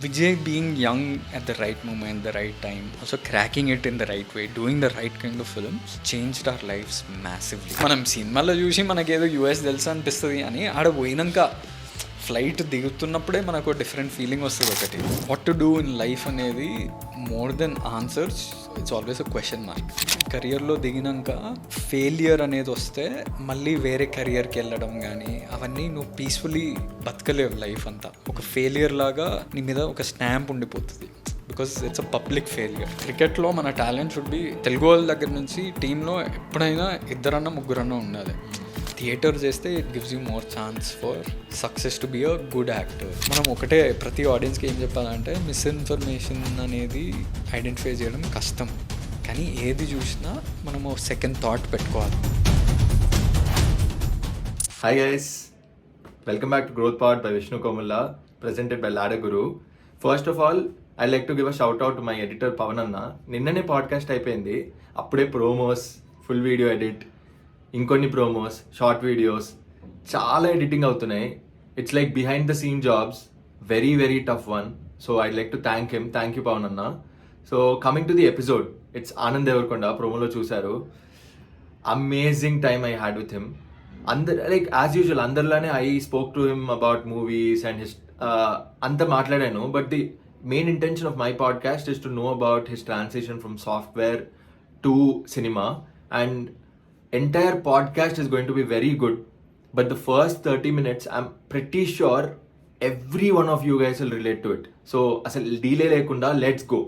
Vijay being young at the right moment, the right time, also cracking it in the right way, doing the right kind of films changed our lives massively. మనం సినిమాలో చూసి మనకేదో US తెలుసు అనిపిస్తుంది అని ఆడ పోయినాక flight దిగుతున్నప్పుడే మనకు డిఫరెంట్ ఫీలింగ్ వస్తుంది. ఒకటి what to do in life అనేది more than answers, it's always a question mark. కెరియర్లో దిగినాక ఫెయిలియర్ అనేది వస్తే మళ్ళీ వేరే కెరియర్కి వెళ్ళడం కానీ అవన్నీ నువ్వు పీస్ఫుల్లీ బతకలేవు లైఫ్ అంతా. ఒక ఫెయిలియర్ లాగా నీ మీద ఒక స్టాంప్ ఉండిపోతుంది, because it's a public failure. క్రికెట్లో మన టాలెంట్ షుడ్ బి, తెలుగు వాళ్ళ దగ్గర నుంచి టీంలో ఎప్పుడైనా ఇద్దరన్నా ముగ్గురన్నా ఉండాలి. థియేటర్ చేస్తే it gives you more chance for success to be a good actor. మనం ఒకటే ప్రతి ఆడియన్స్కి ఏం చెప్పాలంటే, మిస్ఇన్ఫర్మేషన్ అనేది ఐడెంటిఫై చేయడం కష్టం, కానీ ఏది చూసినా మనము సెకండ్ థాట్ పెట్టుకోవాలి. Hi guys, welcome back to growth part by Vishnu Komulla, presented by Ladder Guru. First of all I like to give a shout out to my editor Pavan anna. నిన్ననే పాడ్కాస్ట్ అయిపోయింది, అప్పుడే ప్రోమోస్, ఫుల్ వీడియో ఎడిట్, ఇంకొన్ని promos, short videos, చాలా editing అవుతున్నాయి. It's like behind the scene jobs, very very tough one. So I'd like to thank him. Thank you Pawan అన్న. So coming to the episode, it's Anand Devarakonda. ప్రోమోలో చూశారు, amazing time I had with him. Like as usual అందరిలానే I spoke to him about movies and his అంతా మాట్లాడాను. But the main intention of my podcast is to know about his transition from software to cinema. And entire podcast is going to be very good, but the first 30 minutes I'm pretty sure every one of you guys will relate to it. So asal delay lekunda, let's go.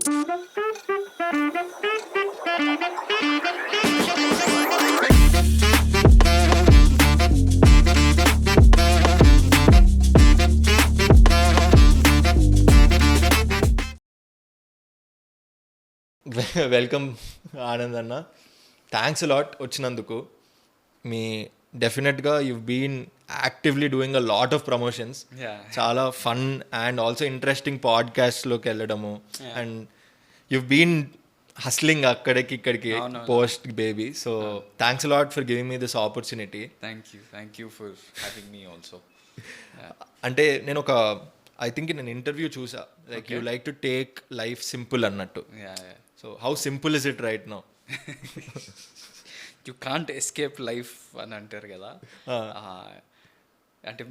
Welcome Anand anna, thanks a lot వచ్చినందుకు. మీ డెఫినెట్గా you've been actively doing a lot of promotions. చాలా fun and also interesting పాడ్కాస్ట్లోకి వెళ్ళడము, and you've been hustling అక్కడికి ఇక్కడికి post baby. So thanks a lot for giving me this opportunity. Thank you for having me also. అంటే నేను I think నేను interview చూసా, like you like to take life simple అన్నట్టు. So how simple is it right now? You can't escape life అని అంటారు కదా. అంటే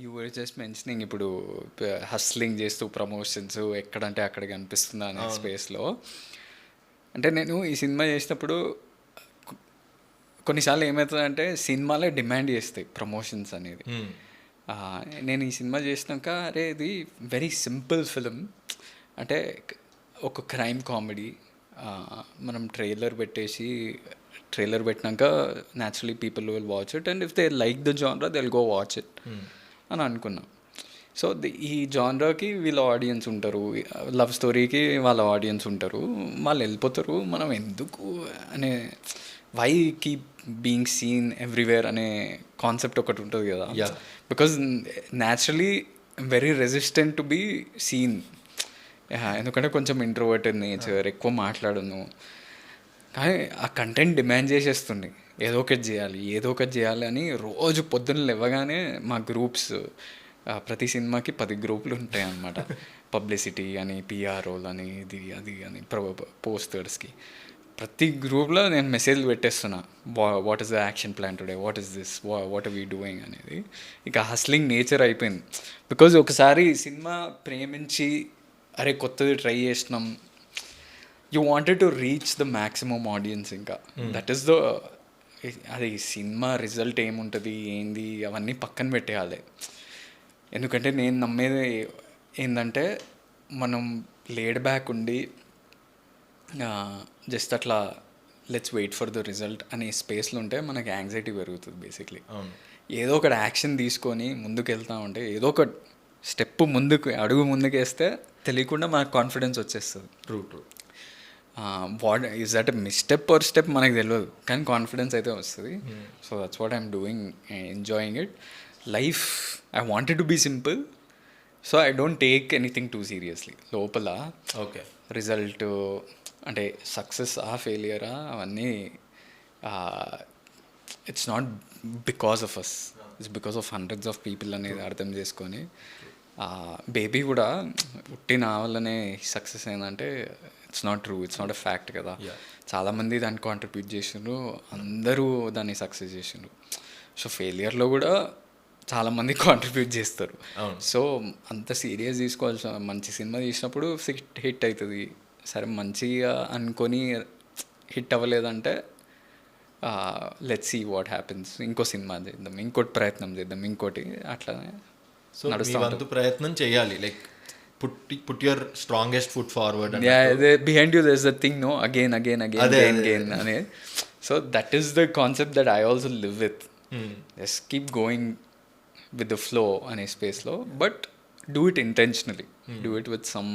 you were just mentioning, ఇప్పుడు హస్లింగ్ చేస్తూ ప్రమోషన్స్ ఎక్కడంటే అక్కడ కనిపిస్తుందా అనే స్పేస్లో. అంటే నేను ఈ సినిమా చేసినప్పుడు కొన్నిసార్లు ఏమవుతుందంటే సినిమాలే డిమాండ్ చేస్తాయి ప్రమోషన్స్ అనేది. నేను ఈ సినిమా చేసినాక అరే ఇది వెరీ సింపుల్ ఫిలిం, అంటే ఒక క్రైమ్ కామెడీ. మనం ట్రైలర్ పెట్టినాక naturally people will watch it, and if they like the జానరా they will go watch it అని అనుకున్నాం. సో ఈ జానరాకి వీళ్ళ ఆడియన్స్ ఉంటారు, లవ్ స్టోరీకి వాళ్ళ ఆడియన్స్ ఉంటారు, వాళ్ళు వెళ్ళిపోతారు. మనం ఎందుకు అనే why keep being seen everywhere అనే కాన్సెప్ట్ ఒకటి ఉంటుంది కదా. Because naturally very resistant to be seen, ఎందుకంటే కొంచెం ఇంట్రోవర్టెడ్ నేచర్, ఎక్కువ మాట్లాడను. కానీ ఆ కంటెంట్ డిమాండ్ చేసేస్తుంది, ఏదో ఒకటి చేయాలి అని. రోజు పొద్దున్న లేవగానే మా గ్రూప్స్, ప్రతి సినిమాకి 10 గ్రూపులు ఉంటాయి అన్నమాట. పబ్లిసిటీ అని, పిఆర్ఓలు అని, ఇది అది అని, పోస్టర్స్కి. ప్రతి గ్రూప్లో నేను మెసేజ్లు పెట్టేస్తున్నా, what is the action plan today, what is this, what are we doing అనేది. ఇక హస్లింగ్ నేచర్ అయిపోయింది. బికాజ్ ఒకసారి సినిమా ప్రేమించి అరే కొత్తది ట్రై చేసినాం, you wanted to reach the maximum audience. ఇంకా దట్ ఈస్ ద, అది సినిమా రిజల్ట్ ఏముంటుంది ఏంది అవన్నీ పక్కన పెట్టేయాలి. ఎందుకంటే నేను నమ్మేది ఏంటంటే, మనం లేడ్ బ్యాక్ ఉండి జస్ట్ అట్లా let's wait for the result అనే స్పేస్లో ఉంటే మనకి యాంగ్జైటీ పెరుగుతుంది బేసిక్లీ. ఏదో ఒకటి యాక్షన్ తీసుకొని ముందుకు వెళ్తా ఉంటే, ఏదో ఒక అడుగు ముందుకు వేస్తే తెలియకుండా మనకు కాన్ఫిడెన్స్ వచ్చేస్తుంది. True. What is that misstep or step మనకు తెలియదు, కానీ కాన్ఫిడెన్స్ అయితే వస్తుంది. So that's what I'm doing, enjoying it. Life I wanted to be simple, so I don't take anything too seriously. లోపల ఓకే రిజల్ట్ అంటే success ఫెయిలియరా అవన్నీ it's not because of us, it's because of hundreds of people అనేది అర్థం చేసుకొని baby కూడా ఉట్టి నా వల్లనే సక్సెస్ అయిందంటే it's not true, it's not a fact కదా. చాలామంది దాన్ని కాంట్రిబ్యూట్ చేసిండ్రు, అందరూ దాన్ని సక్సెస్ చేసిండ్రు. సో ఫెయిలియర్లో కూడా చాలామంది కాంట్రిబ్యూట్ చేస్తారు. సో అంత సీరియస్ తీసుకోవాల్సిన, మంచి సినిమా తీసినప్పుడు హిట్ అవుతుంది. సరే మంచిగా అనుకొని హిట్ అవ్వలేదంటే లెట్స్ సీ వాట్ హ్యాపెన్స్, ఇంకో సినిమా చేద్దాం, ఇంకోటి ప్రయత్నం చేద్దాం, ఇంకోటి అట్లానే. సో మీ వంతు ప్రయత్నం చేయాలి, like put your strongest foot forward. Behind you there is the thing, no, again అనే. So that is the concept that I also live with. Just keep going with the flow అనే స్పేస్లో, but do it intentionally, do it with some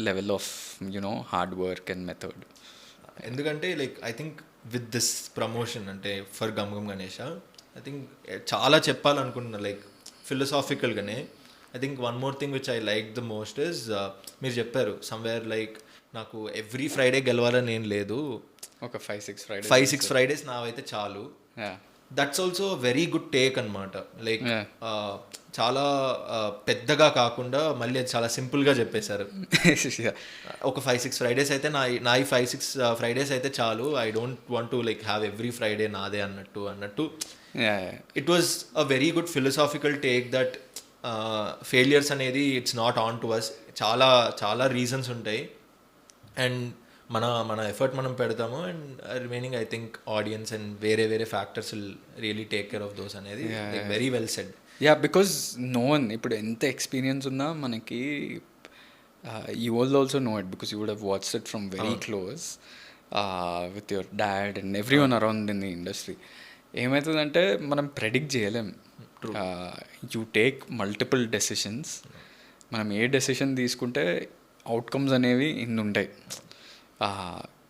level of hard work and method. ఎందుకంటే like I think with this promotion అంటే for Gam Gam Ganesha, I think చాలా చెప్పాలనుకుంటున్నా like ఫిలసాఫికల్గానే. I think one more thing which I like the most is మీరు చెప్పారు somewhere like నాకు every Friday గెలవాలని ఏం లేదు, ఒక 5-6 ఫ్రైడేస్ నావైతే చాలు. That's also very good take అనమాట. లైక్ చాలా పెద్దగా కాకుండా మళ్ళీ అది చాలా సింపుల్గా చెప్పేశారు. ఒక 5-6 ఫ్రైడేస్ అయితే నా 5-6 ఫ్రైడేస్ అయితే చాలు, I don't want to like have every Friday నాదే అన్నట్టు. It was a very good philosophical take that failures అనేది it's not on to us. చాలా చాలా రీజన్స్ ఉంటాయి అండ్ మన ఎఫర్ట్ మనం పెడతాము and remaining I think audience and వేరే factors will really take care of those అనేది very well said. Because no one, ఇప్పుడు ఎంత ఎక్స్పీరియన్స్ ఉన్నా మనకి, you will also know it because you would have watched it from very close with your dad and every one around in the industry. ఏమవుతుందంటే మనం predict చేయలేం. You take multiple decisions. మనం ఏ decision తీసుకుంటే outcomes అనేవి ఇన్ని ఉంటాయి.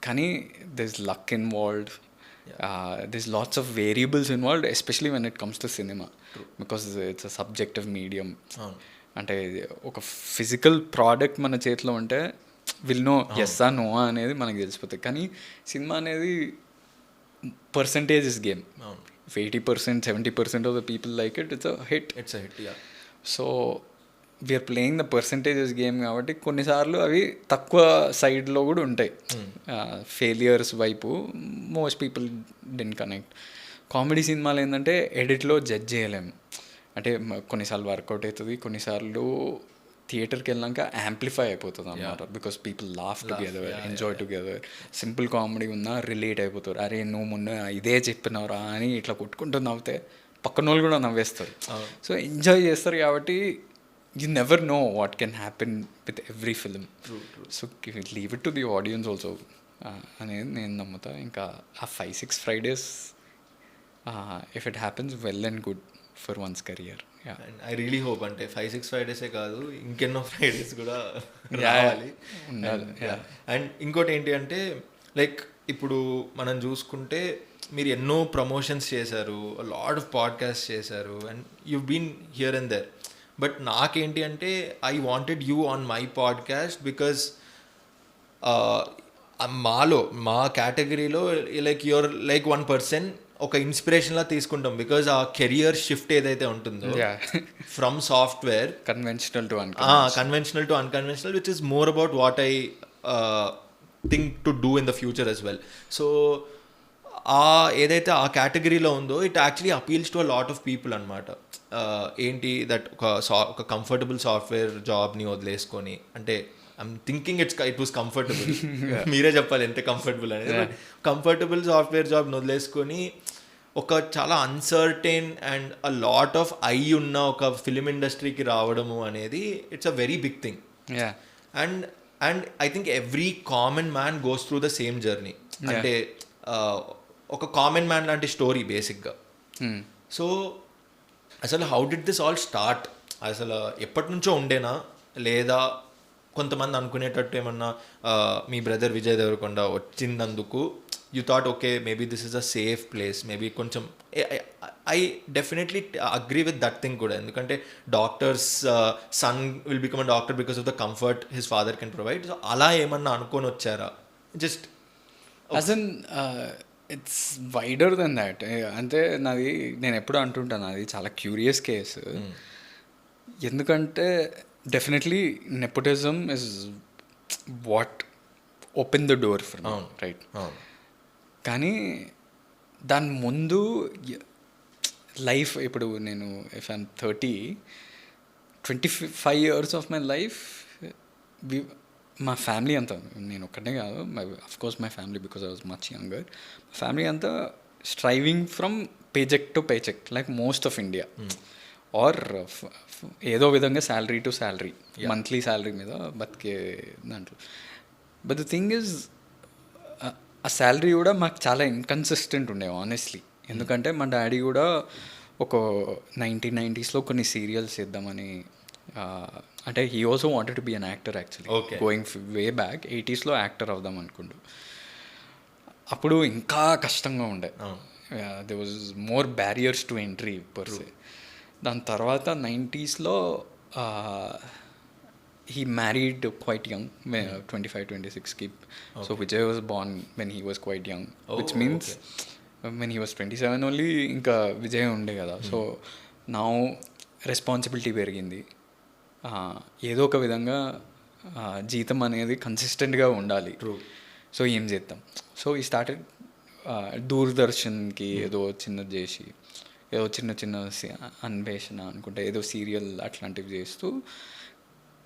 కానీ this luck involved, this lots of variables involved, especially when it comes to cinema, because it's a subjective medium. అంటే ఒక ఫిజికల్ ప్రోడక్ట్ మన చేతిలో ఉంటే విల్ నో ఎస్సా నోవా అనేది మనకు తెలిసిపోతుంది. కానీ సినిమా అనేది percentage is game. If 80%, 70% of the people like it, it's a hit. So we are playing the percentages game కాబట్టి కొన్నిసార్లు అవి తక్కువ సైడ్లో కూడా ఉంటాయి. ఫెయిలియర్స్ వైపు most people did connect. Comedy సినిమాలు ఏంటంటే ఎడిట్లో జడ్జ్ చేయలేము. అంటే కొన్నిసార్లు వర్కౌట్ అవుతుంది, కొన్నిసార్లు థియేటర్కి వెళ్ళాక యాంప్లిఫై అయిపోతుంది అన్నమాట. Because people laugh together, enjoy together. Simple comedy ఉన్నా రిలేట్ అయిపోతారు. అరే నువ్వు మొన్న ఇదే చెప్పినవరా అని ఇట్లా కొట్టుకుంటూ నవ్వుతే పక్కన వాళ్ళు కూడా నవ్వేస్తారు. సో ఎంజాయ్ చేస్తారు కాబట్టి you never know what can happen with every film. So leave it to the audience also అనేది నేను నమ్ముతా. ఇంకా ఆ 5-6 Fridays if it happens well and good for once career. And I really hope అంటే 5-6 ఫ్రైడేసే కాదు ఇంకెన్నో ఫ్రైడేస్ కూడా రావాలి. అండ్ ఇంకోటి ఏంటి అంటే లైక్ ఇప్పుడు మనం చూసుకుంటే మీరు ఎన్నో ప్రమోషన్స్ చేశారు, లాట్ ఆఫ్ పాడ్కాస్ట్ చేశారు and you been here and there. But నాకేంటి అంటే I wanted you on my podcast because మా కేటగిరీలో లైక్ యువర్ లైక్ 1% ఒక ఇన్స్పిరేషన్లా తీసుకుంటాం. బికాజ్ ఆ కెరియర్ షిఫ్ట్ ఏదైతే ఉంటుందో from software conventional to unconventional which is more about what I think to do in the future as well. So ఏదైతే ఆ కేటగిరీలో ఉందో it actually appeals to a lot of people అనమాట. ఏంటి that ఒక comfortable software జాబ్ని వదిలేసుకొని, అంటే I'm thinking it was comfortable, మీరే చెప్పాలి ఎంత కంఫర్టబుల్ అనేది. కంఫర్టబుల్ సాఫ్ట్వేర్ జాబ్ని వదిలేసుకొని ఒక చాలా uncertain and a lot of ఉన్న ఒక ఫిలిం ఇండస్ట్రీకి రావడము అనేది it's a very big thing. And I think every common man goes through the same journey. అంటే ఒక కామన్ మ్యాన్ లాంటి స్టోరీ బేసిక్గా. సో అసలు how did this all start? అసలు ఎప్పటి నుంచో ఉండేనా, లేదా కొంతమంది అనుకునేటట్టు ఏమన్నా మీ బ్రదర్ విజయ్ దేవరకొండ వచ్చినందుకు you thought okay maybe this is a safe place, maybe కొంచెం I definitely agree with that thing కూడా. ఎందుకంటే doctors son will become a doctor because of the comfort his father can provide. So అలా ఏమన్నా అనుకొని వచ్చారా? Just as in it's wider than that. అంటే నాది, నేను ఎప్పుడు అంటుంటాను, అది చాలా క్యూరియస్ కేసు. ఎందుకంటే definitely nepotism is what open the door for me, right? కానీ దాని ముందు లైఫ్, ఇప్పుడు నేను if I'm 25 years of my life మా ఫ్యామిలీ అంతా, నేను ఒక్కటే కాదు, of course my family because I was much younger, family అంతా striving from paycheck to paycheck like most of India, or ఏదో విధంగా salary to salary, monthly salary మీద బతికే దాంట్లో. బట్ ద థింగ్ ఇస్, ఆ శాలరీ కూడా మాకు చాలా ఇన్కన్సిస్టెంట్ ఉండే ఆనెస్ట్లీ. ఎందుకంటే మా డాడీ కూడా ఒక 1990s కొన్ని సీరియల్స్ చేద్దామని, అంటే he also wanted to be an actor actually, going way back 80s actor అవుదాం అనుకుంటూ. అప్పుడు ఇంకా కష్టంగా ఉండే, they was more barriers to entry per se. దాని తర్వాత 90s he married quite young, 25-26 ki. So Vijay was born when he was quite young, which means when he was 27 only ఇంకా విజయ్ ఉండే కదా. సో నా రెస్పాన్సిబిలిటీ పెరిగింది, ఏదో ఒక విధంగా జీతం అనేది కన్సిస్టెంట్గా ఉండాలి. సో ఏం చేద్దాం, సో ఈ స్టార్టెడ్ దూరదర్శన్కి ఏదో చిన్నది చేసి, ఏదో చిన్న చిన్న అన్వేషణ అనుకుంటే ఏదో సీరియల్ అట్లాంటివి చేస్తూ,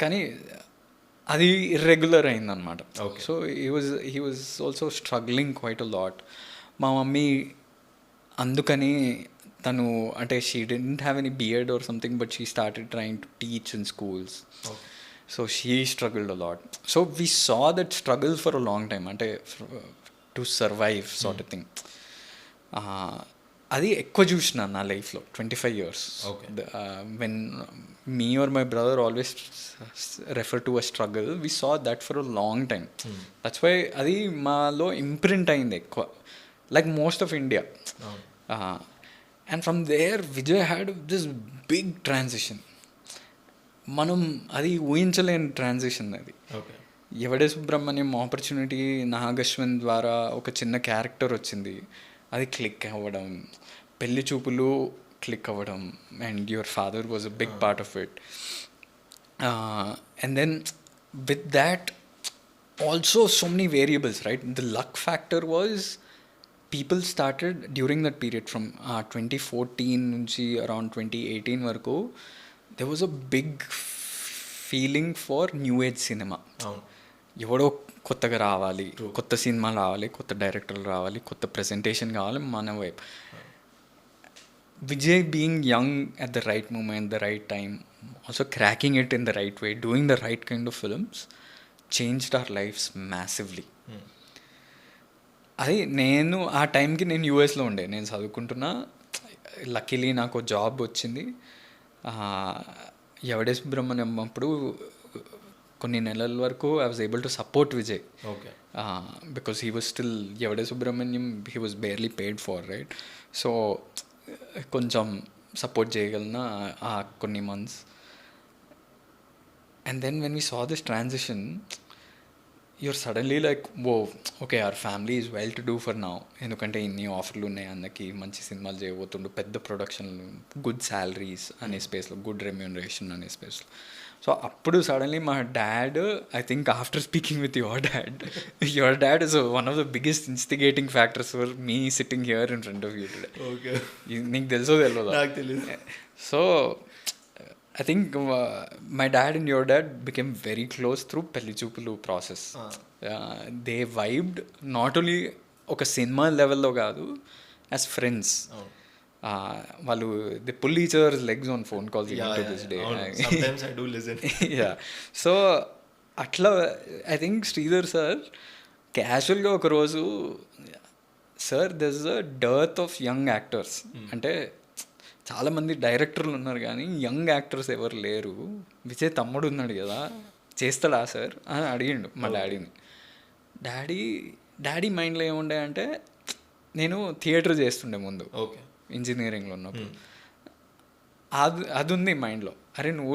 కానీ అది ఇర్రెగ్యులర్ అయిందనమాట. So he was also struggling quite a lot. మా మమ్మీ అందుకని తను, అంటే she didn't have any BEd or something, but she started trying to teach in schools. So she struggled a lot. So we saw that struggle for a long time, అంటే to survive sort of thing. అది ఎక్కువ చూసిన నా లైఫ్లో 25 years. When me or my brother always refer to a struggle, we saw that for a long time. That's why అది మాలో imprint అయింది ఎక్కువ, like most of India. And from there Vijay had this big transition. మనం అది ఊహించలేని transition అది. ఎవడే Subrahmanyam opportunity Nag Ashwin ద్వారా ఒక చిన్న క్యారెక్టర్ వచ్చింది, అది క్లిక్ అవ్వడం, పెళ్లి చూపులు క్లిక్ అవ్వడం, and your father was a big part of it. And then with that also so many variables, right? The luck factor was people started during that period from 2014 నుంచి around 2018 వరకు, there was a big feeling for new age cinema. ఎవడో కొత్తగా రావాలి, కొత్త సినిమాలు రావాలి, కొత్త డైరెక్టర్లు రావాలి, కొత్త ప్రెజెంటేషన్ కావాలి మన వైపు. Vijay being young at the right moment, the right time, also cracking it in the right way, doing the right kind of films changed our lives massively. అది నేను ఆ టైంకి నేను యూఎస్లో ఉండే, నేను చదువుకుంటున్నా. లక్కీలీ నాకు జాబ్ వచ్చింది. ఎవడే సుబ్రహ్మణ్యం అప్పుడు కొన్ని నెలల వరకు I was able to support Vijay, because he was still Yevade Subramanyam, he was barely paid for, right? So కొంచెం సపోర్ట్ చేయగలిగిన ఆ కొన్ని months. And then when we saw this transition, you're suddenly like, whoa, okay, our family is well to do for now. ఎందుకంటే ఇన్ని ఆఫర్లు ఉన్నాయి అన్నకి, మంచి సినిమాలు చేయబోతుండు, పెద్ద ప్రొడక్షన్లు, గుడ్ శాలరీస్ అనే స్పేస్లో, గుడ్ రెమ్యూనరేషన్ అనే స్పేస్లో. సో అప్పుడు సడన్లీ మా dad, I think after speaking with your dad is one of the biggest instigating factors for me sitting here in front of you today. నీకు తెలుసో తెలియదా? So I think my dad and your dad became very close through Pelli Choopulu process. They vibed not only ఒక cinema లెవెల్లో కాదు, as friends. వాళ్ళు they pull each other's legs on phone calls even to this day. Yeah, so అట్లా I think Sridhar sir క్యాజువల్గా ఒకరోజు, sir there is a dearth of young actors, అంటే చాలామంది డైరెక్టర్లు ఉన్నారు కానీ యంగ్ యాక్టర్స్ ఎవరు లేరు, విజయ్ తమ్ముడు ఉన్నాడు కదా, చేస్తాడా సార్ అని అడిగిండు మా డాడీని. డాడీ మైండ్లో ఏముండే అంటే, నేను థియేటర్ చేస్తుండే ముందు ఇంజనీరింగ్లో ఉన్నప్పుడు, అది ఉంది మైండ్లో. అరే నువ్వు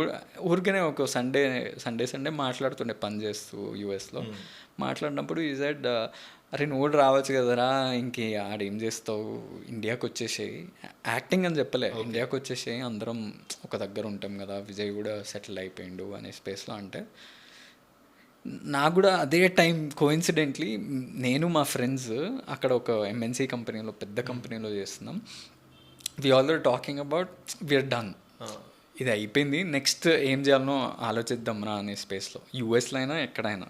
ఊరికనే ఒక సండే మాట్లాడుతుండే పని చేస్తూ యూఎస్లో. మాట్లాడినప్పుడు ఈ సెడ్ అరే నువ్వు కూడా రావచ్చు కదరా, ఇంకే ఆడేం చేస్తావు, ఇండియాకి వచ్చేసేయి, యాక్టింగ్ అని చెప్పలే, ఇండియాకి వచ్చేసేయి, అందరం ఒక దగ్గర ఉంటాం కదా, విజయ్ కూడా సెటిల్ అయిపోయిండు అనే స్పేస్లో. అంటే నాకు కూడా అదే టైం కోఇన్సిడెంట్లీ నేను మా ఫ్రెండ్స్ అక్కడ ఒక ఎంఎన్సీ కంపెనీలో, పెద్ద కంపెనీలో చేస్తున్నాం. We all are talking about we're done, ఇది అయిపోయింది, నెక్స్ట్ ఏం చేయాలనో ఆలోచిద్దాం రా అనే స్పేస్లో, యూఎస్లో అయినా ఎక్కడైనా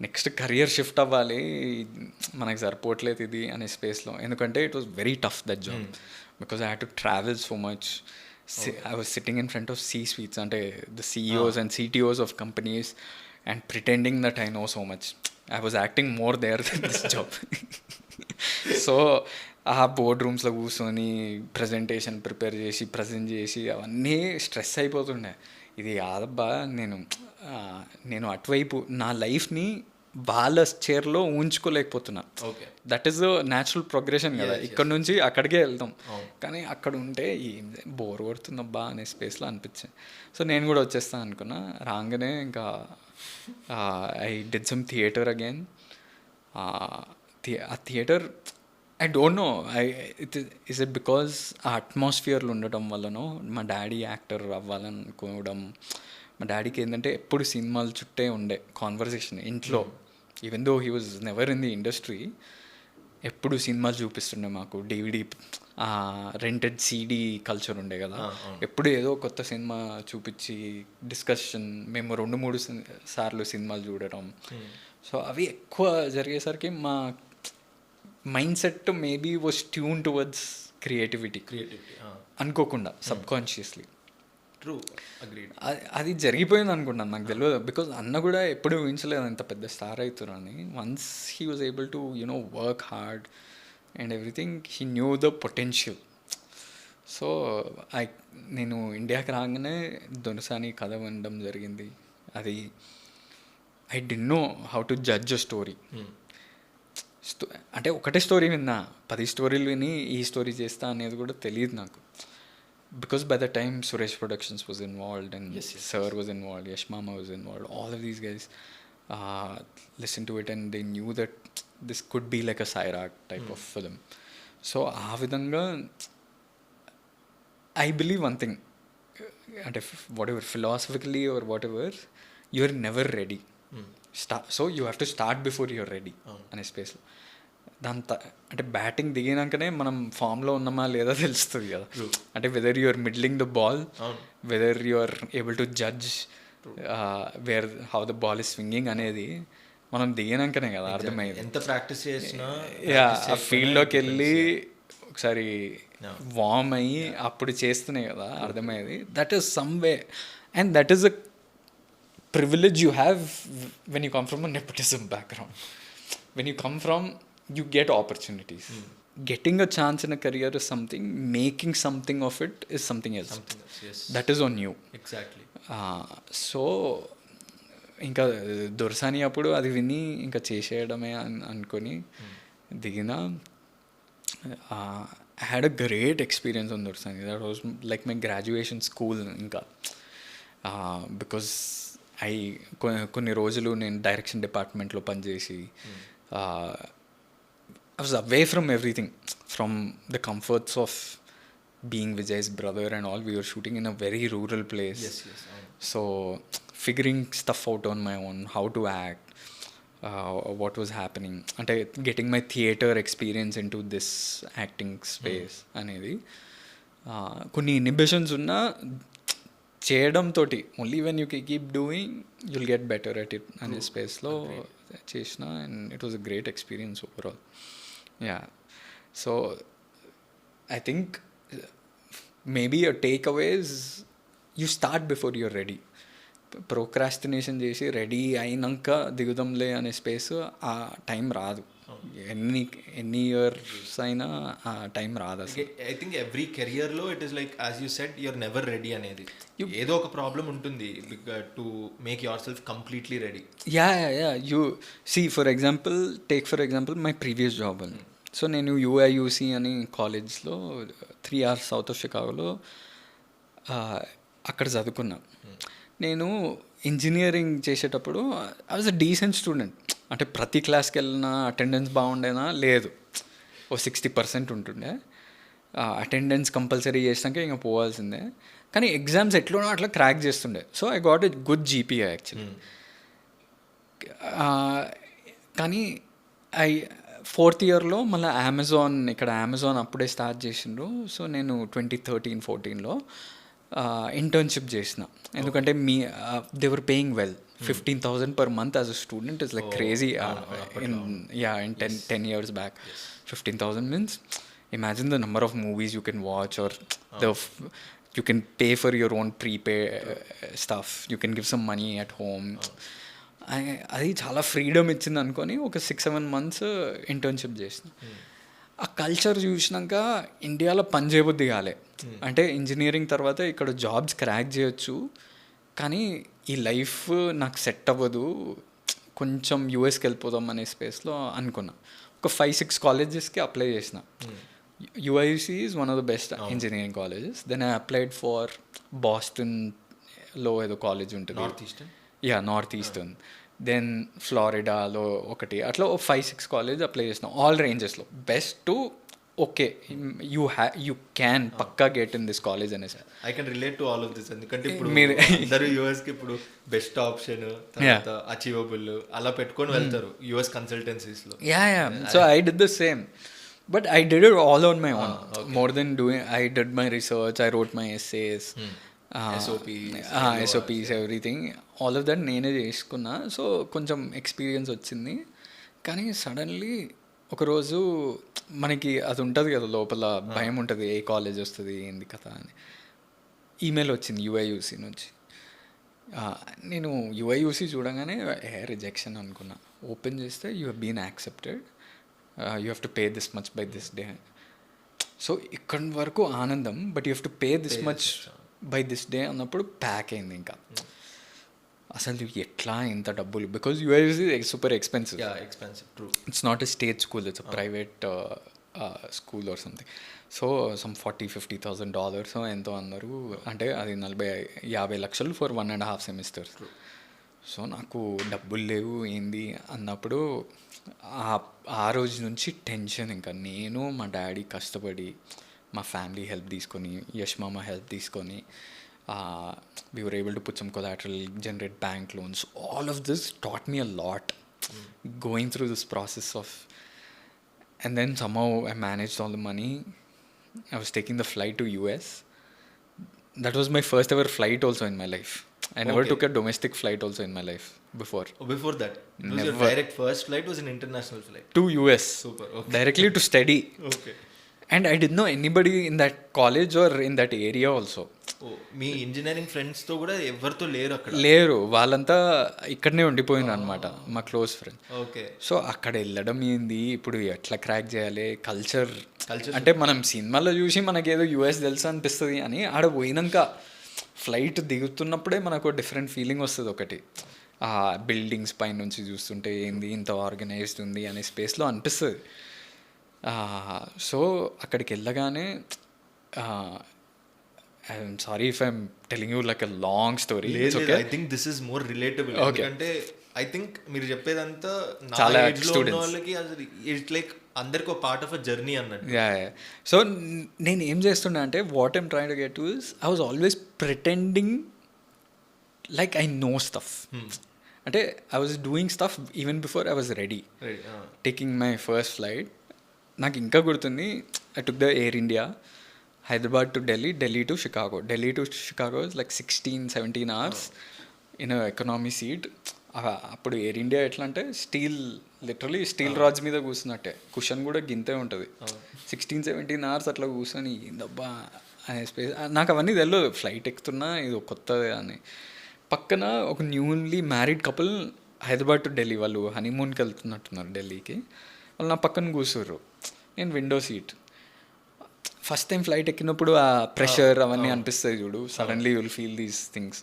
నెక్స్ట్ కెరియర్ షిఫ్ట్ అవ్వాలి, మనకు సరిపోవట్లేదు ఇది అనే స్పేస్లో. ఎందుకంటే it was very tough that job because I had to travel so much. I was sitting in front of C-suites, అంటే the CEOs and CTOs of companies, and pretending that I know so much. I was acting more there than this job. So ఆ board రూమ్స్లో కూర్చొని presentation prepare చేసి present చేసి అవన్నీ stress అయిపోతుండే. ఇది కాదబ్బా, నేను అటువైపు నా లైఫ్ని వాళ్ళ చైర్లో ఊహించుకోలేకపోతున్నా. That is the natural progression కదా, ఇక్కడ నుంచి అక్కడికే వెళ్తాం. కానీ అక్కడ ఉంటే ఏం బోర్ కొడుతుందబ్బా అనే స్పేస్లో అనిపించింది. సో నేను కూడా వచ్చేస్తాను అనుకున్నా. రాగానే ఇంకా I did some theatre again. ఆ theatre I don't know, is it because ఆ అట్మాస్ఫియర్లో ఉండటం వల్లనో, మా డాడీ యాక్టర్ అవ్వాలనుకోవడం, మా డాడీకి ఏంటంటే ఎప్పుడు సినిమాలు చుట్టే ఉండే కాన్వర్సేషన్ ఇంట్లో. Even though he was never in the industry, ఎప్పుడు సినిమాలు చూపిస్తుండే మాకు. DVD, రెంటెడ్ CD కల్చర్ ఉండే కదా, ఎప్పుడు ఏదో కొత్త సినిమా చూపించి డిస్కషన్, మేము 2-3 సార్లు సినిమాలు చూడటం. సో అవి ఎక్కువ జరిగేసరికి మా mind set maybe was tune towards creativity అనుకోకుండా, సబ్కాన్షియస్లీ. True, agreed. అది జరిగిపోయింది అనుకుంటాను, నాకు తెలియదు. బికాజ్ అన్న కూడా ఎప్పుడు ఊహించలేదు అంత పెద్ద స్టార్ అవుతున్నారని. Once he was able to work hard and everything, he knew the potential. So నేను ఇండియాకి రాగానే దొనసాని కథ వినడం జరిగింది. అది I did know how to judge a story. అంటే ఒకటే స్టోరీ విన్నా, 10 స్టోరీలు విని ఈ స్టోరీ చేస్తా అనేది కూడా తెలియదు నాకు. Because by the time Suresh Productions was involved and Sir was involved, Yash Mama was involved, all of these guys listened to it and they knew that this could be like a Sairak type of film. So aa vidhanga I believe one thing, and if whatever philosophically or whatever, you're never ready. So you have to start before you're ready అనే స్పేస్లో. అంటే batting దిగినాకనే మనం ఫామ్లో ఉన్నామా లేదా తెలుస్తుంది కదా. అంటే whether you're middling the ball, whether you're able to judge how the ball is swinging అనేది మనం దిగినాకనే కదా అర్థమైంది. ఎంత ప్రాక్టీస్ చేసినా ఆ ఫీల్డ్లోకి వెళ్ళి ఒకసారి వార్మ్ అయ్యి అప్పుడు చేస్తూనే కదా అర్థమయ్యేది. That is some way, and that is a privilege you have when you come from a nepotism background. When you come from, you get opportunities. Getting a chance in a career is something, making something of it is something else. Yes. That is on you. Exactly. So ఇంకా దొరసాని అప్పుడు అది విని ఇంకా చేసేయడమే అనుకొని దిగిన. I had a great experience on Dorasani. That was like my graduation school ఇంకా. Because కొన్ని రోజులు నేను డైరెక్షన్ డిపార్ట్మెంట్లో పనిచేసి I was away from everything, from the comforts of being Vijay's brother and all. We were shooting in a very rural place. Yes. So figuring stuff out on my own, how to act, what was happening, and getting my theatre experience into this acting space అనేది. కొన్ని inhibitions ఉన్నా చేయడంతో only when you keep doing you'll get better at it అనే స్పేస్లో చేసిన. And it was a great experience overall. Yeah, so I think maybe a takeaway is you start before you're ready. Procrastination చేసి ready అయినాక దిగుదాంలే అనే space ఆ time రాదు. ఎన్ని years అయినా ఆ టైం రాదు అసలు. ఐ థింక్ ఎవ్రీ కెరియర్లో it is like as you said you're never ready అనేది. ఏదో ఒక ప్రాబ్లం ఉంటుంది to make yourself completely ready. Yeah you see for example my previous job అని. సో నేను UIUC అని కాలేజ్లో 3 hours సౌత్ ఆఫ్ షికాగోలో అక్కడ చదువుకున్నా. నేను ఇంజనీరింగ్ చేసేటప్పుడు I was a decent student. అంటే ప్రతి క్లాస్కి వెళ్ళిన అటెండెన్స్ బాగుండేనా లేదు, ఓ 60% ఉంటుండే. అటెండెన్స్ కంపల్సరీ చేసినాక ఇంకా పోవాల్సిందే. కానీ ఎగ్జామ్స్ ఎట్లనో అట్లా క్రాక్ చేస్తుండే. So I got a good GPA actually. కానీ ఐ 4th ఇయర్లో మళ్ళీ ఇక్కడ అమెజాన్ అప్పుడే స్టార్ట్ చేసిండ్రు. సో నేను 2013-14లో ఇంటర్న్షిప్ చేసిన. ఎందుకంటే దేవర్ paying well. 15,000 per month as a student is like crazy. In 10 years back, 15,000 means imagine the number of movies you can watch, or you can pay for your own prepay stuff. You can give some money at home. అది చాలా freedom ఇచ్చింది అనుకొని ఒక 6-7 months internship చేసిన. ఆ culture చూసినాక ఇండియాలో పని చేయబుద్ది కాలే. అంటే ఇంజనీరింగ్ తర్వాత ఇక్కడ జాబ్స్ క్రాక్ చేయొచ్చు, కానీ ఈ లైఫ్ నాకు సెట్ అవ్వదు, కొంచెం యూఎస్కి వెళ్ళిపోదాం అనే స్పేస్లో అనుకున్నా. ఒక 5-6 కాలేజెస్కి అప్లై చేసిన. UIUC is one of the best engineering colleges. Then I applied for బాస్టన్లో ఏదో కాలేజ్ ఉంటుంది, నార్త్ ఈస్టర్న్. దెన్ ఫ్లారిడాలో ఒకటి, అట్లా 5-6 కాలేజ్ అప్లై చేసిన. ఆల్ రేంజెస్లో best to okay you can పక్కా గెట్ ఇన్ దిస్ కాలేజ్ అనేసి. I can relate to all of this. ఎందుకంటే ఇప్పుడు అందరూ యూఎస్కి ఇప్పుడు బెస్ట్ ఆప్షన్, తర్వాత అచీవబుల్ అలా పెట్టుకొని వెళ్తారు యూఎస్ కన్సల్టెన్సీస్లో. So I did the same, but I did it all on my own. More than doing, I did my research, I wrote my essays, SOPs, everything, all of that నేనే చేసుకున్నా. So కొంచెం experience వచ్చింది. కానీ suddenly ఒకరోజు మనకి అది ఉంటుంది కదా, లోపల భయం ఉంటుంది, ఏ కాలేజ్ వస్తుంది ఏంది కథ అని. ఈమెయిల్ వచ్చింది UIUC నుంచి. నేను UIUC చూడగానే రిజెక్షన్ అనుకున్నా. ఓపెన్ చేస్తే you have been accepted, you have to pay this much by this day. So ఇక్కడి వరకు ఆనందం, but you have to pay this much by this day అన్నప్పుడు ప్యాక్ అయింది. ఇంకా అసలు ఎట్లా ఇంత డబ్బులు, because UIUC super expensive. True. It's not a state school, it's a private school or something. So some $40,000-$50,000 ఎంతో అన్నారు. అంటే అది 40-50 లక్షలు ఫర్ 1.5 semesters. సో నాకు డబ్బులు లేవు ఏంది అన్నప్పుడు ఆ రోజు నుంచి టెన్షన్. ఇంకా నేను మా డాడీ కష్టపడి, మా ఫ్యామిలీ హెల్ప్ తీసుకొని, యష్ మామ హెల్ప్ తీసుకొని, we were able to put some collateral, generate bank loans. All of this taught me a lot. Going through this process of, and then somehow I managed all the money. I was taking the flight to US. That was my first ever flight also in my life. I never took a domestic flight also in my life before. Before that, it was your direct first flight was an international flight to US. Super. Okay. Directly to study. Okay. And I didn't know anybody in that college or in that area also. Me engineering ఫ్రెండ్స్తో కూడా ఎవరితో లేరు అక్కడ? లేరు, వాళ్ళంతా ఇక్కడనే ఉండిపోయినారు అనమాట, మా క్లోజ్ ఫ్రెండ్. ఓకే. సో అక్కడ వెళ్ళడం ఏంది, ఇప్పుడు ఎట్లా క్రాక్ చేయాలి, కల్చర్ అంటే మనం సినిమాలో చూసి మనకేదో US తెలుసు అనిపిస్తుంది, అని ఆడ పోయినాక ఫ్లైట్ దిగుతున్నప్పుడే మనకు డిఫరెంట్ ఫీలింగ్ వస్తుంది. ఒకటి ఆ బిల్డింగ్స్ పైనుంచి చూస్తుంటే ఏంది ఇంత ఆర్గనైజ్డ్ ఉంది అనే స్పేస్లో అనిపిస్తుంది. సో అక్కడికి వెళ్ళగానే, I'm sorry if I'm telling you like a long story. Okay. I think this is more relatable. Okay. ఎందుకంటే ఐ థింక్ మీరు చెప్పేదంతా చాలా వాళ్ళకి ఇట్స్ లైక్ అందరికి ఒక పార్ట్ ఆఫ్ అ జర్నీ అన్నట్టు. సో నేను ఏం చేస్తున్నా అంటే, what I'm trying to get to is, I was always pretending like I know stuff. అంటే I was doing stuff even before I was ready. Taking my first flight, నాకు ఇంకా గుర్తుంది, I took the Air India, Hyderabad to Delhi, Delhi to Chicago. Delhi to Chicago is like 16-17 hours in a economy seat. అప్పుడు air India ఎట్లా అంటే literally steel rods మీద కూర్చున్నట్టే, cushion కూడా గింతే ఉంటుంది. 16-17 hours అట్లా కూర్చొని ఏందబ్బా అనే స్పేస్. నాకు అవన్నీ తెలియదు, ఫ్లైట్ ఎక్కుతున్నా ఇది కొత్తది అని. పక్కన ఒక newly married couple Hyderabad to Delhi, వాళ్ళు హనీమూన్కి వెళ్తున్నట్టున్నారు ఢిల్లీకి. వాళ్ళు నా పక్కన కూర్చుర్రు, నేను window seat. First time flight ఎక్కినప్పుడు ఆ ప్రెషర్ అవన్నీ అనిపిస్తాయి చూడు, suddenly you'll feel these things.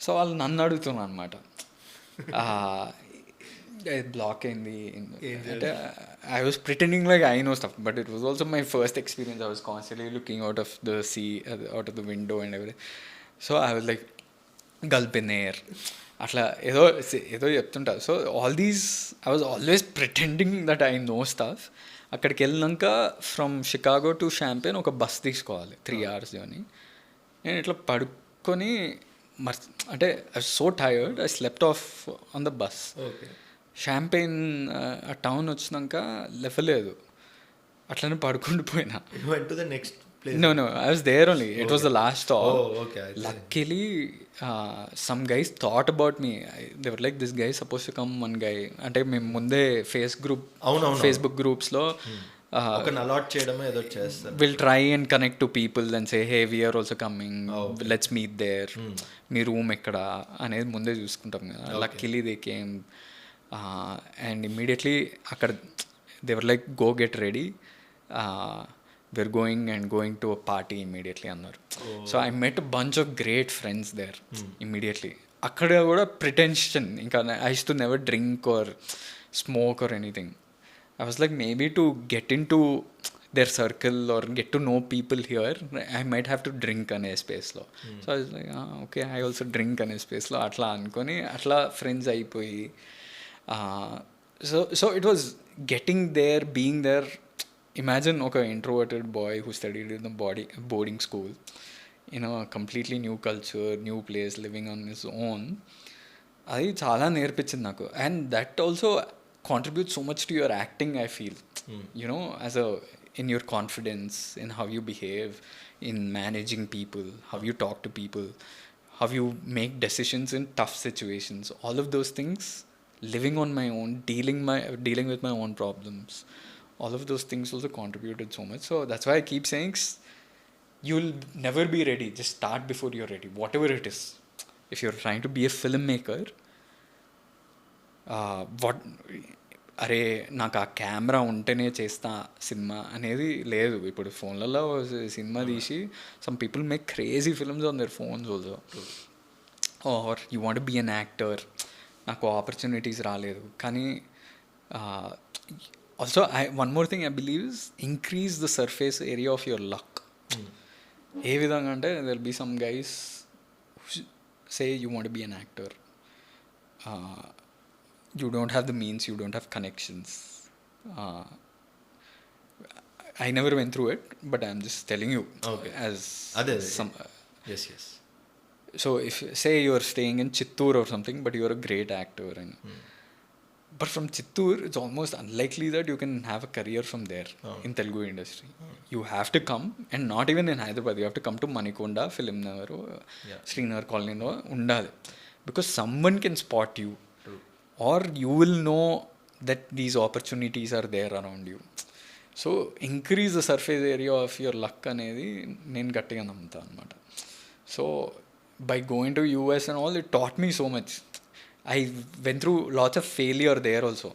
So వాళ్ళు నన్ను అడుగుతున్నారు అనమాట, బ్లాక్ అయింది అంటే. I was pretending like I know stuff, but it was also my first experience. I was constantly looking out of the sea, out of the window and every. So I was like gulp in air. అట్లా ఏదో ఏదో చెప్తుంటా. So all these I was always pretending that I know stuff. అక్కడికి వెళ్ళినాక from Chicago to Champaign ఒక bus తీసుకోవాలి 3 hours journey. నేను ఇట్లా పడుకొని అంటే I so tired, I slept off on the bus. Champaign ఆ టౌన్ వచ్చినాక లేవలేదు, అట్లనే పడుకుంటూ పోయినా. Next No, I was there only. It was the last stop. Oh, okay. Luckily, some guys thought about me. They were like, this guy is supposed to come, one guy. అంటే మేము ముందే Facebook గ్రూప్స్లో allot చేయడమే ఏదో చేస్తారు. Will try and connect to people and say hey we're also coming, let's meet there, మీ room ఎక్కడ అనేది ముందే చూసుకుంటాం కదా. Luckily they came and immediately అక్కడ they were like go get ready, we're going to a party immediately అన్నారు. So I met bunch of great friends there immediately. అక్కడ కూడా ప్రిటెన్షన్, ఇంకా I use to never drink or smoke or anything. I was like maybe to get into their circle or get to know people here I might have to drink అనే స్పేస్లో. So I was like okay I also drink అనే స్పేస్లో అట్లా అనుకొని అట్లా friends అయిపోయి, so it was getting there, being there. Imagine a introverted boy who studied in the boarding school in a completely new culture, new place, living on his own. అది చాలా నేర్పించింది నాకు. And that also contribute so much to your acting, I feel. You know as in your confidence, in how you behave, in managing people, how you talk to people, how you make decisions in tough situations. All of those things, living on my own, dealing with my own problems, all of those things also contributed so much. So that's why I keep saying you'll never be ready. Just start before you're ready, whatever it is. If you're trying to be a filmmaker, అరే నాకు ఆ camera ఉంటేనే చేస్తా cinema అనేది లేదు. ఇప్పుడు ఫోన్లలో cinema తీసి some people make crazy films on their phones also. Are you want be an actor, నాకు ఆపర్చునిటీస్ రాలేదు. కానీ also one more thing I believe is increase the surface area of your luck. ఏ విధంగా అంటే there'll be some guys who say you want to be an actor, you don't have the means, you don't have connections. I never went through it, but I'm just telling you as some yes. So if say you're staying in Chittoor or something, but you're a great actor and but from Chittoor, it's almost unlikely that you can have a career from there in Telugu industry. You have to come, and not even in Hyderabad, you have to come to Manikonda, Film Nagar, Srinagar Colony no undali, because someone can spot you. True. Or you will know that these opportunities are there around you. So increase the surface area of your luck anedi nenu gattiga nammuta annamata. So by going to US and all, it taught me so much. I went through lots of failure there also.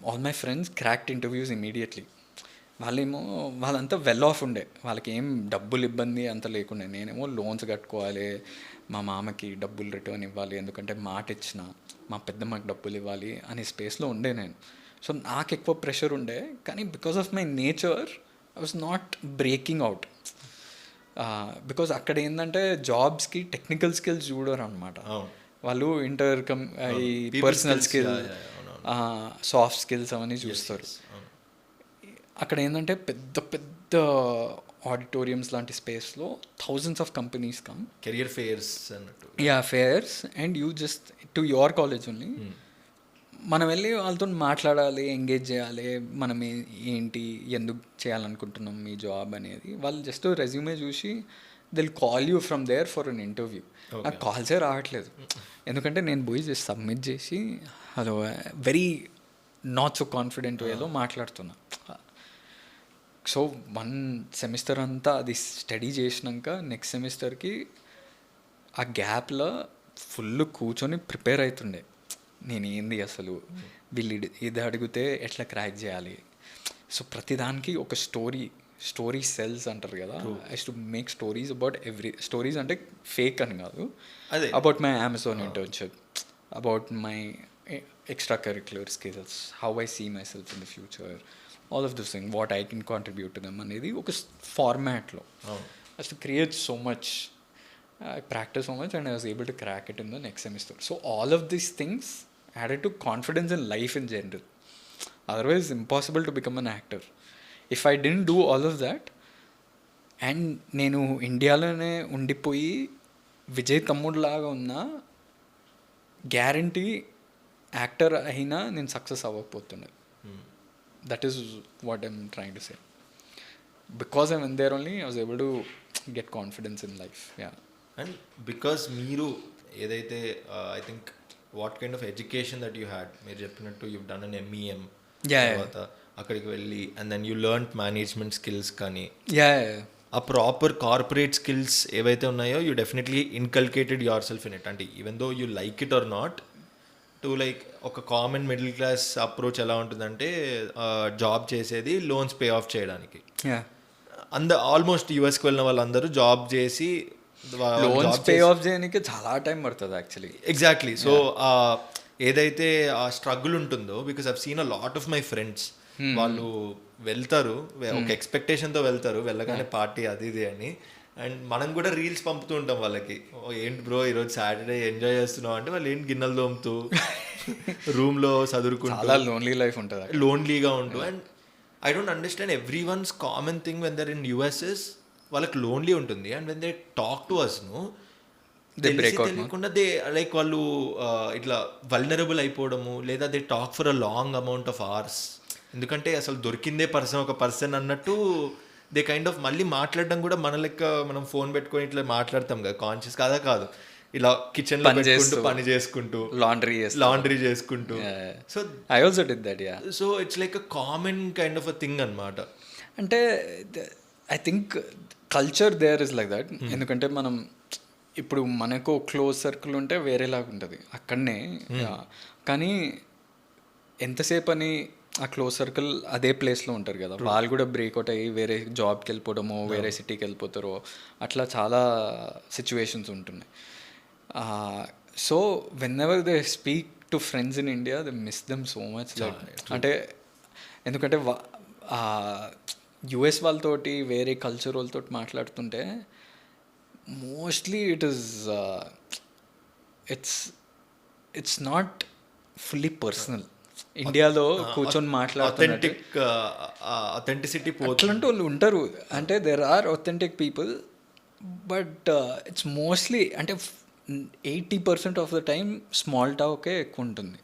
All my friends cracked interviews immediately. వాళ్ళంతా well of ఉండే, వాళ్ళకి ఏం డబ్బులు ఇబ్బంది అంత లేకుండే. నేనేమో loans కట్టుకోవాలి, మా మామకి డబ్బులు రిటర్న్ ఇవ్వాలి, ఎందుకంటే మాట ఇచ్చిన, మా పెద్దమ్మకి డబ్బులు ఇవ్వాలి అనే స్పేస్లో ఉండే నేను. సో నాకు ఎక్కువ ప్రెషర్ ఉండే, కానీ because of my nature I was not breaking out. Because అక్కడ ఏంటంటే జాబ్స్కి టెక్నికల్ స్కిల్స్ చూడరు అనమాట. వాళ్ళు ఈ పర్సనల్ స్కిల్, సాఫ్ట్ స్కిల్స్ అవన్నీ చూస్తారు. అక్కడ ఏంటంటే పెద్ద పెద్ద ఆడిటోరియంస్ లాంటి స్పేస్లో thousands of companies come, career fairs అన్నట్టు. Fairs, and you just to your college only. మనం వెళ్ళి వాళ్ళతో మాట్లాడాలి, ఎంగేజ్ చేయాలి, మనం ఏంటి, ఎందుకు చేయాలనుకుంటున్నాం మీ జాబ్ అనేది. వాళ్ళు జస్ట్ రెజ్యూమే చూసి they'll call you from there for an interview. నాకు కాల్సే రావట్లేదు, ఎందుకంటే నేను పోయి జస్ట్ సబ్మిట్ చేసి hello very not so confident వేలో మాట్లాడుతున్నా. సో 1 సెమిస్టర్ అంతా అది స్టడీ చేసినాక నెక్స్ట్ సెమిస్టర్కి ఆ గ్యాప్లో ఫుల్ కూర్చొని ప్రిపేర్ అవుతుండే. నేను ఏంది అసలు, వీళ్ళు ఇది అడిగితే ఎట్లా క్రాక్ చేయాలి. సో ప్రతిదానికి ఒక స్టోరీ సెల్స్ అంటారు కదా. I to make stories about stories అంటే ఫేక్ అని కాదు, about my Amazon internship, about my extracurricular skills, how I see myself in the future, all of this thing, what I can contribute to them అనేది ఒక ఫార్మాట్లో. I to create so much I practiced so much and I was able to crack it in the next semester. So all of these things added to confidence in life in general. Otherwise, impossible to become an actor. If I didn't do all of that, and నేను ఇండియాలోనే ఉండిపోయి విజయ్ తమ్ముడు లాగా ఉన్నా guarantee actor అయినా నేను success అవ్వకపోతుండే. That is what I'm trying to say. Because I when there only I was able to get confidence in life. Yeah. And because మీరు ఏదైతే I think what kind of education that you had, మీరు చెప్పినట్టు you done an MEM, తర్వాత అక్కడికి వెళ్ళి and then you learn management skills కానీ ఆ proper corporate skills ఏవైతే ఉన్నాయో you definitely inculcated your self in it. అంటే even though you like it or not, to like ఒక కామన్ మిడిల్ క్లాస్ అప్రోచ్ ఎలా ఉంటుందంటే జాబ్ చేసేది లోన్స్ పే ఆఫ్ చేయడానికి. ఆల్మోస్ట్ యూఎస్కి వెళ్ళిన వాళ్ళందరూ జాబ్ చేసి లోన్స్ పే ఆఫ్ చేయడానికి చాలా టైం పడుతుంది యాక్చువల్లీ. ఎగ్జాక్ట్లీ. సో ఏదైతే ఆ స్ట్రగుల్ ఉంటుందో, because I've seen a lot of my friends, వాళ్ళు వెళ్తారు ఒక ఎక్స్పెక్టేషన్తో వెళ్తారు, వెళ్ళగానే పార్టీ అది ఇది అని, అండ్ మనం కూడా రీల్స్ పంపుతూ ఉంటాం వాళ్ళకి, ఏంటి బ్రో ఈరోజు సాటర్డే ఎంజాయ్ చేస్తున్నావు అంటే వాళ్ళు ఏంటి గిన్నెలు తోముతూ రూమ్లో చదువుకుంటూ లోన్లీ లైఫ్ ఉంటుంది, లోన్లీగా ఉంటూ. And I don't understand everyone's common thing when they're in US is వాళ్ళకి లోన్లీ ఉంటుంది, and when they talk to us ను తెలియకుండా దే లైక్ వాళ్ళు ఇట్లా వల్నరబుల్ అయిపోవడము, లేదా they talk for a long amount of hours. ఎందుకంటే అసలు దొరికిందే ఒక పర్సన్ అన్నట్టు దే కైండ్ ఆఫ్ మళ్ళీ మాట్లాడడం కూడా మన లెక్క మనం ఫోన్ పెట్టుకొని ఇట్లా మాట్లాడతాం కదా, కాన్షియస్ కాదు ఇలా కిచెన్ లో పెట్టుకుంటూ పని చేసుకుంటూ లాండ్రీ చేసుకుంటూ. So I also did that. Yeah. So it's like a common kind of a thing అన్నమాట. అంటే I think culture there is like that. ఎందుకంటే మనం ఇప్పుడు మనకు క్లోజ్ సర్కిల్ ఉంటే వేరేలాగా ఉంటుంది అక్కడనే, కానీ ఎంతసేపు అని ఆ క్లోజ్ సర్కిల్ అదే ప్లేస్లో ఉంటారు కదా, వాళ్ళు కూడా బ్రేక్అవుట్ అయ్యి వేరే జాబ్కి వెళ్ళిపోవడమో వేరే సిటీకి వెళ్ళిపోతారో అట్లా చాలా సిచ్యువేషన్స్ ఉంటున్నాయి. So whenever they speak to friends in India they miss them so much. అంటే ఎందుకంటే US వాళ్ళతోటి వేరే కల్చర్ వాళ్ళతో మాట్లాడుతుంటే mostly it's not fully personal. ఇండియాలో కూర్చొని మాట్లాడుతుంటే అథెంటిసిటీ అట్లాంటి వాళ్ళు ఉంటారు. అంటే there are authentic people, but it's mostly అంటే 80% ఆఫ్ ద టైమ్ స్మాల్ టాకే ఎక్కువ ఉంటుంది.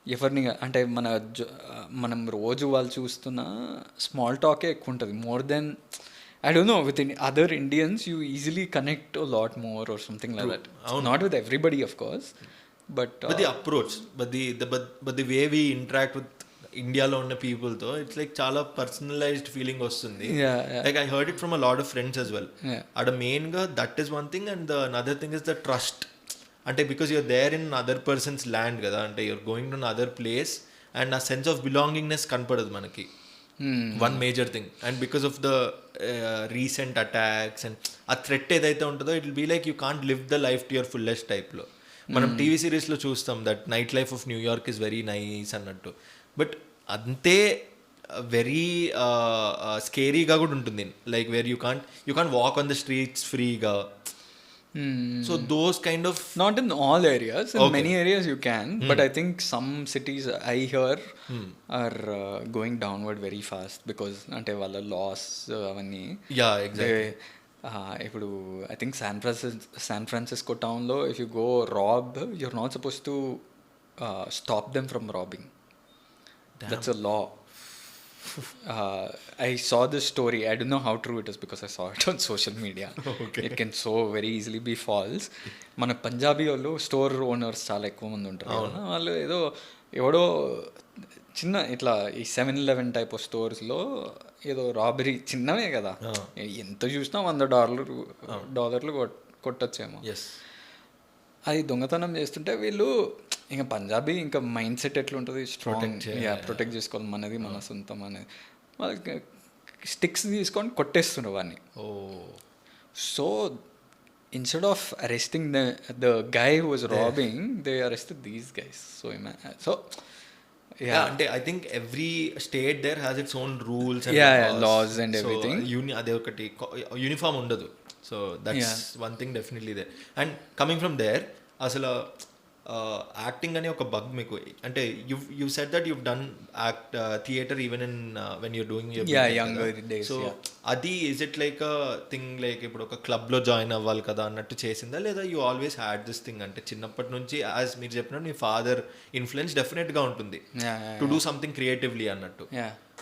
ఎవరిని అంటే మనం రోజు వాళ్ళు చూస్తున్న స్మాల్ టాకే ఎక్కువ ఉంటుంది. More than I don't know, with other Indians you easily connect a lot more or something like that. Not with everybody of course, but the approach, but the way we interact with ఇండియాలో ఉన్న పీపుల్తో it's like చాలా personalised feeling వస్తుంది. Like I heard it from a lot of friends as well. అక్కడ మెయిన్గా that is one thing, and the another thing is the trust. అంటే because you're there in other persons land కదా, అంటే you're going to other place, and ఆ sense of బిలాంగింగ్నెస్ కనపడదు మనకి. One major thing, and because of the recent attacks and ఆ threat ఏదైతే ఉంటుందో it will be like you can't live the life to your fullest టైప్లో. మనం TV సిరీస్లో చూస్తాం that night life of New York is very nice అన్నట్టు, but అంతే very స్కేరీగా కూడా ఉంటుంది. Like where you can't walk on the streets ఫ్రీగా. So those kind of, not in all areas, in many areas you can, but I think some cities I hear are going downward very fast because ante wala laws avanni. Yeah, exactly. ఇప్పుడు I think San Francisco టౌన్లో if you go rob you're not suppose to stop them from robbing. That's a law. I saw this story. I don't know how true it is because I saw it on social media. Okay. It can so very easily be false. మన పంజాబీ వాళ్ళు store owners చాలా ఎక్కువ మంది ఉంటారు కదా, వాళ్ళు ఎవడో చిన్న ఇట్లా ఈ 7-Eleven టైప్ ఆఫ్ స్టోర్స్లో ఏదో రాబరీ చిన్నవే కదా, ఎంత చూసినా $100 కొట్టొచ్చేమో. అది దొంగతనం చేస్తుంటే వీళ్ళు ఇంకా పంజాబీ ఇంకా మైండ్ సెట్ ఎట్లుంటుంది, ప్రొటెక్ట్ చేసుకోవాలి మనది మన సొంతం అనేది, వాళ్ళకి స్టిక్స్ తీసుకొని కొట్టేస్తుండ్రు వాడిని. So instead of arresting the guy who was robbing, they arrested these guys. So అంటే I think every state there has its own rules laws and everything. అదే ఒకటి యూనిఫామ్ ఉండదు. So that's one thing definitely they. And coming from there, అసలు acting అనే ఒక bug మీకు, అంటే you said that you've done act theatre even in when you're doing younger days, so అది is it like thing like ఇప్పుడు ఒక క్లబ్లో join అవ్వాలి కదా అన్నట్టు చేసిందా, లేదా you always had this thing, అంటే చిన్నప్పటి నుంచి యాజ్ మీరు చెప్పినట్టు మీ ఫాదర్ ఇన్ఫ్లుయెన్స్ డెఫినెట్గా ఉంటుంది టు డూ సంథింగ్ క్రియేటివ్లీ అన్నట్టు.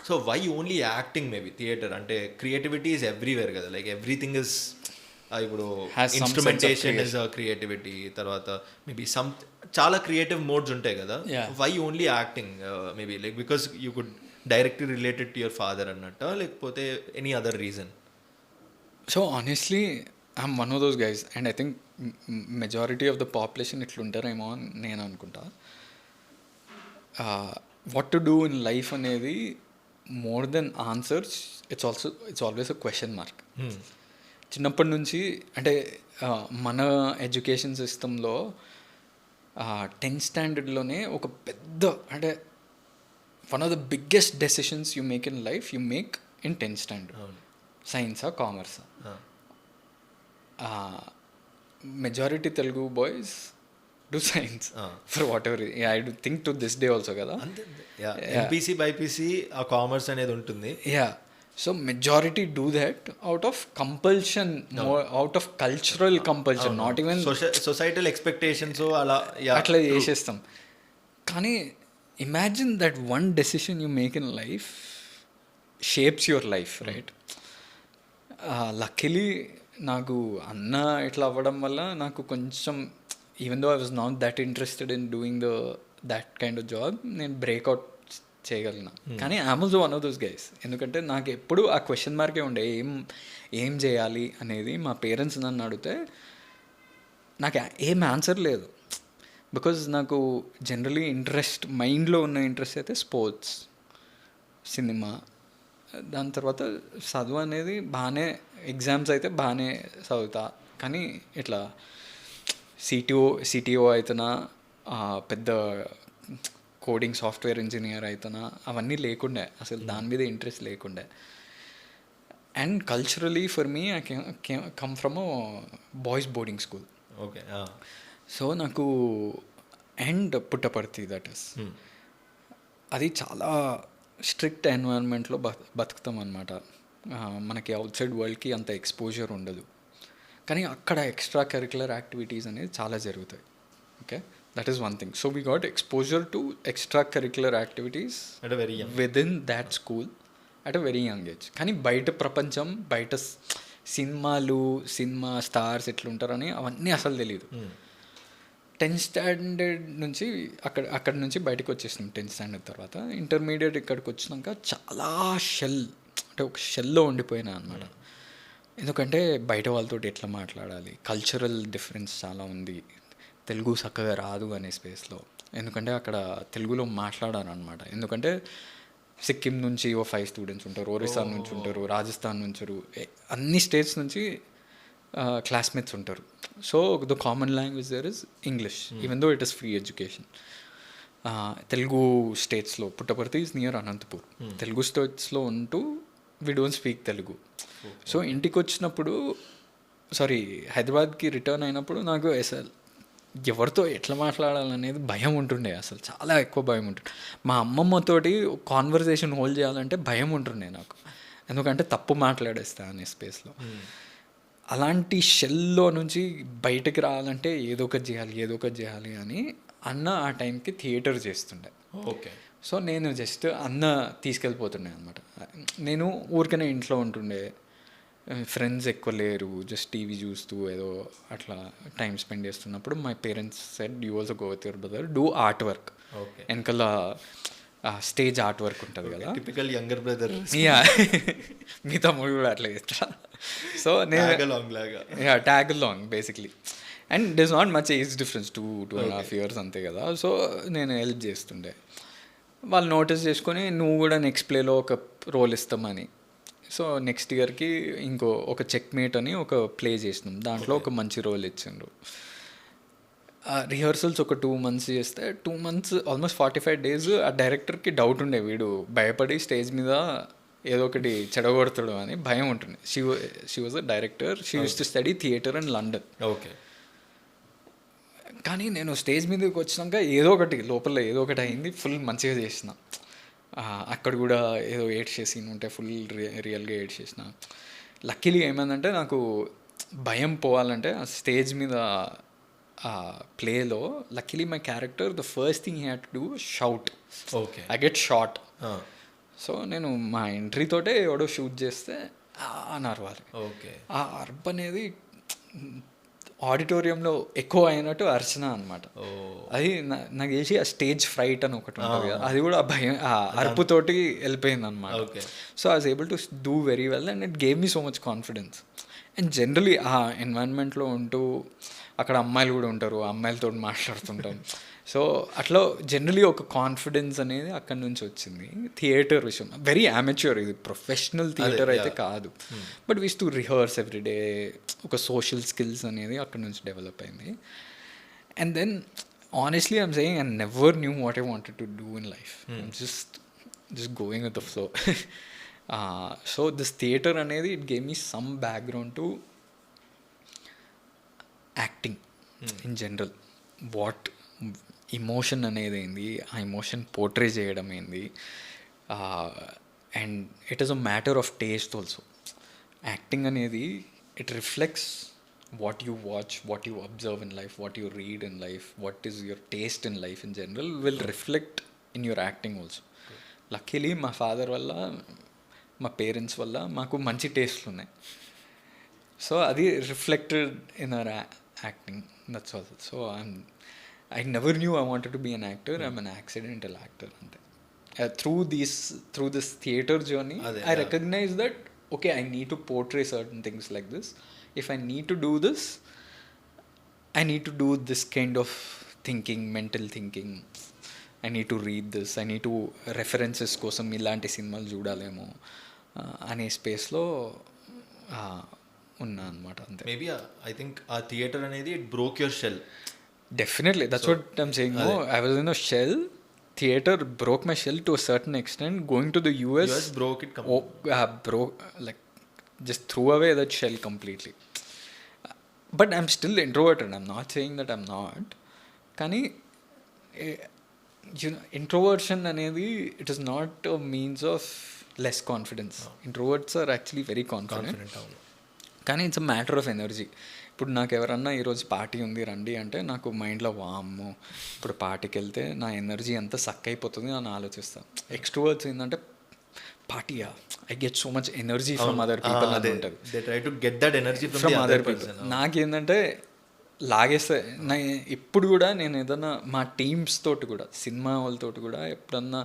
So why only acting, maybe theatre అంటే క్రియేటివిటీ ఈజ్ ఎవ్రీవేర్ కదా, లైక్ ఎవ్రీథింగ్ ఇస్ ఇప్పుడు ఇన్స్ట్రుమెంటేషన్ ఇస్ క్రియేటివిటీ, తర్వాత మేబీ సమ్ చాలా క్రియేటివ్ మోడ్స్ ఉంటాయి కదా, why only acting maybe like because you could directly related to your father అన్నట్ట, లేకపోతే any other reason? So honestly I'm one of those guys, and I think majority of the population ఇట్లుంటారేమో అని నేను అనుకుంటా. What to do in life అనేది more than answers, it's always a question mark. చిన్నప్పటి నుంచి అంటే మన ఎడ్యుకేషన్ సిస్టంలో 10th స్టాండర్డ్లోనే ఒక పెద్ద, అంటే one of the biggest decisions you make in life you make in 10th standard. సైన్సా కామర్సా? Majority Telugu boys do science for whatever. I do think to this day also కదా, ఎంపీసీ బైపీసీ ఆ commerce అనేది ఉంటుంది. So majority do that out of compulsion, out of cultural compulsion, not even societal expectations అలా అట్లా చేసేస్తాం. కానీ imagine that one decision you make in life shapes your life, right? Luckily నాకు అన్న ఇట్లా అవ్వడం వల్ల నాకు కొంచెం, even though I was not that interested in doing that kind of job, నేను బ్రేక్అవుట్ చేయగలను. కానీ I'm also one of those guys, ఎందుకంటే నాకు ఎప్పుడు ఆ క్వశ్చన్ మార్కే ఉండే, ఏం చేయాలి అనేది. మా పేరెంట్స్ నన్ను అడిగితే నాకు ఏం ఆన్సర్ లేదు, బికాజ్ నాకు జనరలీ ఇంట్రెస్ట్, మైండ్లో ఉన్న ఇంట్రెస్ట్ అయితే స్పోర్ట్స్, సినిమా, దాని తర్వాత చదువు అనేది బాగానే, ఎగ్జామ్స్ అయితే బాగానే చదువుతా. కానీ ఇట్లా సిటిఓ అవుతున్నా, పెద్ద కోడింగ్ సాఫ్ట్వేర్ ఇంజనీర్ అవుతున్నా, అవన్నీ లేకుండే, అసలు దాని మీద ఇంట్రెస్ట్ లేకుండే. And culturally for me I come from boys boarding school. Okay. So నాకు అండ్ పుట్టపర్తి, దట్ ఇస్, అది చాలా స్ట్రిక్ట్ ఎన్వైరన్మెంట్లో బతుకుతాం అనమాట. మనకి అవుట్ సైడ్ వరల్డ్కి అంత ఎక్స్పోజర్ ఉండదు, కానీ అక్కడ ఎక్స్ట్రా కరిక్యులర్ యాక్టివిటీస్ అనేది చాలా జరుగుతాయి. Okay, that is one thing. So we got exposure to extracurricular activities at a very young within that school at a very young age. కానీ బయట ప్రపంచం, బయట సినిమా స్టార్స్ ఎట్లుంటారని అవన్నీ అసలు తెలియదు. 10th స్టాండర్డ్ నుంచి అక్కడ నుంచి బయటకు వచ్చేసినాం. 10th స్టాండర్డ్ తర్వాత ఇంటర్మీడియట్ ఇక్కడికి వచ్చినాక చాలా అంటే ఒక షెల్లో ఉండిపోయినా అనమాట. ఎందుకంటే బయట వాళ్ళతో ఎట్లా మాట్లాడాలి, కల్చరల్ డిఫరెన్స్ చాలా ఉంది, తెలుగు చక్కగా రాదు అనే స్పేస్లో. ఎందుకంటే అక్కడ తెలుగులో మాట్లాడాను అనమాట. ఎందుకంటే సిక్కిం నుంచి 5 స్టూడెంట్స్ ఉంటారు, ఒరిస్సా నుంచి ఉంటారు, రాజస్థాన్ నుంచి, అన్ని స్టేట్స్ నుంచి క్లాస్మేట్స్ ఉంటారు. So the common language there is English, even though it is free education. Telugu స్టేట్స్లో పుట్టపర్తి ఈజ్ నియర్ అనంతపూర్. తెలుగు స్టేట్స్లో ఉంటూ we don't speak Telugu. So ఇంటికి వచ్చినప్పుడు, హైదరాబాద్కి రిటర్న్ అయినప్పుడు నాకు అసలు ఎవరితో ఎట్లా మాట్లాడాలనేది భయం ఉంటుండే, అసలు చాలా ఎక్కువ భయం ఉంటుండే. మా అమ్మమ్మతోటి కాన్వర్సేషన్ హోల్డ్ చేయాలంటే భయం ఉంటుండే నాకు, ఎందుకంటే తప్పు మాట్లాడేస్తా అనే స్పేస్లో. అలాంటి షెల్లో నుంచి బయటకు రావాలంటే ఏదో ఒకటి చేయాలి అని అన్న ఆ టైంకి థియేటర్ చేస్తుండే. ఓకే. సో నేను జస్ట్ అన్న తీసుకెళ్ళిపోతుండే అనమాట. నేను ఊరికనే ఇంట్లో ఉంటుండే, ఫ్రెండ్స్ ఎక్కువ లేరు, జస్ట్ టీవీ చూస్తూ ఏదో అట్లా టైం స్పెండ్ చేస్తున్నప్పుడు my parents said you also go with your brother, do art work. వెనకాల స్టేజ్ ఆర్ట్ వర్క్ ఉంటుంది కదా, టిపికల్ యంగర్ బ్రదర్. మీ తమ్ముడు కూడా అట్లా చేస్తా. సో నేను tag long basically, and this not much age difference, 2.5 years అంతే కదా. సో నేను హెల్ప్ చేస్తుండే. వాళ్ళు నోటీస్ చేసుకొని నువ్వు కూడా నెక్స్ట్ ప్లేలో ఒక రోల్ ఇస్తామని. సో నెక్స్ట్ ఇయర్కి ఒక చెక్ మేట్ అని ఒక ప్లే చేసినాం, దాంట్లో ఒక మంచి రోల్ ఇచ్చిండ్రు. రిహర్సల్స్ ఒక 2 months చేస్తే 2 months ఆల్మోస్ట్ 45 days ఆ డైరెక్టర్కి డౌట్ ఉండే, వీడు భయపడి స్టేజ్ మీద ఏదో ఒకటి చెడగొడతాడు అని భయం ఉంటుంది. She was a director, she use to study theatre in London. Okay. కానీ నేను స్టేజ్ మీదకి వచ్చినాక ఏదో ఒకటి లోపల ఏదో ఒకటి అయింది, ఫుల్ మంచిగా చేసిన. అక్కడ కూడా ఏదో ఏడ్చే సీన్ ఉంటే ఫుల్ రియల్గా ఏడ్చేసిన. లక్కీలీ ఏమైందంటే నాకు భయం పోవాలంటే ఆ స్టేజ్ మీద ఆ ప్లేలో luckily my character the first thing he had to do shout. Okay. I get shot. So నేను మా ఎంట్రీ తోటే ఎవడో షూట్ చేస్తే అని అరవాలి. ఓకే. ఆ అర్బ్ అనేది ఆడిటోరియంలో ఎక్కువ అయినట్టు అర్చన అనమాట. అది నాకు తెలిసి ఆ స్టేజ్ ఫ్రైట్ అని ఒకటి ఉంటుంది కదా, అది కూడా ఆ భయం ఆ అరుపుతోటి వెళ్ళిపోయింది అనమాట. So I was able to do very well and it gave me so much confidence. And generally ఆ ఎన్వైరన్మెంట్లో ఉంటూ అక్కడ అమ్మాయిలు కూడా ఉంటారు, అమ్మాయిలతో మాట్లాడుతుంటాం. సో అట్లా జనరలీ ఒక కాన్ఫిడెన్స్ అనేది అక్కడి నుంచి వచ్చింది. థియేటర్ విషయం వెరీ అమెచ్యూర్, ఇది ప్రొఫెషనల్ థియేటర్ అయితే కాదు, but we've to rehearse everyday. ఒక సోషల్ స్కిల్స్ అనేది అక్కడి నుంచి డెవలప్ అయింది. And then honestly I'm saying I never knew what I wanted to do in life. Just going with the flow. So this theatre అనేది it gave me some background to acting in general. What emotion అనేది ఏంది, ఆ emotion portray చేయడం ఏంది. And it is a matter of taste also. Acting అనేది it reflects what you watch, what you observe in life, what you read in life, what is your taste in life in general will reflect in your acting also. Luckily మా father వల్ల, మా parents వల్ల మాకు మంచి టేస్ట్లు ఉన్నాయి. So అది reflected in our acting, that's all. So I never knew I wanted to be an actor. I'm an accidental actor. Through this theater journey, I recognized that, okay, I need to portray certain things like this. If I need to do this, I need to do this kind of thinking, mental thinking. I need to read this. I need to references కోసం ఇలాంటి సినిమాలు చూడాలేమో అనే స్పేస్లో ఉన్నా అనమాట. అంతే. Maybe I think ఆ theatre అనేది it broke your shell. Definitely, that's what I'm saying. No, I was in a shell. Theater broke my shell to a certain extent. Going to the US broke it completely. Broke, like, just threw away that shell completely. But I'm still introverted. I'm not saying that I'm not. Kani, you know, introversion anedi, it is not a means of less confidence. Introverts are actually very confident. కానీ it's a matter of energy. ఇప్పుడు నాకు ఎవరన్నా ఈరోజు party ఉంది రండి అంటే నాకు మైండ్లో వామ్మో ఇప్పుడు పార్టీకి వెళ్తే నా ఎనర్జీ అంతా సక్ అయిపోతుంది అని ఆలోచిస్తాను. ఎక్స్ట్రోవర్ట్స్ ఏంటంటే పార్టీయా I get so much energy from other people అని ఉంటుంది. They try to get that energy from other people. నాకేంటంటే లాగేస్తే ఇప్పుడు కూడా నేను ఏదన్నా మా టీమ్స్ తోటి కూడా, సినిమా వాళ్ళతోటి కూడా ఎప్పుడన్నా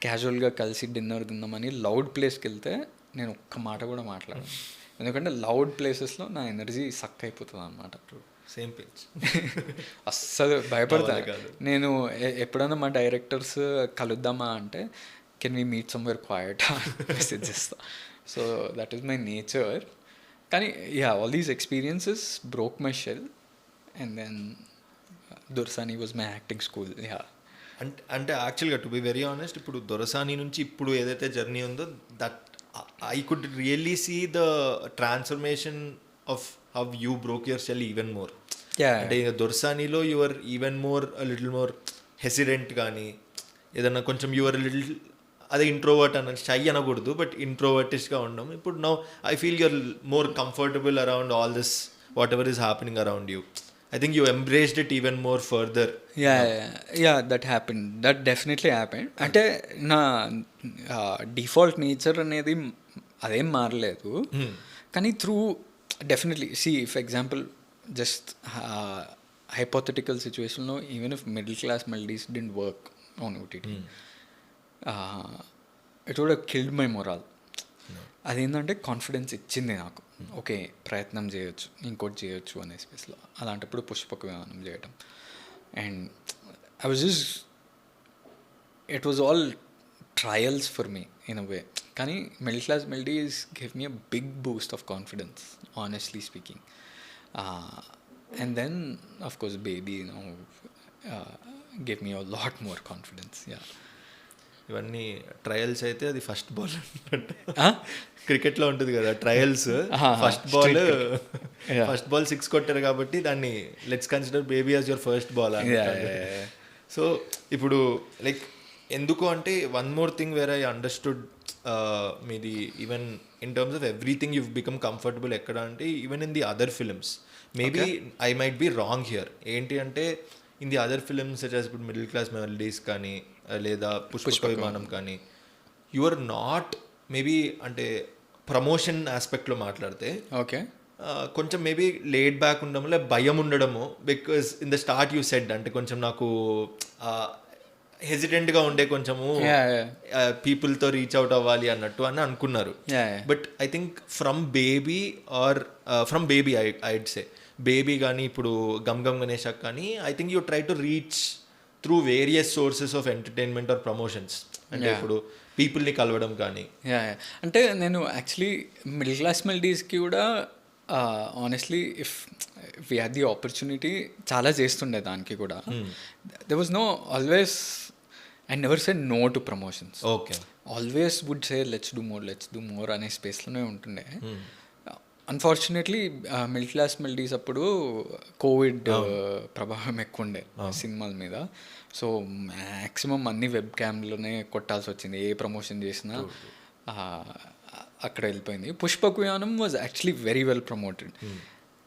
క్యాజువల్గా కలిసి డిన్నర్ తిందామని లౌడ్ ప్లేస్కి వెళ్తే నేను ఒక్క మాట కూడా మాట్లాడను. ఎందుకంటే లౌడ్ ప్లేసెస్లో నా ఎనర్జీ సక్ అయిపోతుంది అనమాట. Same page. అస్సలు భయపడతాను నేను. ఎప్పుడైనా మా డైరెక్టర్స్ కలుద్దామా అంటే can we meet somewhere quiet message చేస్తా. So that is my nature. కానీ all these experiences broke my shell and then Dorasani was my acting school. అంటే యాక్చువల్గా టు బి వెరీ ఆనెస్ట్, ఇప్పుడు దొరసాని నుంచి ఇప్పుడు ఏదైతే జర్నీ ఉందో that I could really see the transformation of how you broke your shell even more. అంటే దొర్సానిలో you were even more a little more hesitant కానీ ఏదన్నా కొంచెం you were a little అదే ఇంట్రోవర్ట్ అన్న షై అనకూడదు బట్ ఇంట్రోవర్టిష్గా ఉండడం. ఇప్పుడు now I feel you're more comfortable around all this whatever is happening around you. I think you embraced it even more further. Yeah, that happened. That definitely happened. అంటే నా default nature అనేది అదేం మారలేదు. కానీ through definitely see for example just hypothetical సిచ్యువేషన్లో even if middle class melodies didn't work on OTT, it would have killed my morale. అదేంటంటే confidence ఇచ్చింది నాకు, ఓకే ప్రయత్నం చేయొచ్చు, ఇంకోటి చేయొచ్చు అనే స్పేస్లో. అలాంటప్పుడు పుష్పక విమానం చేయడం and I was just it was all trials for me in a way. కానీ middle class melodies give me a big boost of confidence honestly speaking. And then of course Baby give me a lot more confidence. ఇవన్నీ trials అయితే అది first ball క్రికెట్లో ఉంటుంది కదా trials, first ball 6 కొట్టారు కాబట్టి దాన్ని let's consider Baby as your first ball. So ఇప్పుడు లైక్ ఎందుకు అంటే one more thing where I understood మీది even in terms of everything you become comfortable ఎక్కడ అంటే even in the other films maybe I might be wrong here. ఏంటి అంటే in the other films such as ఇప్పుడు middle class melodies కానీ లేదా పుష్పక విమానం కానీ you are not maybe అంటే promotion ఆస్పెక్ట్లో మాట్లాడితే ఓకే కొంచెం మేబీ లేడ్ బ్యాక్ ఉండడము లేదా భయం ఉండడము. Because in the start you said అంటే కొంచెం నాకు హెసిటెంట్గా ఉండే కొంచెము పీపుల్తో రీచ్ అవుట్ అవ్వాలి అన్నట్టు అని అనుకున్నారు. But I think from baby I'd say baby కానీ ఇప్పుడు గమ్ గమ్ గణేష్ కానీ I think you try to reach through various sources of entertainment are promotions. అంటే ఇప్పుడు పీపుల్ని కలవడం కానీ. అంటే నేను యాక్చువల్లీ మిడిల్ క్లాస్ మెలడీస్కి కూడా honestly if we had the opportunity చాలా చేస్తుండే దానికి కూడా. There was no always I never said no to promotions. Okay always would say let's do more అనే స్పేస్లోనే ఉంటుండే. అన్ఫార్చునేట్లీ మిడిల్ క్లాస్ మెలడీస్ అప్పుడు కోవిడ్ ప్రభావం ఎక్కువ ఉండే సినిమాల మీద. సో మ్యాక్సిమం అన్ని వెబ్ క్యామ్లోనే కొట్టాల్సి వచ్చింది. ఏ ప్రమోషన్ చేసినా అక్కడ వెళ్ళిపోయింది. Pushpaka Vimanam was actually very well promoted,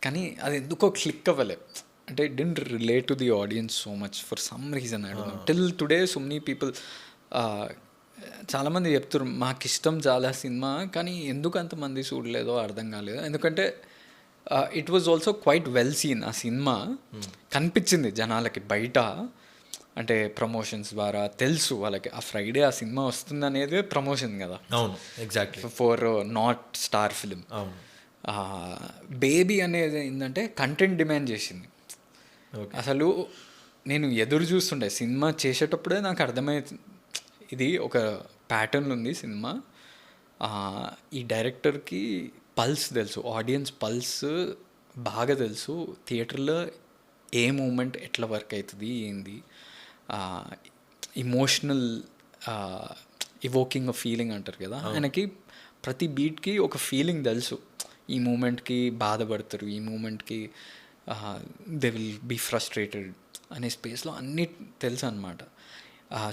కానీ అది ఎందుకో క్లిక్ అవ్వలే. అంటే it didn't relate to the audience so much for some reason. I don't no till today so many people చాలామంది చెప్తారు మాకు ఇష్టం చాలా సినిమా, కానీ ఎందుకు అంతమంది చూడలేదో అర్థం కాలేదు. ఎందుకంటే it was also quite well seen. ఆ సినిమా కనిపించింది జనాలకి బయట, అంటే ప్రమోషన్స్ ద్వారా తెలుసు వాళ్ళకి ఆ ఫ్రైడే ఆ సినిమా వస్తుంది అనేది ప్రమోషన్ కదా. అవును, exactly. For not star film. Baby అనేది ఏంటంటే కంటెంట్ డిమాండ్ చేసింది. అసలు నేను ఎదురు చూస్తుండే సినిమా చేసేటప్పుడే నాకు అర్థమవుతుంది ఇది ఒక ప్యాటర్న్ ఉంది సినిమా. ఈ డైరెక్టర్కి పల్స్ తెలుసు, ఆడియన్స్ పల్స్ బాగా తెలుసు, థియేటర్లో ఏ మూమెంట్ ఎట్లా వర్క్ అవుతుంది ఏంది, ఇమోషనల్ ఇవోకింగ్ ఆఫ్ ఫీలింగ్ అంటారు కదా. ఆయనకి ప్రతి బీట్కి ఒక ఫీలింగ్ తెలుసు. ఈ మూమెంట్కి బాధపడతారు, ఈ మూమెంట్కి దే విల్ బీ ఫ్రస్ట్రేటెడ్ అనే స్పేస్లో అన్నీ తెలుసు అనమాట.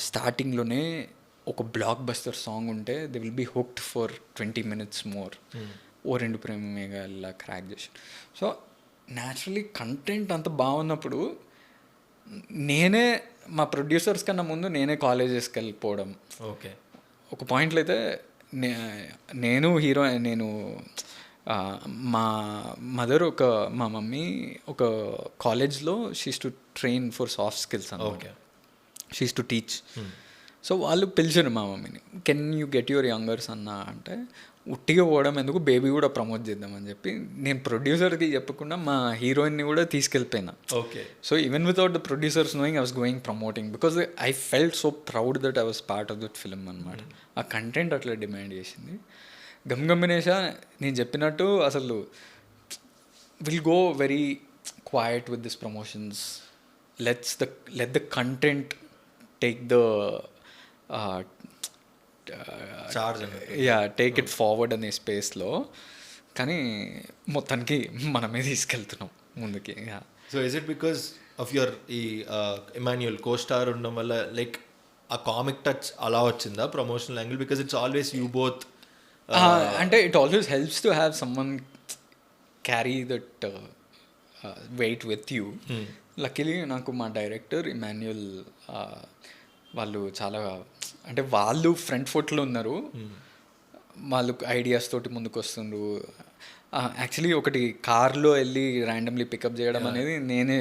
స్టార్టింగ్లోనే ఒక బ్లాక్ బస్టర్ సాంగ్ ఉంటే they will be hooked for 20 minutes more. ఓ రెండు ప్రేమ మేఘాల క్రాక్ చేసి. సో న్యాచురలీ కంటెంట్ అంత బాగున్నప్పుడు నేనే మా ప్రొడ్యూసర్స్ కన్నా ముందు నేనే కాలేజెస్కి వెళ్ళిపోవడం. ఓకే, ఒక పాయింట్లో అయితే నేను మా మదర్ మా మమ్మీ ఒక కాలేజ్లో she's to train for soft skills అన్నమాట. She's to teach. సో వాళ్ళు పిలిచారు మా మమ్మీని, can you get your youngers అన్న అంటే, ఉట్టిగా పోవడం ఎందుకు బేబీ కూడా ప్రమోట్ చేద్దామని చెప్పి నేను ప్రొడ్యూసర్కి చెప్పకుండా మా హీరోయిన్ని కూడా తీసుకెళ్ళిపోయినా. Okay. So even without the producers knowing I was going promoting because I felt so proud that I was part of that film అనమాట. ఆ కంటెంట్ అట్లా డిమాండ్ చేసింది. గమ్ గంబినేష నేను చెప్పినట్టు అసలు will go very quiet with this promotions, let the content take the take it forward అనే స్పేస్లో. కానీ మొత్తానికి మనమే తీసుకెళ్తున్నాం ముందుకి. So is it because of your ఈ ఇమాన్యుయల్ కో-స్టార్ ఉండడం వల్ల లైక్ ఆ కామిక్ టచ్ అలా వచ్చిందా promotional angle? Because it's always you both. అంటే it always helps to have someone carry that weight with you. Luckily నాకు మా డైరెక్టర్ ఇమాన్యుయల్ వాళ్ళు చాలా, అంటే వాళ్ళు ఫ్రంట్ ఫుట్లో ఉన్నారు, వాళ్ళు ఐడియాస్ తోటి ముందుకు వస్తుండ్రు. యాక్చువల్లీ ఒకటి కార్లో వెళ్ళి ర్యాండమ్లీ పికప్ చేయడం అనేది నేనే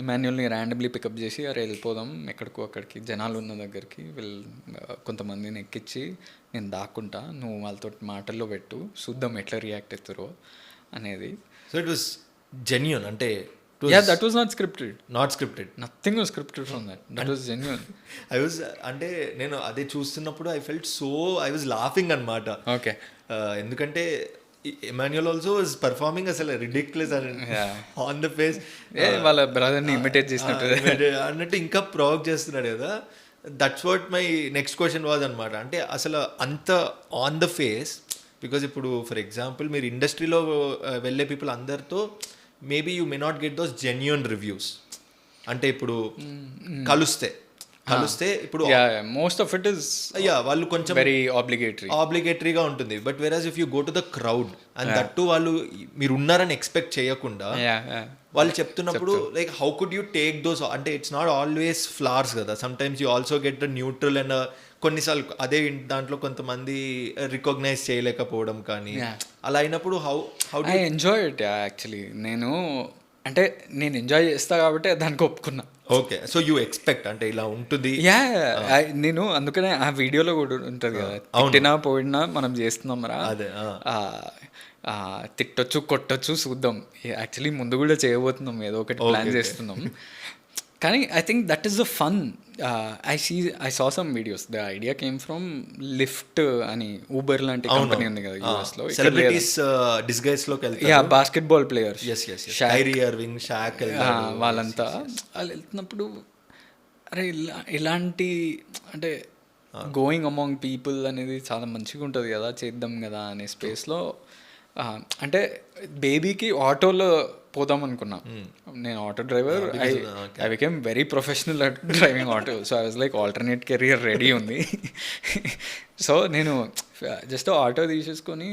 ఇమాన్యుయల్ని ర్యాండమ్లీ పికప్ చేసి అరే వెళ్ళిపోదాం ఎక్కడికో అక్కడికి జనాలు ఉన్న దగ్గరికి కొంతమందిని ఎక్కించి నేను దాక్కుంటా, నువ్వు వాళ్ళతో మాటల్లో పెట్టు చూద్దాం ఎట్లా రియాక్ట్ అవుతారో అనేది. So it was genuine. అంటే that was not scripted. Nothing was scripted from that was genuine. అంటే నేను అదే చూస్తున్నప్పుడు I was laughing అన్నమాట. ఓకే. ఎందుకంటే ఇమాన్యుయల్ ఆల్సో వాజ్ పర్ఫార్మింగ్ అసలు రిడిక్యులస్ ఆన్ ద ఫేస్. వాళ్ళ బ్రదర్ని ఇమిటేట్ చేసినట్టు అన్నట్టు ఇంకా ప్రొవోక్ చేస్తున్నాడు కదా. That's what my next question was అనమాట. అంటే అసలు అంత ఆన్ ద ఫేస్, బికాజ్ ఇప్పుడు ఫర్ ఎగ్జాంపుల్ మీరు ఇండస్ట్రీలో వెళ్ళే పీపుల్ అందరితో maybe you may not get those genuine reviews. అంటే ఇప్పుడు కలిస్తే ఇప్పుడు మోస్ట్ ఆఫ్ ఇట్ ఇస్ వాళ్ళు కొంచెం వెరీ ఆబ్లిగేటరీగా ఉంటుంది. బట్ వెరాజ్ if you go to the crowd and that వాళ్ళు మీరు ఉన్నారని ఎక్స్పెక్ట్ చేయకుండా వాళ్ళు చెప్తున్నప్పుడు like how could you take those, అంటే ఇట్స్ నాట్ ఆల్వేస్ ఫ్లవర్స్ కదా, some times you also get the neutral and కొన్నిసార్లు అదే దాంట్లో కొంతమంది రికగ్నైజ్ చేయలేకపోవడం కానీ అలా అయినప్పుడు how I enjoy it actually. నేను ఎంజాయ్ చేస్తా కాబట్టి దానికి ఒప్పుకున్నా. ఓకే, సో యూ ఎక్స్పెక్ట్ అంటే ఇలా ఉంటుంది. నేను అందుకనే ఆ వీడియోలో కూడా ఉంటుంది కదా, తిట్టినా పోయినా మనం చేస్తున్నాం రా, అదే తిట్టొచ్చు కొట్టొచ్చు చూద్దాం. యాక్చువల్లీ ముందు కూడా చేయబోతున్నాం, ఏదో ఒకటి ప్లాన్ చేస్తున్నాం. కానీ I think that is the fun. I saw some videos. The idea came from lift అని, ఊబర్ లాంటి కంపెనీ ఉంది కదా యూఎస్ లో. సెలబ్రిటీస్ డిస్గైస్ లోకి వెళ్తారు, basketball players, Kyrie Irving, shock, వాళ్ళంతా వాళ్ళు వెళ్తున్నప్పుడు అరే ఇలాంటి అంటే గోయింగ్ అమాంగ్ పీపుల్ అనేది చాలా మంచిగా ఉంటుంది కదా, చేద్దాం కదా అనే స్పేస్లో. అంటే బేబీకి ఆటోలో పోదాం అనుకున్నా. నేను auto driver, I became very professional at driving auto. So I was like alternate career ready ఉంది. సో నేను జస్ట్ ఆటో తీసేసుకొని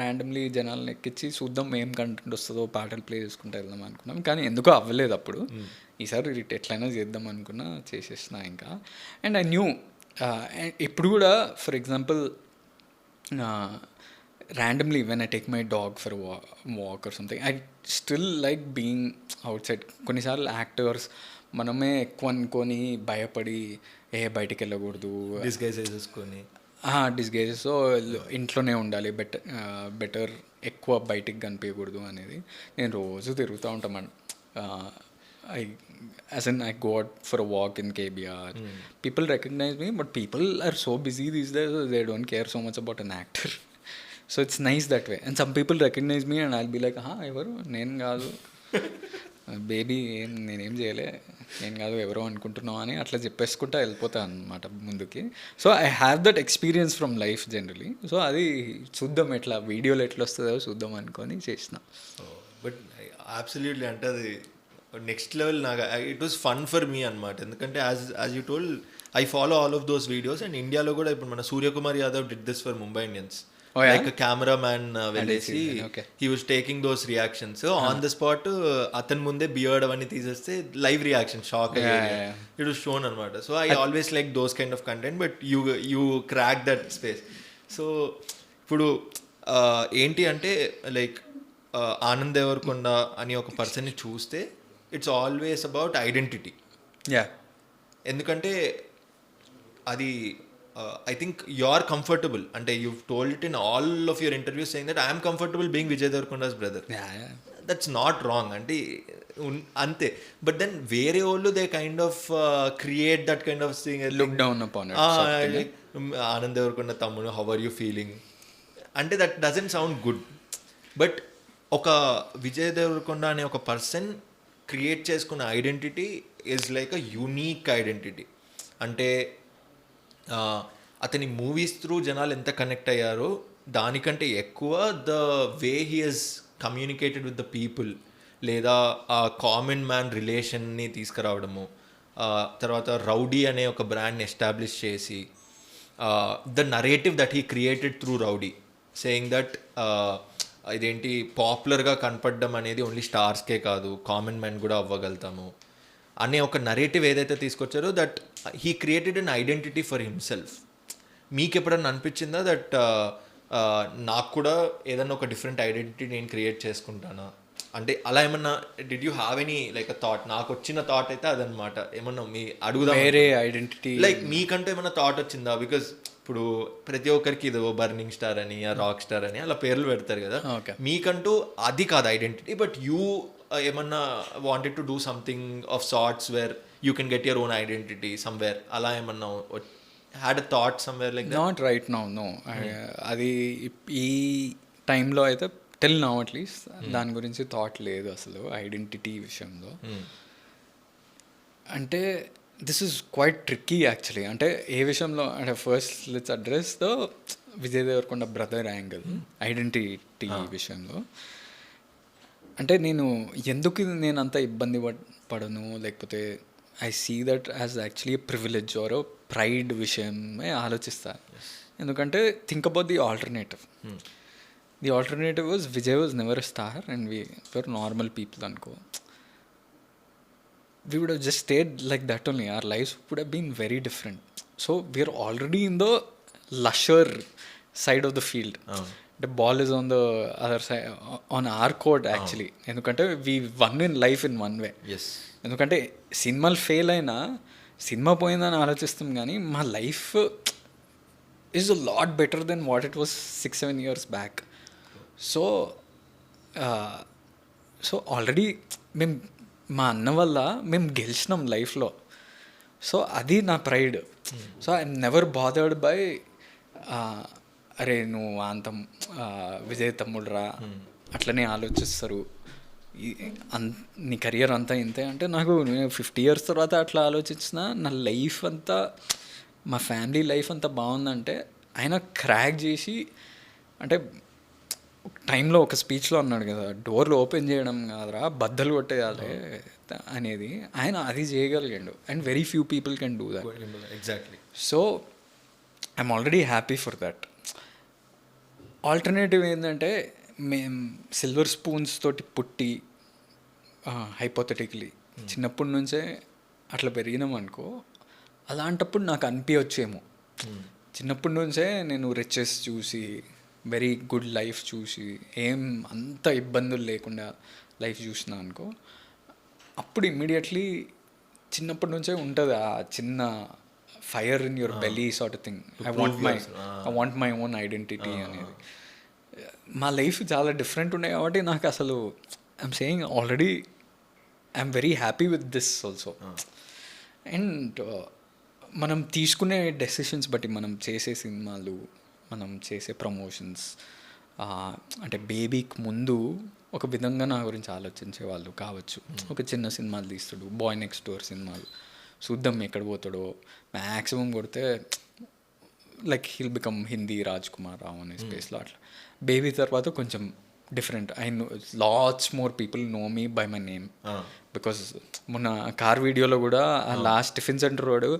ర్యాండమ్లీ జనాలను ఎక్కించి చూద్దాం ఏం కంటెంట్ వస్తుందో, పాటలు ప్లే చేసుకుంటూ వెళ్దాం అనుకున్నాం. కానీ ఎందుకో అవ్వలేదు అప్పుడు. ఈసారి ఎట్లయినా చేద్దాం అనుకున్నా, చేసేసిన ఇంకా. అండ్ ఐ న్యూ ఇప్పుడు కూడా for example randomly when I take my dog for a walk or something, I still like being outside. కొన్నిసార్లు యాక్టర్స్ మనమే ఎక్కువ అనుకొని భయపడి బయటికి వెళ్ళకూడదు, డిస్గైజెస్ ఇంట్లోనే ఉండాలి, బెటర్ ఎక్కువ బయటికి కనిపించకూడదు అనేది. నేను రోజు తిరుగుతూ ఉంటాను. I go out for a walk in KBR. People recognize me, but people are so busy these days, they don't care so much about an actor. So it's nice that way. And some people recognize me and I'll be like, ఎవరు, నేను కాదు baby, నేనేం చేయలే, నేను కాదు ఎవరో అనుకుంటున్నావు అని అట్లా చెప్పేసుకుంటా వెళ్ళిపోతాను అనమాట ముందుకి. So I have that experience from life generally. So అది చూద్దాం ఎట్లా వీడియోలో ఎట్లా వస్తుందో చూద్దాం అనుకొని చేసిన. బట్ అబ్సల్యూట్లీ అంటే అది నెక్స్ట్ లెవెల్. నాకు it was fun for me అనమాట. ఎందుకంటే as you told, I follow all of those videos. And ఇండియాలో కూడా ఇప్పుడు మన Suryakumar Yadav did this for Mumbai Indians. Like camera man వెళ్ళేసి he was taking those reactions on the spot. అతని ముందే బియర్డ్ అవన్నీ తీసేస్తే live reaction, shock it was shown అనమాట. So I always like those kind of content, but you crack that space. So ఇప్పుడు ఏంటి అంటే like Anand Devarakonda అని ఒక పర్సన్ని చూస్తే ఇట్స్ ఆల్వేస్ అబౌట్ ఐడెంటిటీ. ఎందుకంటే అది I think you are comfortable. And you've told it in all of your interviews saying that I am comfortable being Vijay Deverakonda's brother. That's not wrong. Ante. But then వేరే వాళ్ళు they kind of create that kind of thing. Look down upon it. Like, Anand Deverakonda తమ్ముడు, how are you feeling? అంటే that doesn't sound good. But ఒక విజయ్ దేవరకొండ అనే ఒక person create చేసుకున్న identity is like a unique identity. అంటే అతని movies through జనాలు ఎంత కనెక్ట్ అయ్యారో దానికంటే ఎక్కువ the way he he's communicated with the people, లేదా ఆ కామన్ మ్యాన్ రిలేషన్ని తీసుకురావడము, తర్వాత రౌడీ అనే ఒక బ్రాండ్ని ఎస్టాబ్లిష్ చేసి the narrative that he created through rowdy, saying that ఇదేంటి పాపులర్గా కనపడడం అనేది ఓన్లీ స్టార్స్కే కాదు, కామన్ మ్యాన్ కూడా అవ్వగలుగుతాము అనే ఒక నరేటివ్ ఏదైతే తీసుకొచ్చారో that he created an identity for himself. మీకు ఎప్పుడన్నా అనిపించిందా దట్ నాకు కూడా ఏదన్నా ఒక డిఫరెంట్ ఐడెంటిటీ నేను క్రియేట్ చేసుకుంటానా? అంటే అలా ఏమన్నా did you have any like a thought? నాకు వచ్చిన థాట్ అయితే అదనమాట. ఏమన్నా మీ అడుగుదాం, వేరే ఐడెంటిటీ లైక్ మీకంటూ ఏమన్నా థాట్ వచ్చిందా? బికాజ్ ఇప్పుడు ప్రతి ఒక్కరికి ఇదో బర్నింగ్ స్టార్ అని, రాక్ స్టార్ అని అలా పేర్లు పెడతారు కదా. మీకంటూ అది కాదు ఐడెంటిటీ, బట్ యూ ఏమన్నా wanted to do something of sorts where you can get your own identity somewhere, అలా ఏమన్నా had a thought somewhere like that? Not right now, no. అది ఈ టైంలో అయితే టిల్ నౌ అట్లీస్ట్ దాని గురించి థాట్ లేదు అసలు ఐడెంటిటీ విషయంలో. అంటే this is quite tricky actually. అంటే ఏ విషయంలో అంటే first let's address the Vijay Deverakonda brother angle identity విషయంలో. అంటే ఎందుకు నేను అంత ఇబ్బంది పడను, లేకపోతే I see that as actually privilege or pride విషయమే ఆలోచిస్తాను. ఎందుకంటే think about the alternative. The alternative was Vijay was never a star and we were normal people అనుకో. We would have just stayed like that only. Our lives would have been very different. So we are already in the lusher side of the field. The ball is on the other side, on our court actually. ఎందుకంటే we won in life in one way. Yes. ఎందుకంటే సినిమాలు fail అయినా cinema పోయిందని ఆలోచిస్తాం, కానీ మా life is a lot better than what it was 6-7 years back. So already మేము మా అన్న వల్ల మేము గెలిచినాం లైఫ్లో. సో అది నా pride. So I'm never bothered by అరే నువ్వు అంత విజయ్ తమ్ముడురా అట్లనే ఆలోచిస్తారు, నీ కెరియర్ అంతా ఇంతే అంటే నాకు 50 years తర్వాత అట్లా ఆలోచించిన నా లైఫ్ అంతా, మా ఫ్యామిలీ లైఫ్ అంతా బాగుందంటే ఆయన క్రాక్ చేసి, అంటే టైంలో ఒక స్పీచ్లో అన్నాడు కదా, డోర్లు ఓపెన్ చేయడం కాదురా బద్దలు కొట్టేయాలి అనేది. ఆయన అది చేయగలిగాడు and very few people can do that. Exactly. So I'm already happy for that. Alternative ఏంటంటే మేము సిల్వర్ స్పూన్స్ తోటి పుట్టి హైపోథెటికలీ చిన్నప్పటి నుంచే అట్లా పెరిగినాం అనుకో, అలాంటప్పుడు నాకు అనిపించచ్చేమో చిన్నప్పటి నుంచే నేను రిచెస్ చూసి వెరీ గుడ్ లైఫ్ చూసి ఏం అంత ఇబ్బందులు లేకుండా లైఫ్ చూసినా అనుకో, అప్పుడు ఇమ్మీడియట్లీ చిన్నప్పటి నుంచే ఉంటుంది ఆ చిన్న fire in your belly sort thing. I want my own identity అనేది. మా లైఫ్ చాలా డిఫరెంట్ ఉండే కాబట్టి నాకు అసలు I'm saying already I'm very happy with this also. And మనం తీసుకునే డెసిషన్స్ బట్టి, మనం చేసే సినిమాలు, మనం చేసే ప్రమోషన్స్, అంటే బేబీకి ముందు ఒక విధంగా నా గురించి ఆలోచించే వాళ్ళు కావచ్చు. ఒక చిన్న సినిమాలు తీస్తాడు, బాయ్ నెక్స్ట్ డోర్ సినిమాలు, చూద్దాం ఎక్కడ పోతాడో, మ్యాక్సిమం కొడితే like hill become Hindi Raj Kumar Rao అనే స్పేస్లో అట్లా. బేబీ తర్వాత కొంచెం different. I know lots more people know me by my name because మొన్న కార్ వీడియోలో కూడా ఆ లాస్ట్ టిఫిన్ సెంటర్ వాడు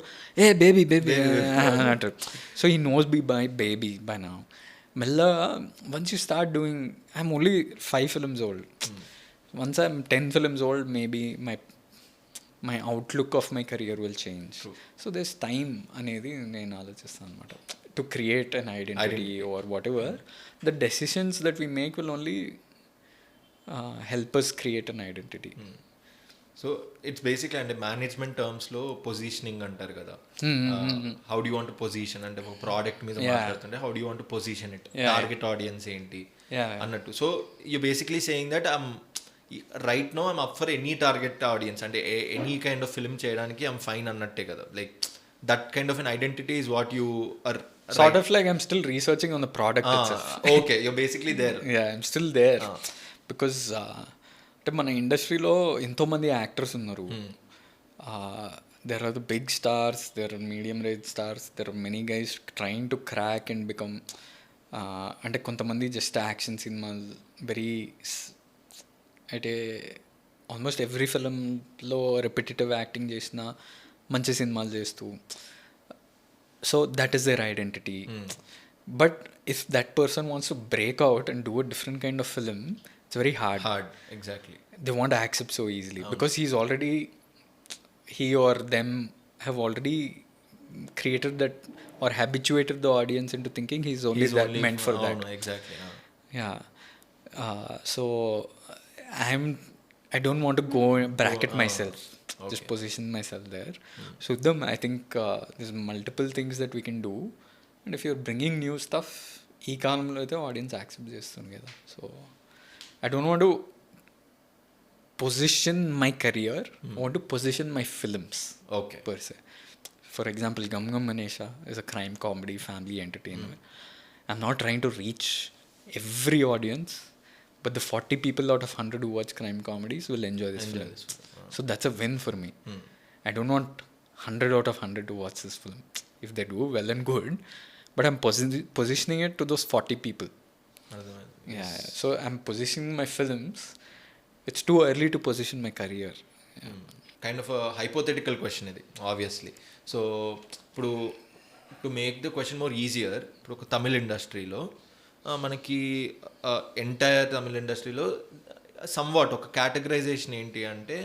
ఏ బేబీ బేబీ అని అంటారు. సో ఈ నోస్ బీ బై బేబీ బై నా. మెల్లగా once you start doing, I'm only 5 films old. Once I'm 10 films old maybe my outlook of my career will change. So this time అనేది నేను ఆలోచిస్తాను అనమాట. To create an identity or whatever, the decisions that we make will only help us create an identity. So it's basically అంటే management టర్మ్స్లో positioning అంటారు కదా, how do want position అంటే ఒక ప్రోడక్ట్ మీద మాట్లాడుతుంటే how do want position it, target audience ఏంటి అన్నట్టు. So you basically saying that right now I'm up for any target audience, అంటే ఎనీ కైండ్ ఆఫ్ ఫిల్మ్ చేయడానికి ఐమ్ ఫైన్ అన్నట్టే కదా. Like that kind of an identity is what you are sort of like I'm still researching on the product itself. Okay, you're basically there. Yeah, I'm still there because అంటే మన ఇండస్ట్రీలో ఎంతోమంది actors ఉన్నారు. There are the big stars, there are medium range stars, there are many guys trying to crack and become, అంటే కొంతమంది just action సినిమాలు very అంటే almost every ఫిలింలో రెపిటేటివ్ యాక్టింగ్ చేసిన మంచి సినిమాలు చేస్తూ. So that is their identity. But if that person wants to break out and do a different kind of film, it's very hard. Exactly. They want to accept so easily because he or them have already created that or habituated the audience into thinking he's only meant for that. No, exactly. Yeah. So I don't want to go bracket myself. Okay. Just position myself there. So I think there's multiple things that we can do, and if you're bringing new stuff, ee kalamlo aithe audience accept chestundi kada. So I don't want to position my career, I want to position my films. Okay. Per se. For example, Gum Gum Manesha is a crime comedy family entertainer. I'm not trying to reach every audience, but the 40 people out of 100 who watch crime comedies will enjoy this film. So that's a win for me. I don't want 100 out of 100 to watch this film. If they do, well and good. But I'm positioning it to those 40 people. Yeah, so I'm positioning my films. It's too early to position my career. Kind of hypothetical question ఇది obviously. So ఇప్పుడు to make the question more easier, ఇప్పుడు ఒక తమిళ్ ఇండస్ట్రీలో మనకి entire Tamil ఇండస్ట్రీలో somewhat ఒక categorisation ఏంటి అంటే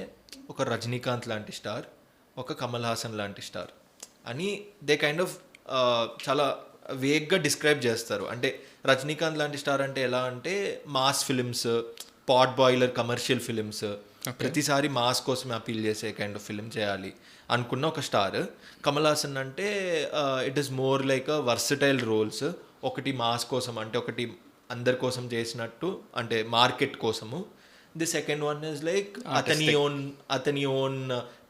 ఒక రజనీకాంత్ లాంటి స్టార్, ఒక కమల్ హాసన్ లాంటి స్టార్ అని దే కైండ్ ఆఫ్ చాలా వేగ్గా డిస్క్రైబ్ చేస్తారు. అంటే రజనీకాంత్ లాంటి స్టార్ అంటే ఎలా అంటే mass films, pot boiler commercial films, ప్రతిసారి మాస్ కోసం అపీల్ చేసే కైండ్ ఆఫ్ ఫిలిం చేయాలి అనుకున్న ఒక స్టార్. కమల్ హాసన్ అంటే it is more like versatile roles, ఒకటి మాస్ కోసం అంటే ఒకటి అందరి కోసం చేసినట్టు అంటే మార్కెట్ కోసము. The second one is like అతని ఓన్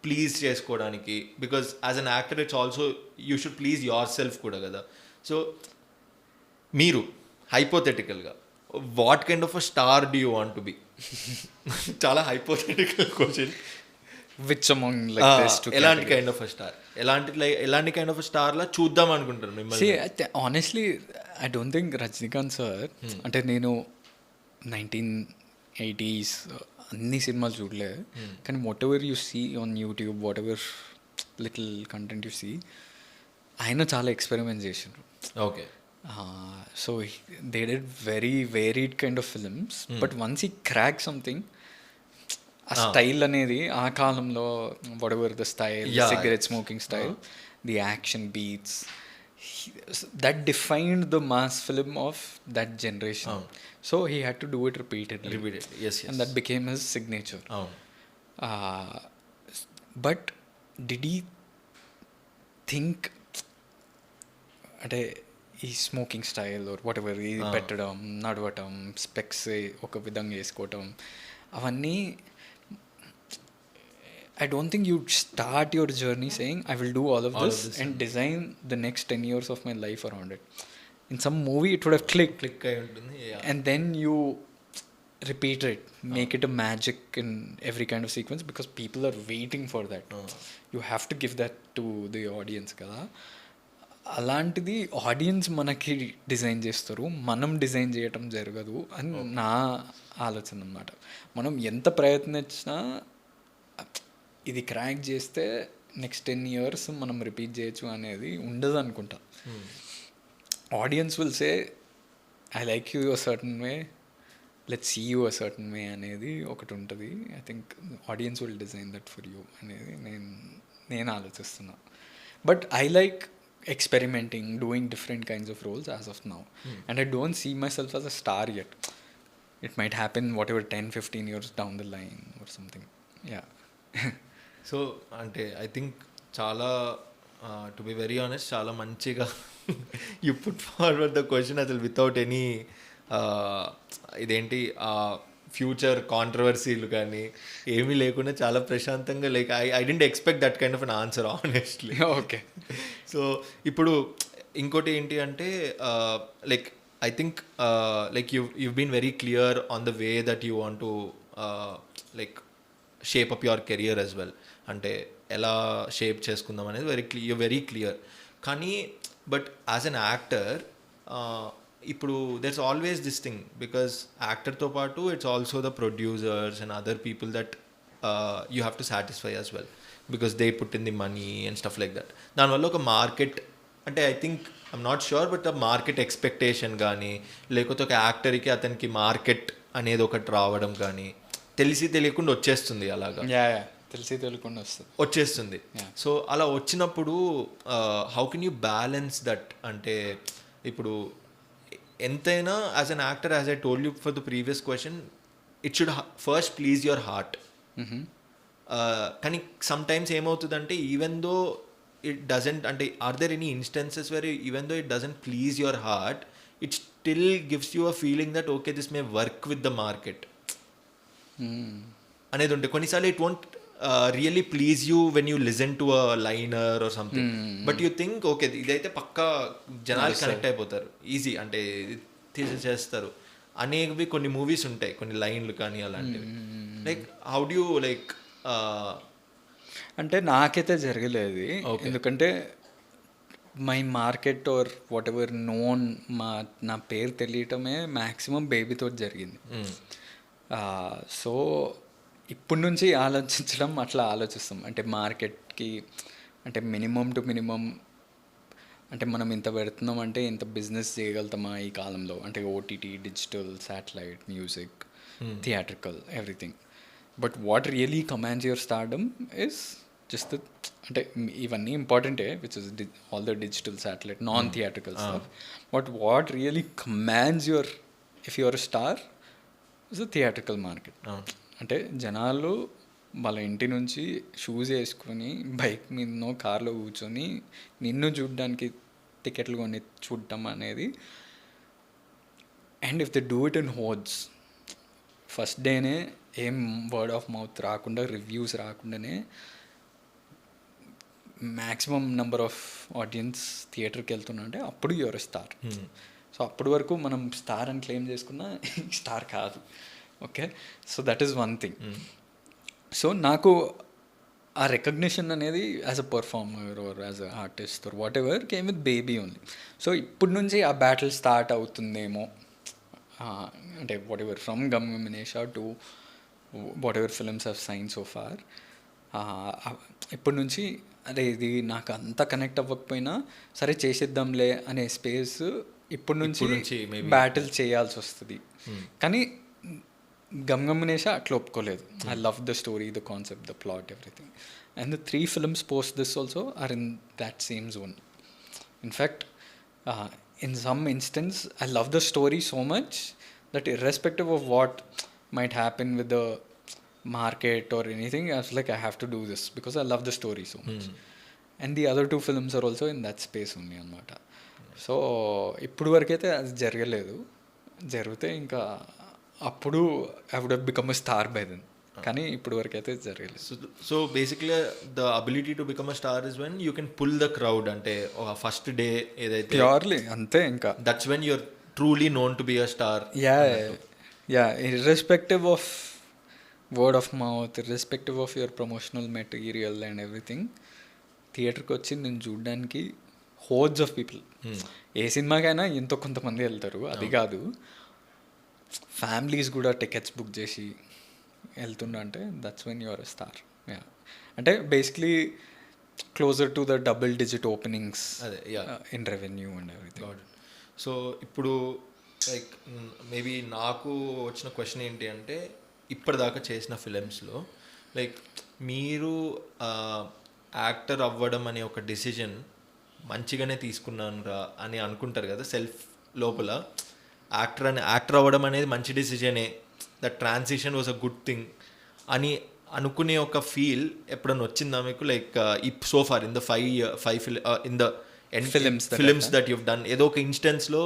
ప్లీజ్ చేసుకోవడానికి, because as an actor it's also you should please yourself కూడా కదా. సో మీరు హైపోథెటికల్గా what kind of a star do you want to be? చాలా hypothetical question. Which among like this two ఎలాంటి kind of a star, ఎలాంటి kind of a స్టార్లా చూద్దాం అనుకుంటారు మిమ్మల్ని? See, honestly, I don't think Rajnikant sir, అంటే నేను 1980s అన్ని సినిమాలు చూడలే, కానీ whatever you see on YouTube, whatever little content you see, ఆయన చాలా ఎక్స్పెరిమెంట్ చేసిండ్రు. Okay. So they did very varied kind of films, but once he cracked something, ఆ స్టైల్ అనేది ఆ కాలంలో whatever the style, cigarette smoking style, the action beats, that defined the mass film of that generation. So he had to do it repeatedly, and that became his signature. But did he think అంటే ఈ smoking style or whatever, ఈ పెట్టడం, నడవటం, specs ఒక విధంగా వేసుకోవటం, అవన్నీ I don't think you'd start your journey saying I will do all of this and design the next 10 years of my life around it. In some movie it would have clicked అయి ఉంటుంది, and then you repeat it, make it a magic in every kind of sequence, because people are waiting for that. You have to give that to the audience కదా. అలాంటిది audience మనకి design చేస్తారు, మనం design చేయటం జరగదు అని నా ఆలోచన అన్నమాట. మనం ఎంత ప్రయత్నించినా ఇది క్రాక్ చేస్తే నెక్స్ట్ 10 years మనం రిపీట్ చేయొచ్చు అనేది ఉండదు అనుకుంటా. Audience will say I like you a certain way, let's see you a certain way అనేది ఒకటి ఉంటుంది. I think audience will design that for you అనేది నేను ఆలోచిస్తున్నా. But I like experimenting, doing different kinds of roles as of now, and I don't see myself as a star yet. It might happen whatever 10-15 years down the line or something. Yeah. So అంటే I think చాలా to be very honest చాలా మంచిగా you put forward the question అసలు without any ఇదేంటి future కాంట్రవర్సీలు కానీ ఏమీ లేకుండా చాలా ప్రశాంతంగా, like I didn't expect that kind of an answer honestly. Okay. So ఇప్పుడు ఇంకోటి ఏంటి అంటే like I think like you've been very clear on the way that you want to like shape up your career as well. అంటే ఎలా shape చేసుకుందాం అనేది very clear. కానీ but as an actor ఇప్పుడు there's always this thing, because యాక్టర్తో పాటు it's also the producers and other people that you have to satisfy as well, because they put in the money and stuff like that. దానివల్ల ఒక market అంటే I think I'm not sure, but ఆ market expectation కానీ లేకపోతే ఒక యాక్టర్కి అతనికి market అనేది ఒకటి రావడం కానీ తెలిసి తెలియకుండా వచ్చేస్తుంది. అలాగా తెలిసి తెలియకుండా వచ్చేస్తుంది. సో అలా వచ్చినప్పుడు how can you balance that? అంటే ఇప్పుడు ఎంతైనా as an actor, as I told you for the previous question, it should first please your heart. కానీ సమ్ టైమ్స్ ఏమవుతుందంటే ఈవెన్ దో ఇట్ డజంట్, అంటే are there any instances where even though it doesn't please your heart, it still gives you a feeling that okay this may work with the market అనేది ఉంటే కొన్నిసార్లు it won't really please you when you listen to a liner are something, but you think okay ఇదైతే పక్కా జనాలు connect అయిపోతారు, easy అంటే చేస్తారు అనేవి కొన్ని మూవీస్ ఉంటాయి, కొన్ని లైన్లు కానీ అలాంటివి. Like how do you like అంటే నాకైతే జరగలేదు. Okay. ఎందుకంటే my market or whatever known నా పేరు తెలియటమే మ్యాక్సిమం బేబీతో జరిగింది. సో ఇప్పటి నుంచి ఆలోచించడం అట్లా ఆలోచిస్తాం. అంటే మార్కెట్కి అంటే మినిమం టు మినిమం అంటే మనం ఇంత పెడుతున్నాం అంటే ఇంత బిజినెస్ చేయగలుగుతామా ఈ కాలంలో, అంటే OTT, digital, satellite, music, theatrical, everything. But what really commands your stardom is just అంటే ఇవన్నీ ఇంపార్టెంటే, which is all the digital, satellite, non theatrical stuff. But what really commands your if your star is the theatrical market. అంటే జనాలు వాళ్ళ ఇంటి నుంచి shoes వేసుకొని bike మీదనో కార్లో కూర్చొని నిన్ను చూడడానికి టికెట్లు కొని చూడటం అనేది. And if they do it in hordes, first డేనే ఏం వర్డ్ ఆఫ్ మౌత్ రాకుండా, రివ్యూస్ రాకుండానే మ్యాక్సిమం నెంబర్ ఆఫ్ ఆడియన్స్ థియేటర్కి వెళ్తున్నా అంటే అప్పుడు యువర్ స్టార్. సో అప్పటి వరకు మనం స్టార్ అని క్లెయిమ్ చేసుకున్నా స్టార్ కాదు. Okay, so that is one thing. So నాకు ఆ రికగ్నిషన్ అనేది as a performer or as a artist or whatever came with Baby only. So ఇప్పుడు నుంచి ఆ బ్యాటిల్ స్టార్ట్ అవుతుందేమో. అంటే వాట్ ఎవర్ ఫ్రమ్ గమ్ గమినేషా to whatever films of science so far, ఇప్పటి నుంచి అదే ఇది నాకు అంత కనెక్ట్ అవ్వకపోయినా సరే చేసేద్దాంలే అనే స్పేస్ ఇప్పటి నుంచి బ్యాటిల్ చేయాల్సి వస్తుంది. కానీ గమ్గమనేషా అట్లా ఒప్పుకోలేదు. I love the story, the concept, the plot, everything. And the 3 films post this also are in that same zone. In fact in some instance I love the story so much that irrespective of what might happen with the market or anything, I was like I have to do this because I love the story so much. And the other 2 films are also in that space only అన్నమాట. So ఇప్పుడు వరకైతే అది జరగలేదు. జరిగితే ఇంకా అప్పుడు I would have become a star by then. కానీ ఇప్పుడు వరకు అయితే జరగలేదు. So basically the ability to become a star is when you can pull the crowd. అంటే ఫస్ట్ డే ఏదైతే ప్యూర్లీ అంతే. ఇంకా that's when you're truly known to be a star. Yeah irrespective of word of mouth, irrespective of your promotional material and everything, థియేటర్కి వచ్చి నేను చూడడానికి హోడ్స్ of people. ఏ సినిమాకైనా ఎంతో కొంతమంది వెళ్తారు, అది కాదు. ఫ్యామిలీస్ కూడా టికెట్స్ బుక్ చేసి వెళ్తుండ అంటే that's when your a star. Yeah, అంటే basically closer to the double digit openings in revenue and everything. So ఇప్పుడు లైక్ మేబీ నాకు వచ్చిన క్వశ్చన్ ఏంటి అంటే, ఇప్పటిదాకా చేసిన ఫిలిమ్స్లో లైక్ మీరు యాక్టర్ అవ్వడం అనే ఒక డెసిజన్ మంచిగానే తీసుకున్నాను రా అని అనుకుంటారు కదా సెల్ఫ్ లోపల. యాక్టర్ అవ్వడం అనేది మంచి డెసిజనే, that transition was a good thing అని అనుకునే ఒక ఫీల్ ఎప్పుడన్నా వచ్చిందా మీకు? Like so far in the in the films that you've done, ఏదో ఒక ఇన్స్టెన్స్లో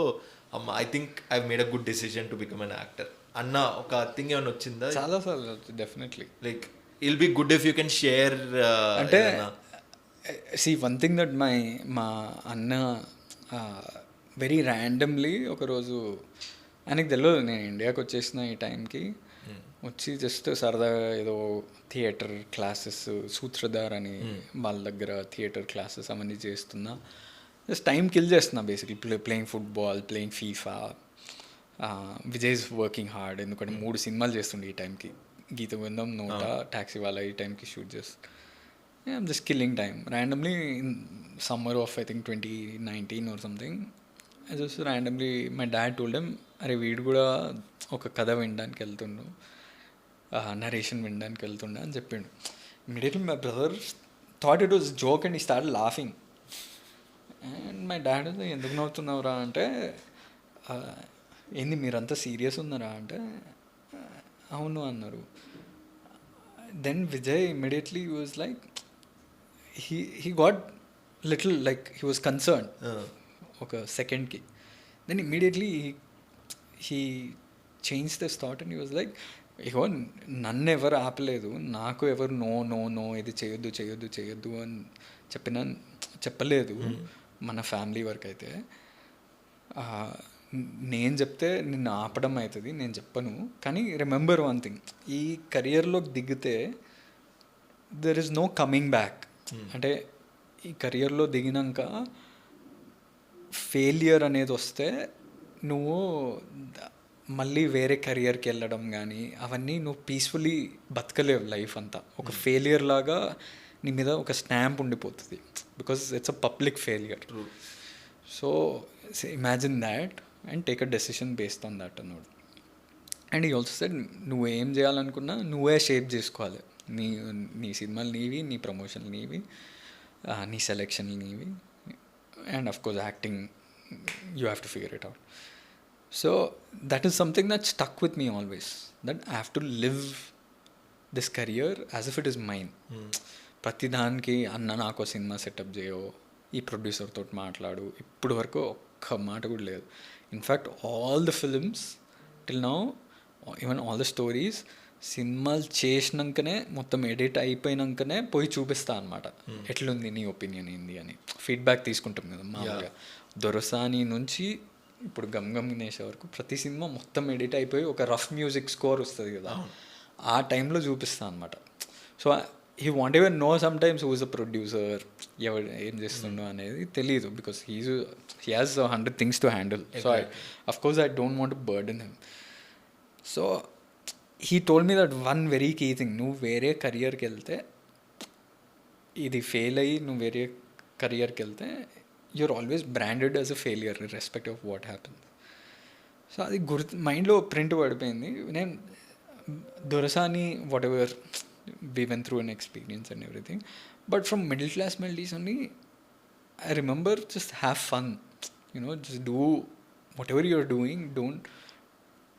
I think I made a good decision to become an actor అన్న ఒక థింగ్ ఏమైనా వచ్చిందా? చాలా సార్లు definitely. Like I'll be good if you can share. అంటే సీ వన్ థింగ్ దట్ మా అన్న వెరీ ర్యాండమ్లీ ఒకరోజు, ఆయనకు తెలియదు నేను ఇండియాకి వచ్చేసిన ఈ టైంకి, వచ్చి జస్ట్ సరదాగా ఏదో థియేటర్ క్లాసెస్ సూత్రధార్ అని వాళ్ళ దగ్గర థియేటర్ క్లాసెస్ అవన్నీ చేస్తున్నా, జస్ట్ టైం కిల్ చేస్తున్నా basically. Playing football, playing FIFA. Vijay is working hard, ఎందుకంటే 3 సినిమాలు చేస్తుండే ఈ టైంకి. గీత గోవిందం, నోట, ట్యాక్సీ వాళ్ళ ఈ టైంకి షూట్ చేస్తుంది. I'm just killing time. Randomly in summer of I think 2019 or something, I just randomly my dad told him, అరే వీడు కూడా ఒక కథ వినడానికి వెళ్తుండు, నరేషన్ వినడానికి వెళ్తుండే అని చెప్పిండు. Immediately my brother thought it was joke and he start laughing. And my dad ఎందుకు నవ్వుతున్నావురా అంటే, ఏంది మీరంతా సీరియస్ ఉన్నారా అంటే, అవును అన్నారు. Then Vijay immediately was like he got little like he was concern ఒక సెకండ్కి. Then immediately he change this thought and he was like, ఇగో నన్ను ఎవరు ఆపలేదు, నాకు ఎవరు నో నో నో ఇది చేయొద్దు చేయొద్దు చేయొద్దు అని చెప్పలేదు మన ఫ్యామిలీ వరకు అయితే. నేను చెప్తే నిన్ను ఆపడం అవుతుంది, నేను చెప్పను. కానీ రిమెంబర్ వన్ థింగ్, ఈ కెరియర్లోకి దిగితే there is no coming back. అంటే ఈ కెరియర్లో దిగినాక ఫెయిలియర్ అనేది వస్తే నువ్వు మళ్ళీ వేరే కెరియర్కి వెళ్ళడం కానీ అవన్నీ నువ్వు పీస్ఫుల్లీ బతకలేవు లైఫ్ అంతా. ఒక ఫెయిలియర్ లాగా నీ మీద ఒక స్టాంప్ ఉండిపోతుంది, because it's a public failure. So imagine that and take a decision based on that అన్నాడు. అండ్ ఈ ఆల్సో సెడ్ నువ్వు ఏం చేయాలనుకున్నా నువ్వే షేప్ చేసుకోవాలి. నీ సినిమాలు నీవి, నీ ప్రమోషన్లు నీవి, నీ సెలెక్షన్లు నీవి, and of course acting you have to figure it out. So that is something that stuck with me always, that I have to live this career as if it is mine. ప్రతి దానికి అన్న నాకు cinema setup చేయో, ఈ producer తోటి మాట్లాడు, ఇప్పుడు వరకు ఒక్క మాట కూడా లేదు. In fact all the films till now, even all the stories సినిమాలు చేసినాకనే మొత్తం ఎడిట్ అయిపోయినాకనే పోయి చూపిస్తా అనమాట, ఎట్లుంది నీ ఒపీనియన్ ఏంది అని ఫీడ్బ్యాక్ తీసుకుంటాం కదా మామూలుగా. దొరసాని నుంచి ఇప్పుడు గమ్ గమ్ గణేష్ వరకు ప్రతి సినిమా మొత్తం ఎడిట్ అయిపోయి ఒక రఫ్ మ్యూజిక్ స్కోర్ వస్తుంది కదా, ఆ టైంలో చూపిస్తా అనమాట. So he want ever know sometimes who is a producer, ఎవరు ఏం చేస్తుండో అనేది తెలియదు, because he has 100 things to handle. So of course I don't want to burden him. So he told me that one very key thing, నువ్వు వేరే కెరియర్కి వెళ్తే, ఇది ఫెయిల్ అయ్యి నువ్వు వేరే కెరియర్కి వెళ్తే you're always branded as a failure irrespective of what happens. So అది మైండ్లో ప్రింట్ పడిపోయింది. నేను Dorasani whatever we went through an experience and everything, but from middle class melodies only I remember just have fun, just do whatever you're doing, don't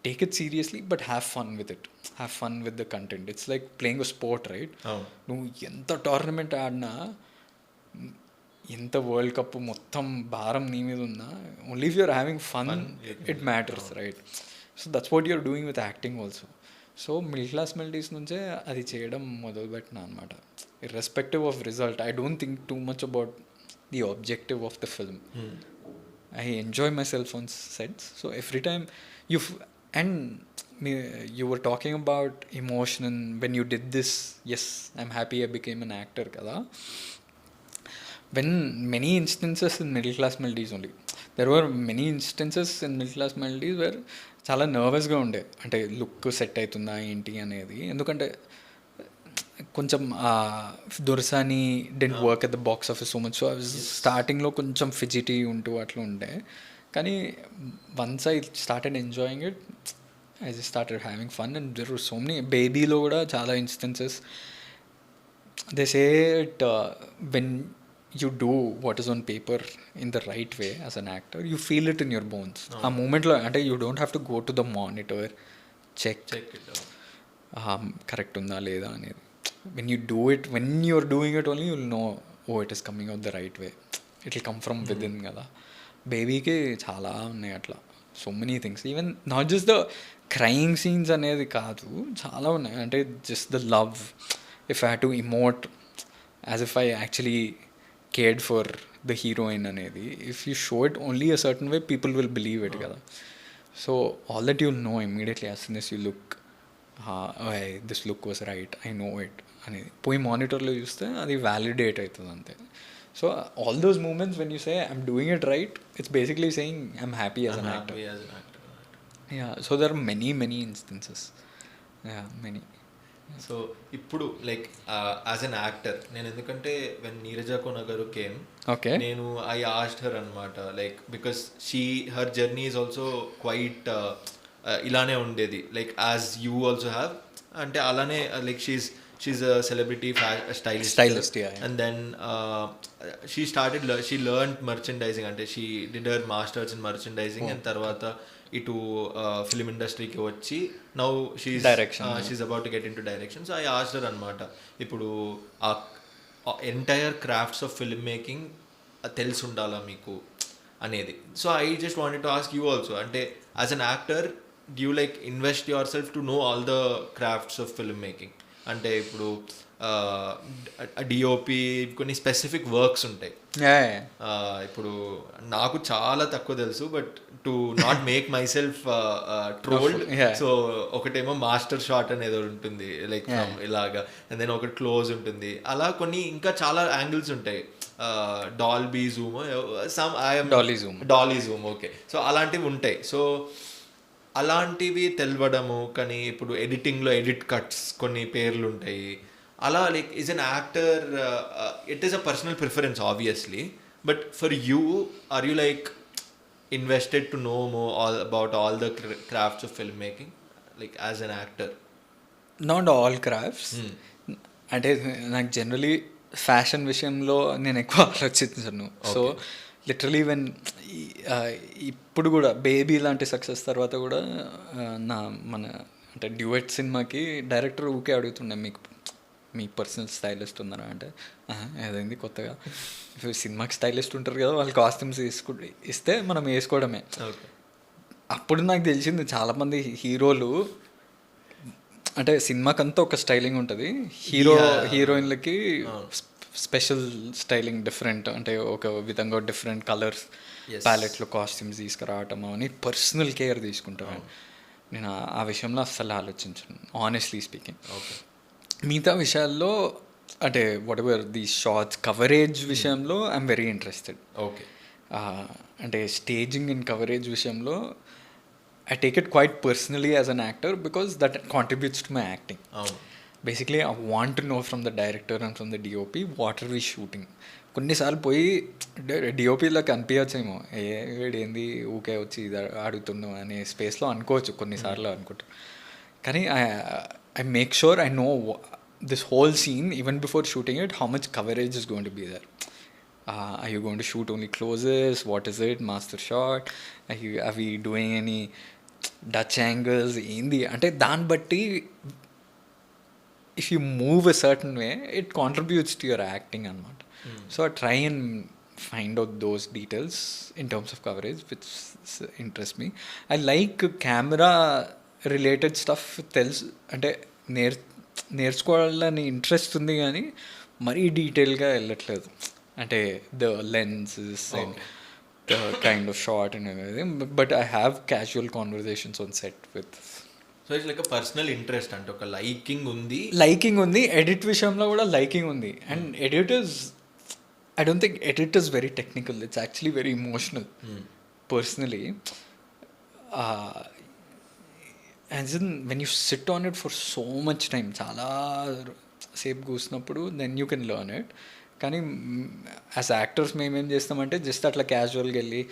take it seriously but have fun with it, have fun with the content. It's like playing a sport, right? నువ్వు ఎంత tournament ఆడినా, ఎంత world cup మొత్తం భారం నీ మీద ఉన్నా, only if you're having fun it matters, right? So that's what you're doing with acting also. So middle class melodies నుంచే అది చేయడం మొదలుపెట్టిన అనమాట. Irrespective of result, I don't think too much about the objective of the film. I enjoy myself on sets. So every time and you were talking about emotion when you did this. Yes, I'm happy I became an actor kada. When many instances in middle class melodies only, there were many instances in middle class melodies where చాలా నర్వస్గా ఉండే, అంటే look set అవుతుందా ఏంటి అనేది. ఎందుకంటే కొంచెం Dorasani didn't work at the box office so much. So I was స్టార్టింగ్లో కొంచెం ఫిజిటీ ఉంటూ అట్లా ఉండే, కానీ once I started enjoying it, I just started having fun, and there were so many. Babyలో కూడా చాలా instances. They say it when you do what is on paper in the right way as an actor, you feel it in your bones. ఆ మూమెంట్లో అంటే you don't have to go to the monitor, check it correct ఉందా లేదా అనేది. When you do it, when you're doing it only, you'll know, oh, it is coming out the right way. It will come from within కదా. బేబీకి చాలా ఉన్నాయి అట్లా, so many things. Even not just the crying scenes అనేది కాదు, చాలా ఉన్నాయి. అంటే జస్ట్ ద love, if I had to emote as if I actually cared for the heroine అనేది, if you show it only a certain way, people will believe it కదా. So all that you'll know immediately as soon as you look, this look was right, I know it అనేది పోయి మానిటర్లో చూస్తే అది validate అవుతుంది అంతే. So all those moments when you say I'm doing it right, it's basically saying I'm happy as an actor. Yeah, so there are many instances. Yeah, many. So ఇప్పుడు like as an actor నేను, ఎందుకంటే when Neeraja కొనగరు came, నేను I asked her అనమాట, like because her journey is also quite ఇలానే ఉండేది, like as you also have, అంటే అలానే like she's a celebrity stylist, yeah. And then she learned merchandising, అంటే she did her masters in merchandising, and తర్వాత ఇటు film ఇండస్ట్రీకి వచ్చి now she's about to get into direction. So I asked her అనమాట, ఇప్పుడు ఆ entire crafts of film making తెలిసి ఉండాలా మీకు అనేది. So I just wanted to ask you also, అంటే as an actor do you like invest yourself to know all the crafts of film making? అంటే ఇప్పుడు డిఓపి కొన్ని స్పెసిఫిక్ వర్క్స్ ఉంటాయి. ఇప్పుడు నాకు చాలా తక్కువ తెలుసు, but to not make my self trolled, so ఒకటేమో మాస్టర్ షాట్ అనేది ఉంటుంది, లైక్ ఇలాగా, అండ్ దెన్ ఒకటి క్లోజ్ ఉంటుంది, అలా కొన్ని ఇంకా చాలా యాంగిల్స్ ఉంటాయి. Dolby Zoom, Dolly Zoom, okay. So అలాంటివి ఉంటాయి. సో అలాంటివి తెలవడము, కానీ ఇప్పుడు ఎడిటింగ్లో ఎడిట్ కట్స్ కొన్ని పేర్లు ఉంటాయి. అలా like is an actor, it is a personal preference obviously, but for you are you like invested to know more about all the crafts of filmmaking, like as an actor? Not all crafts. అంటే నాకు generally fashion విషయంలో నేను ఎక్కువ ఆలోచించను. So literally when ఇప్పుడు కూడా baby లాంటి success తర్వాత కూడా మన అంటే డ్యూయట్ సినిమాకి డైరెక్టర్ ఊకే అడుగుతుండే, మీ పర్సనల్ స్టైలిస్ట్ ఉన్నారా అంటే, ఏదైంది కొత్తగా, సినిమాకి స్టైలిస్ట్ ఉంటారు కదా, వాళ్ళు కాస్ట్యూమ్స్ ఇస్తే మనం వేసుకోవడమే. అప్పుడు నాకు తెలిసింది చాలామంది హీరోలు అంటే సినిమాకంతా ఒక స్టైలింగ్ ఉంటుంది, హీరోయిన్లకి స్పెషల్ స్టైలింగ్ డిఫరెంట్, అంటే ఒక విధంగా డిఫరెంట్ కలర్స్ ప్యాలెట్లో కాస్ట్యూమ్స్ తీసుకురావటం అని పర్సనల్ కేర్ తీసుకుంటాను. నేను ఆ విషయంలో అస్సలు ఆలోచించను, ఆనెస్ట్లీ స్పీకింగ్. మిగతా విషయాల్లో అంటే whatever the shots coverage విషయంలో ఐఎమ్ వెరీ ఇంట్రెస్టెడ్. ఓకే. అంటే స్టేజింగ్ అండ్ కవరేజ్ విషయంలో I take it quite personally as an actor because that contributes to my acting. Basically I want to know from the director and from the DOP what are we shooting. కొన్నిసార్లు పోయి డిఓపిలోకి అనిపించచ్చేమో, వీడు ఏంది ఊకే వచ్చి ఇది అడుగుతున్నాం అనే స్పేస్లో అనుకోవచ్చు, కొన్నిసార్లు అనుకుంటారు. కానీ I make sure I know this whole scene even before shooting it, how much coverage is going to be there. Are you going to shoot only closes? What is it? Master shot? Are we doing any Dutch angles? Ante dan batti if you move a certain way, it contributes to your acting anamata. So I try and find out those details in terms of coverage which interest me. I like camera related stuff తెలుసు, అంటే నేర్చుకోవాలని interest ఉంది, కానీ మరీ డీటెయిల్గా వెళ్ళట్లేదు. అంటే the lenses and the kind of shot అనేది, but I have casual conversations on set with. So it's like personal interest, అంటే ఒక లైకింగ్ ఉంది. ఎడిట్ విషయంలో కూడా లైకింగ్ ఉంది. And edit is, I don't think edit is very technical, it's actually very emotional personally. As in when you sit on it for so much time, చాలా సేపు కూర్చున్నప్పుడు then you can learn it. కానీ as actors మేమేం చేస్తామంటే just అట్లా క్యాజువల్గా వెళ్ళి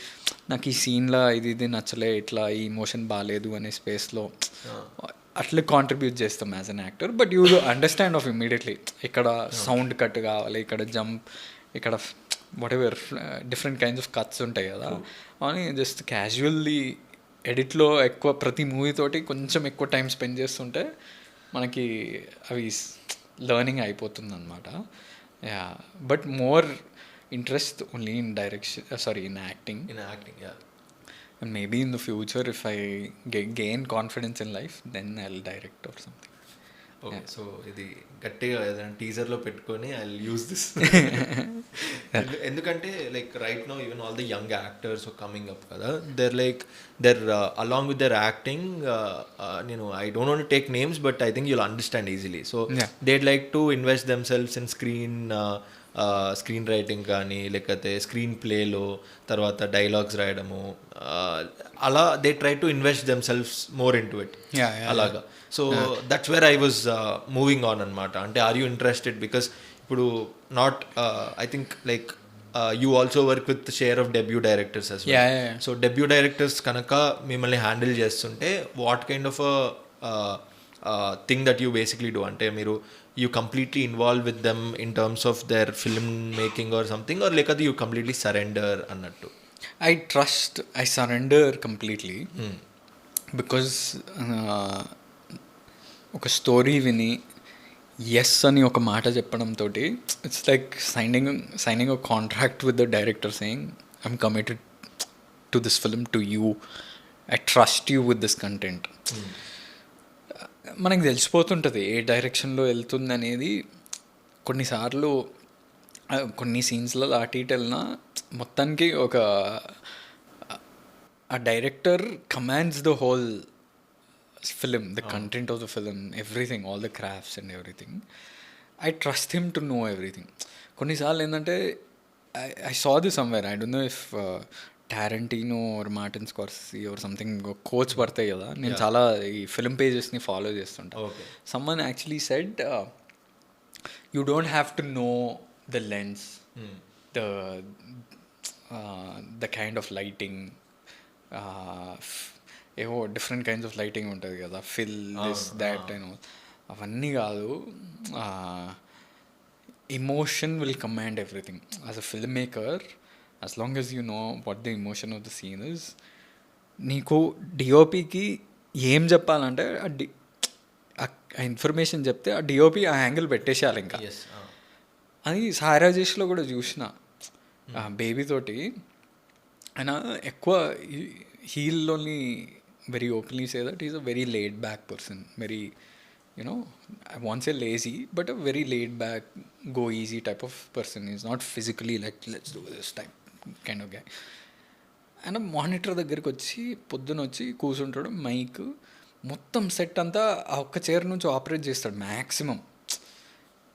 నాకు ఈ సీన్లో ఇది నచ్చలే, ఇట్లా ఈ ఇమోషన్ బాగాలేదు అనే స్పేస్లో అట్లా కాంట్రిబ్యూట్ చేస్తాం as an actor. But you understand of immediately ఇక్కడ సౌండ్ కట్ కావాలి, ఇక్కడ జంప్, ఇక్కడ what ever different kinds of cuts ఉంటాయి కదా అని జస్ట్ క్యాజువల్లీ ఎడిట్లో ఎక్కువ ప్రతి మూవీ తోటి కొంచెం ఎక్కువ టైం స్పెండ్ చేస్తుంటే మనకి అవి లర్నింగ్ అయిపోతుంది అనమాట. Yeah, but more interest only in direction, in acting. And maybe in the future if I gain confidence in life, then I'll direct or something. Okay. So ఇది గట్టిగా ఏదైనా టీజర్లో పెట్టుకొని ఐ విల్ యూజ్ దిస్. ఎందుకంటే like right now even all the young actors coming up కదా, they're along with their acting, I don't want to take names, but I think you'll understand easily. So they'd like to invest themselves in screen writing కానీ, లేకపోతే screen ప్లేలో తర్వాత dialogues రాయడము, అలా they try to invest themselves more into it. అలాగా. So that's where I was moving on అనమాట. అంటే are you interested? Because ఇప్పుడు not I think like you also work with share of debut directors as well. So debut directors కనుక మిమ్మల్ని handle చేస్తుంటే what kind of thing that you basically do? అంటే మీరు you completely involve with them in terms of their film making or something, or like you completely surrender annattu? I surrender completely. Because ఒక story విని yes అని ఒక మాట చెప్పడంతో it's like signing a contract with the director saying I'm committed to this film, to you, I trust you with this content. మనకు తెలిసిపోతుంటుంది ఏ డైరెక్షన్లో వెళ్తుంది అనేది. కొన్నిసార్లు కొన్ని సీన్స్లో అటు ఇటు వెళ్ళినా మొత్తానికి ఒక ఆ director commands the whole film, the content of the film, everything, all the crafts and everything. I trust him to know everything. కొన్నిసార్లు ఏంటంటే I saw the somewhere, I don't know if Tarantino or Martin Scorsese or something quotes పడతాయి కదా, నేను చాలా ఈ film పేజెస్ని follow చేస్తుంటా. Someone actually said you don't have to know the lens, the kind of lighting, ఏవో different kinds of lighting ఉంటుంది కదా, ఫిల్ దిస్ దాట్ అండ్ అవన్నీ కాదు. Emotion will command everything. As a filmmaker, as long as you know what the emotion of the scene is, నీకు డిఓపికి ఏం చెప్పాలంటే ఆ ఇన్ఫర్మేషన్ చెప్తే ఆ డిఓపి ఆ యాంగిల్ పెట్టేసేయాలి ఇంకా. అది సారాజేష్లో కూడా చూసిన బేబీతోటి. ఆయన ఎక్కువ he'll only very openly say that he's a very laid back person, very, you know, I won't say lazy, but a very laid back, go easy type of person. He's not physically like let's do this type kind of guy. And a monitor దగ్గరికి వచ్చి పొద్దున వచ్చి కూర్చుంటాడు, mic మొత్తం set అంతా ఆ ఒక్క chair నుంచి ఆపరేట్ చేస్తాడు మ్యాక్సిమం.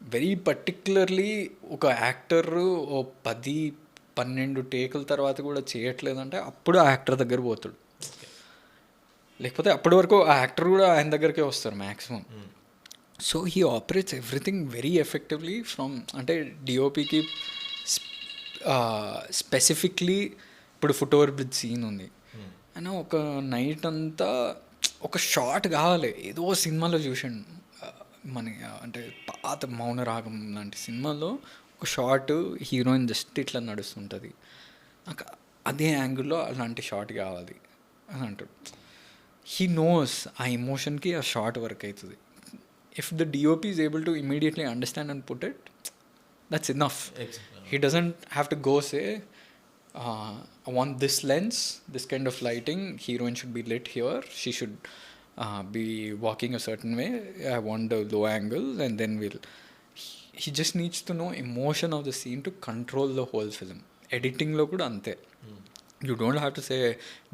వెరీ పర్టిక్యులర్లీ ఒక యాక్టర్ ఓ 10-12 టేకుల తర్వాత కూడా చేయట్లేదంటే అప్పుడు ఆ యాక్టర్ దగ్గర పోతాడు, లేకపోతే అప్పటి వరకు ఆ యాక్టర్ కూడా ఆయన దగ్గరికే వస్తారు maximum. So he operates everything very effectively from, అంటే డిఓపికి స్పెసిఫిక్లీ ఇప్పుడు ఫుట్ ఓవర్ బ్రిడ్జ్ సీన్ ఉంది అయినా ఒక నైట్ అంతా ఒక షాట్ కావాలి. ఏదో సినిమాలో చూసాను మన, అంటే పాత మౌనరాగం లాంటి సినిమాలో ఒక షాట్ హీరోయిన్ జస్ట్ ఇట్లా నడుస్తుంటుంది, నాకు అదే యాంగిల్లో అలాంటి షాట్ కావాలి అని అంటాడు. హీ నోస్ ఆ ఎమోషన్కి ఆ షార్ట్ వర్క్ అవుతుంది. If the DOP is able to immediately understand and put it, that's enough. He doesn't have to go say I want this lens, this kind of lighting, heroine should be lit here, she should be walking a certain way, I want the low angle, and then he just needs to know emotion of the scene to control the whole film. Editing lo kuda ante, you don't have to say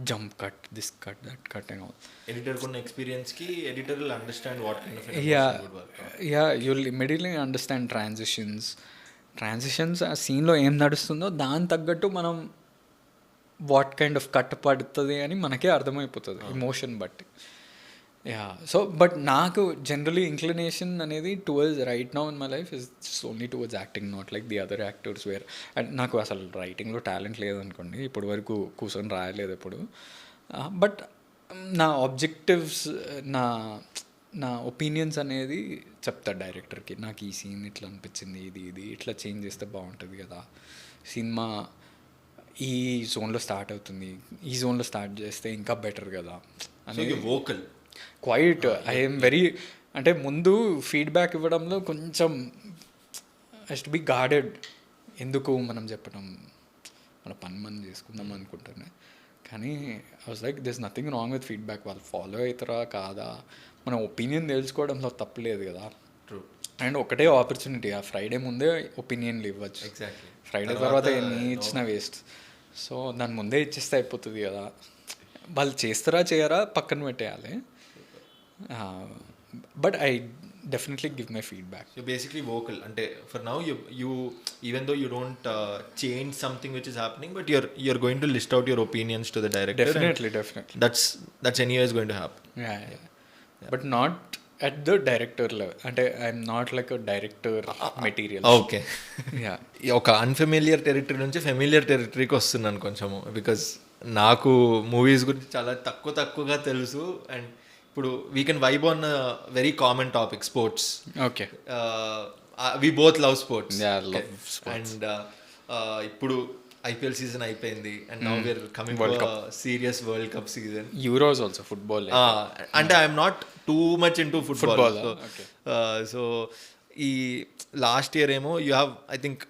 jump cut, this cut, that cut and all. Editor kunna experience ki editor will understand what kind of emotion would work. Yeah, you'll immediately understand transitions ఆ సీన్లో ఏం నడుస్తుందో దాని తగ్గట్టు మనం what kind of cut పడుతుంది అని మనకే అర్థమైపోతుంది ఎమోషన్ బట్టి. యా, సో బట్ నాకు జనరలీ ఇంక్లినేషన్ అనేది towards right now in my life is only towards acting, not like the other actors where. And నాకు అసలు రైటింగ్లో టాలెంట్ లేదనుకోండి, ఇప్పటి వరకు కూర్చొని రాయలేదు ఎప్పుడు. బట్ నా ఆబ్జెక్టివ్స్, నా ఒపీనియన్స్ అనేది చెప్తా డైరెక్టర్కి, నాకు ఈ సీన్ ఇట్లా అనిపించింది, ఇది ఇట్లా చేంజ్ చేస్తే బాగుంటుంది కదా, సినిమా ఈ జోన్లో స్టార్ట్ అవుతుంది, ఈ జోన్లో స్టార్ట్ చేస్తే ఇంకా బెటర్ కదా అనేది. వోకల్ క్వైట్ ఐఎమ్ వెరీ, అంటే ముందు ఫీడ్బ్యాక్ ఇవ్వడంలో కొంచెం హెస్ టు బి గార్డెడ్. ఎందుకు మనం చెప్పడం, మన పని మనం చేసుకుందాం అనుకుంటున్నా. కానీ I was like this nothing wrong with feedback, వాళ్ళు ఫాలో అవుతారా కాదా, మన ఒపీనియన్ తెలుసుకోవడంలో తప్పలేదు కదా. అండ్ ఒకటే ఆపర్చునిటీ, ఆ ఫ్రైడే ముందే ఒపీనియన్లు ఇవ్వచ్చు, ఫ్రైడే తర్వాత ఎన్ని ఇచ్చినా వేస్ట్. సో దాని ముందే ఇచ్చేస్తే అయిపోతుంది కదా. వాళ్ళు చేస్తారా చేయరా పక్కన పెట్టేయాలి. But I definitely give my feedback. So basically vocal, ante for now you even though you don't change something which is happening, but you're going to list out your opinions to the director. Definitely that's anyways going to happen. Yeah. But not at the director level, ante I'm not like a director material. Okay. Yeah. ఒక unfamiliar territory నుంచి familiar టెరిటరీకి వస్తున్నాను కొంచెము, because నాకు movies గురించి చాలా తక్కువగా తెలుసు. And ఇప్పుడు we can vibe on very common topic, sports. Okay, we both love sports. And ఇప్పుడు ఐపీఎల్ సీజన్ అయిపోయింది, and now we're coming to serious world cup season. Euros also football. అంటే I'm not too much into football. So ఈ last year ఏమో you have, I think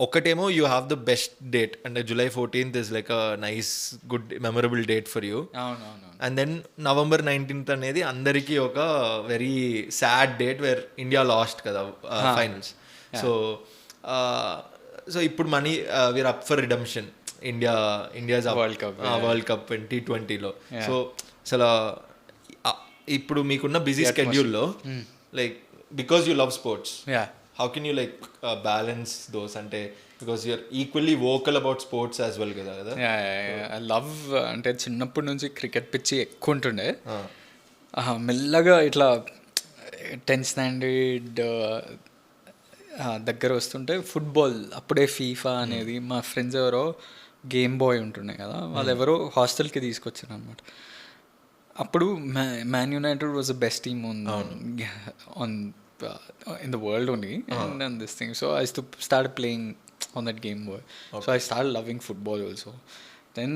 ఒకటేమో you have the best date, అంటే July 14th is like a nice good memorable date for you. And then November 19th అనేది అందరికీ ఒక very sad date where India lost కదా finals. So so ఇప్పుడు మనీ we're up for redemption. India's world cup 2020లో. So అసలు ఇప్పుడు మీకున్న బిజీ స్కెడ్యూల్లో like because you love sports, how can you like balance those? అంటే because you're equally vocal about sports as well కదా. I love, అంటే చిన్నప్పటి నుంచి క్రికెట్ పిచ్చి ఎక్కువ ఉంటుండే. మెల్లగా ఇట్లా 10th స్టాండర్డ్ దగ్గర వస్తుంటే ఫుట్బాల్, అప్పుడే ఫీఫా అనేది మా ఫ్రెండ్స్ ఎవరో గేమ్ బాయ్ ఉంటుండే కదా, వాళ్ళు ఎవరో హాస్టల్కి తీసుకొచ్చారు అనమాట. అప్పుడు man United was the best team on in the world only, and this thing. So I used to start playing on that Game Boy. So I started loving football also. Then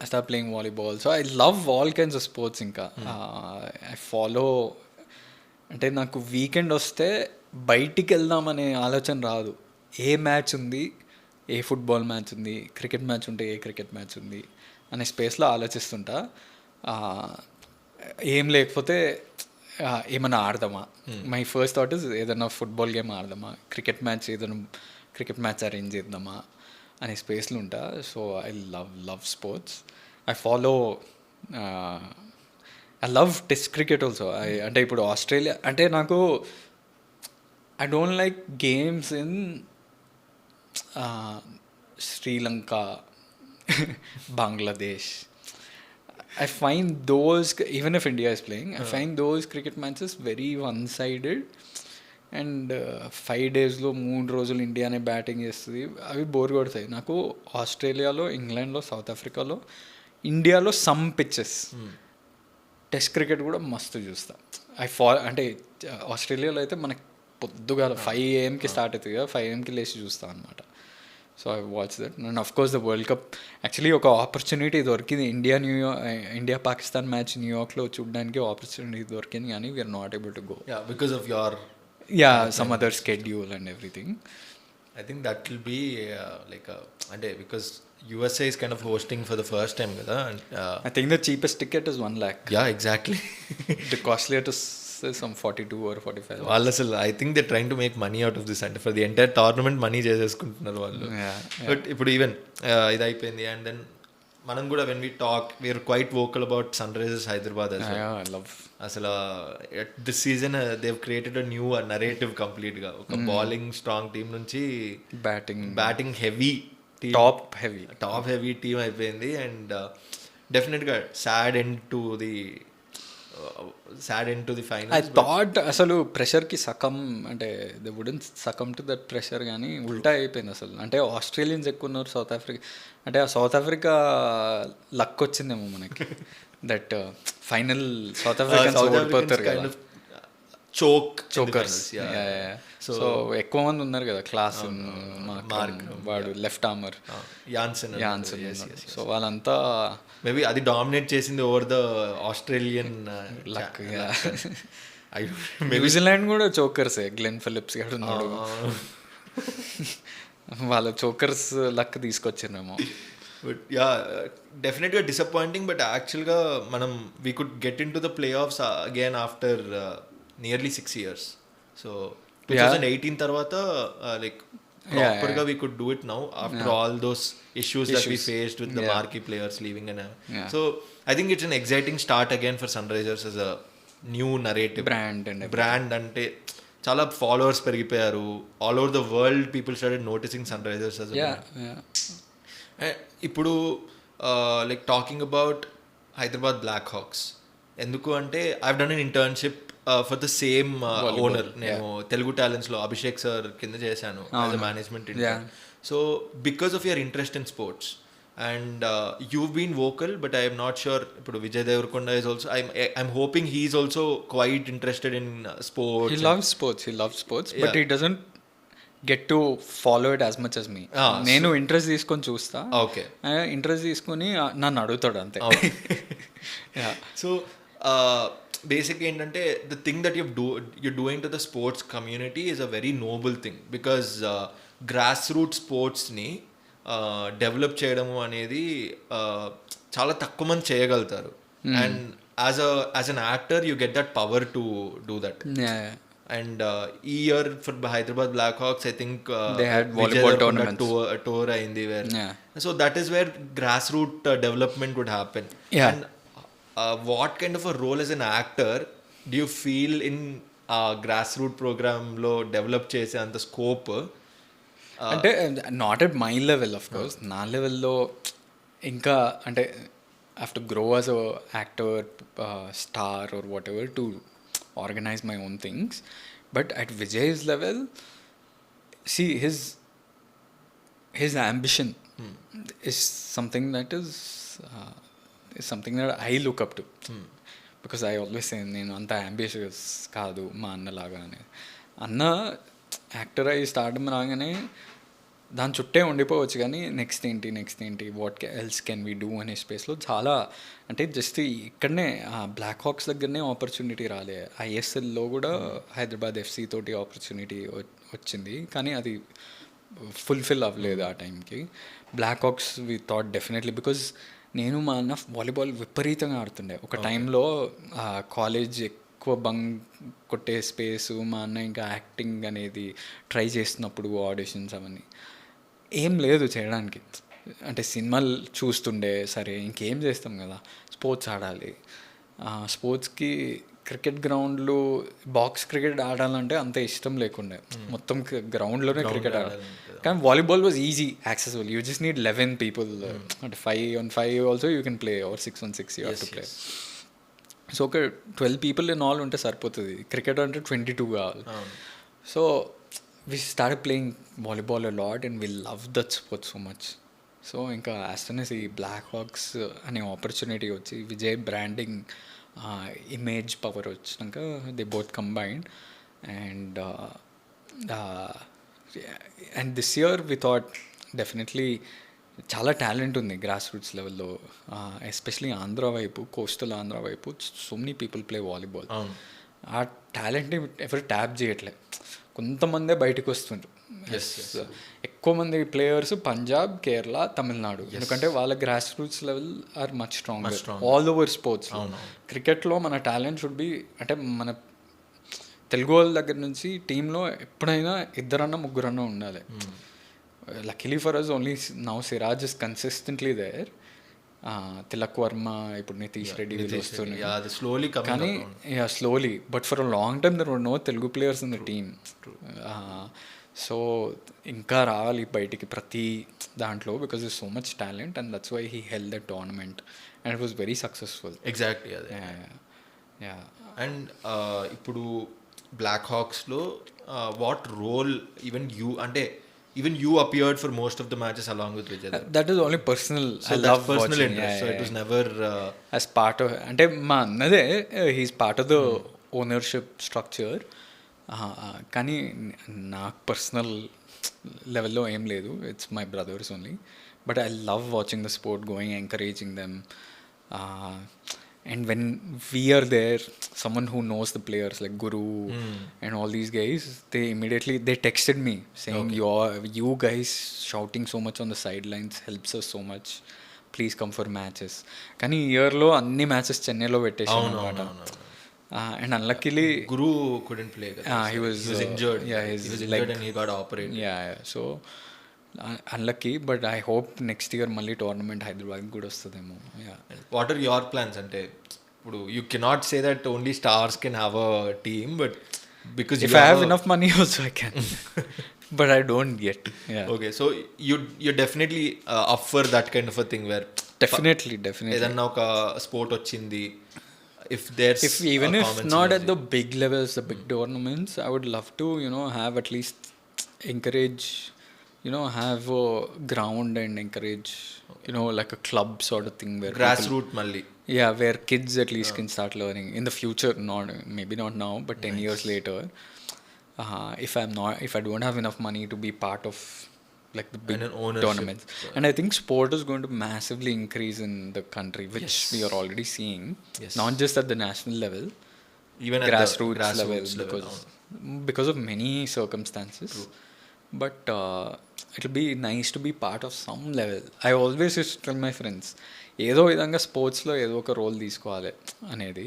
I started playing volleyball. So I love all kinds of sports ఇంకా. I follow, అంటే నాకు weekend వస్తే బయటికి వెళ్దామనే ఆలోచన రాదు. ఏ match ఉంది, ఏ football match ఉంది, cricket match ఉంటే ఏ క్రికెట్ మ్యాచ్ ఉంది అనే స్పేస్లో ఆలోచిస్తుంటా. ఏం లేకపోతే ఏమైనా ఆడదామా, మై ఫస్ట్ థాట్ ఇస్ ఏదైనా ఫుట్బాల్ గేమ్ ఆడదామా, క్రికెట్ మ్యాచ్ అరేంజ్ చేద్దామా అనే స్పేస్లో ఉంటా. So I love sports. I follow, I love test cricket also. అంటే ఇప్పుడు ఆస్ట్రేలియా అంటే నాకు, I don't like games in Sri Lanka, Bangladesh. I find those, even if India is playing, I find those cricket matches very one-sided. And 5 daysలో 3 రోజులు ఇండియానే batting చేస్తుంది, అవి bore కొడతాయి నాకు. ఆస్ట్రేలియాలో, ఇంగ్లాండ్లో, సౌత్ ఆఫ్రికాలో, ఇండియాలో సమ్ పిచ్చెస్ టెస్ట్ క్రికెట్ కూడా మస్తు చూస్తా. అంటే ఆస్ట్రేలియాలో అయితే మనకి పొద్దుగా 5 AM స్టార్ట్ అవుతుంది కదా, 5 AM లేచి చూస్తాను అనమాట. So I watch that. And of course the world cup actually ఒక ఆపర్చునిటీ దొరికింది. ఇండియా పాకిస్తాన్ మ్యాచ్ న్యూయార్క్లో చూడడానికి ఆపర్చునిటీ దొరికింది, కానీ we're not able to go because of your some other schedule and everything. I think that will be like అంటే because USA is kind of hosting for the first time కదా. I think the cheapest ticket is 1 lakh. Yeah, exactly. The costliest is some 42 or 45. వాళ్ళు అసలు I think they trying to make money out of this, అంటే for the entire tournament money చేసేసుకుంటున్నారు వాళ్ళు. But ఇప్పుడు even ఇది అయిపోయింది, and then మనం కూడా when we talk we're quite vocal about Sunrisers Hyderabad. అసలు this season they've created a new narrative కంప్లీట్గా. ఒక బౌలింగ్ స్ట్రాంగ్ టీమ్ నుంచి batting heavy top heavy team అయిపోయింది. అండ్ డెఫినెట్గా sad end to the final. I thought అసలు ప్రెషర్కి అంటే they wouldn't succumb to that pressure, కానీ ఉల్టా అయిపోయింది అసలు. అంటే ఆస్ట్రేలియన్స్ ఎక్కువ ఉన్నారు, సౌత్ ఆఫ్రికా అంటే ఆ సౌత్ ఆఫ్రికా లక్ వచ్చిందేమో మనకి. దట్ ఫైనల్ సౌత్ ఆఫ్రికన్స్ ఓడిపోతారు కదా, చోకర్స్. సో ఎక్కువ మంది ఉన్నారు కదా, క్లాస్ మార్క్ వాడు లెఫ్ట్ ఆర్మర్ యాన్సన్. సో వాళ్ళంతా మేబీ అది డామినేట్ చేసింది over the Australian luck. New Zealand కూడా చోకర్సే, గ్లెన్ ఫిలిప్స్ గారు ఉన్నాడు, వాళ్ళ చోకర్స్ లక్ తీసుకొచ్చారేమో. బట్ యా డెఫినెట్గా డిసప్పాయింటింగ్. బట్ యాక్చువల్గా మనం we could get in to the play offs again after nearly 6 years. So 2018 తర్వాత లైక్ ప్రాపర్గా we could do it now after all those issues that we faced with the marquee players leaving. And so I think it's an exciting start again for Sunrisers as a new narrative brand. అంటే చాలా followers పెరిగిపోయారు all over the world. People started noticing Sunrisers as a brand. ఇప్పుడు like talking about Hyderabad Black Hawks, ఎందుకు అంటే I done an internship for the same owner. నేను తెలుగు టాలెంట్స్లో Abhishek sir కింద చేశాను as a management intern. So because of your interest in sports and you've been vocal, but I am not sure. ఇప్పుడు Vijay Deverakonda is also, I'm hoping he is also quite interested in sports. He loves sports, but he doesn't get to follow it as much as me. నేను interest తీసుకొని చూస్తా, interest తీసుకొని నన్ను అడుగుతాడు అంతే. So బేసిక్గా ఏంటంటే the thing that you're doing to the sports community is a very noble thing, because grass root స్పోర్ట్స్ని డెవలప్ చేయడము అనేది చాలా తక్కువ మంది చేయగలుగుతారు. And as an actor you get that power to do that. And ఈ year for Hyderabad Black Hawks I think They had volleyball tournaments. Tour అయింది where Yeah. So that is where grass root development would happen. Yeah. And what kind of a role as an actor do you feel in grass root ప్రోగ్రామ్లో develop చేసే అంత scope? అంటే not at my level of course, నా లెవెల్లో ఇంకా అంటే I have to grow as a actor, star or whatever to organize my own things. But at Vijay's level, see his ambition is something that is something that I look up to. Because I always say నేను అంత ambitious కాదు మా అన్నలాగా అని. అన్న actor అయ్యి stardom రాగానే దాని చుట్టే ఉండిపోవచ్చు, కానీ నెక్స్ట్ ఏంటి what else can we do అనే స్పేస్లో చాలా అంటే జస్ట్ ఇక్కడనే బ్లాక్ హాక్స్ దగ్గరనే ఆపర్చునిటీ రాలే. ఐఎస్ఎల్లో కూడా హైదరాబాద్ ఎఫ్సీ తోటి ఆపర్చునిటీ వచ్చింది, కానీ అది ఫుల్ఫిల్ అవ్వలేదు ఆ టైంకి. Black Hawks we thought definitely, because నేను మా అన్న వాలీబాల్ విపరీతంగా ఆడుతుండే ఒక టైంలో. కాలేజ్ ఎక్కువ బంక్ కొట్టే స్పేసు, మా అన్న ఇంకా యాక్టింగ్ అనేది ట్రై చేస్తున్నప్పుడు ఆడిషన్స్ అవన్నీ ఏం లేదు చేయడానికి. అంటే సినిమాలు చూస్తుండే, సరే ఇంకేం చేస్తాం కదా, స్పోర్ట్స్ ఆడాలి. స్పోర్ట్స్కి క్రికెట్ గ్రౌండ్లు, బాక్స్ క్రికెట్ ఆడాలంటే అంత ఇష్టం లేకుండే, మొత్తం గ్రౌండ్లోనే క్రికెట్ ఆడాలి. కానీ volleyball was easy accessible, you just need 11 people. అంటే 5-on-5 also you can play, or 6-on-6 you have to play. So ఒక 12 people ఇన్ ఆల్ ఉంటే సరిపోతుంది. క్రికెట్ అంటే 22 కావాలి. So we started playing volleyball a lot and we loved that sport so much. So ఇంకా as soon as ఈ black hawks అనే opportunity వచ్చి Vijay branding, image power వచ్చినాక they both combined. And this year we thought definitely చాలా talent ఉంది grass roots లెవెల్లో, especially Andhra వైపు, coastal Andhra వైపు so many people play volleyball. ఆ టాలెంట్ని ఎవరు ట్యాప్ చేయట్లే, కొంతమందే బయటకు వస్తుంటారు. ఎక్కువ మంది ప్లేయర్స్ పంజాబ్, కేరళ, తమిళనాడు, ఎందుకంటే వాళ్ళ grass roots level or much stronger all over sports. క్రికెట్లో మన టాలెంట్ షుడ్ బి, అంటే మన తెలుగు వాళ్ళ దగ్గర నుంచి టీంలో ఎప్పుడైనా 2-3 ఉండాలి. Luckily for us only now Siraj is consistently there. Tilak Varma, ఇప్పుడు నితీష్ రెడ్డి వస్తున్నాయి, కానీ slowly, but for a long time there were no Telugu players in the team. So ఇంకా రావాలి బయటికి ప్రతి దాంట్లో, because is so much talent, and that's why he held the tournament and it was very successful. Exactly అదే. And ఇప్పుడు Black హాక్స్లో what role even you appeared for most of the matches along with Vijay. That is only personal. So I love personal watching, interest. So it was never as part of, అంటే మా అన్నదే, he's part of the ownership structure. కానీ నాకు personal లెవెల్లో ఏం లేదు, it's my brothers only. But I love watching the sport, going, encouraging them. And when we are there, someone who knows the players like Guru and all these guys, they immediately texted me saying, you guys shouting so much on the sidelines helps us so much, please come for matches. కానీ ఈ ఇయర్లో అన్ని matches చెన్నైలో పెట్టేసాం అన్నమాట. And unluckily Guru couldn't play. He was injured. Yeah, he was injured and he got operated. Yeah. So unlucky, but I hope next year మళ్ళీ tournament Hyderabad కూడా వస్తుందేమో. What are your plans? అంటే ఇప్పుడు you cannot say that only stars can have a team, but because if I have enough money also I can, but I don't get. Okay, so you definitely up for that kind of a thing where definitely ఏదన్నా ఒక sport వచ్చింది, if even if not at the big levels, the big tournaments, I would love to have at least encourage, have a ground and encourage, like a club sort of thing where grassroots malli, where kids at least can start learning in the future, maybe not now, but 10 years later. If I don't have enough money to be part of like the big tournaments, and I think sport is going to massively increase in the country, which we are already seeing, not just at the national level, even grassroots at the level, because of many circumstances. True. But it'll be nice to be part of some level. I always used to tell my friends, ఏదో విధంగా స్పోర్ట్స్లో ఏదో ఒక role తీసుకోవాలి అనేది.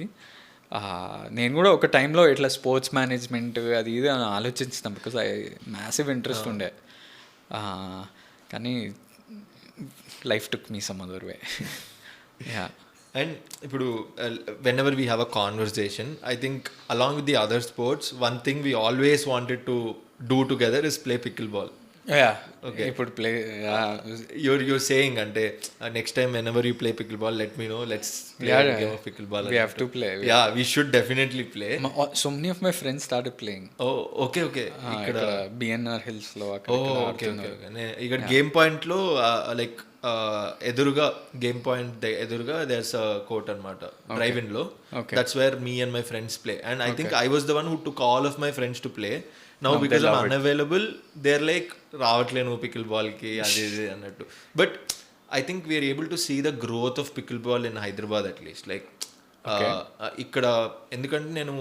నేను కూడా ఒక టైంలో ఇట్లా స్పోర్ట్స్ మేనేజ్మెంట్ అది ఇది అని ఆలోచించినాం, బికాస్ ఐ మ్యాసివ్ ఇంట్రెస్ట్ ఉండే. కానీ life took me some other way. Yeah. And ఇప్పుడు whenever we have a conversation, I think along with the other sports, one thing we always wanted to do together is play pickleball. Yeah. Okay. ఇప్పుడు play You're saying అంటే next time whenever you play pickleball, let me know, let's play Yeah, a yeah. game of pickleball. We have to play. Yeah, we should definitely play. So many of my friends started playing Oh, okay. ఇక్కడ BNR హిల్స్లో okay. ఇక్కడ Game Point లో like ఎదురుగా Game Point ఎదురుగా there's court అనమాట, drive in లో. That's where me and my friends play. And I think I was the one who took all of my friends to play. Now because I'm unavailable, there like రావట్లేను pickleball కి అది ఇది అన్నట్టు. But I think we are able to see the growth of pickleball in Hyderabad at least. Like ఇక్కడ ఎందుకంటే నేను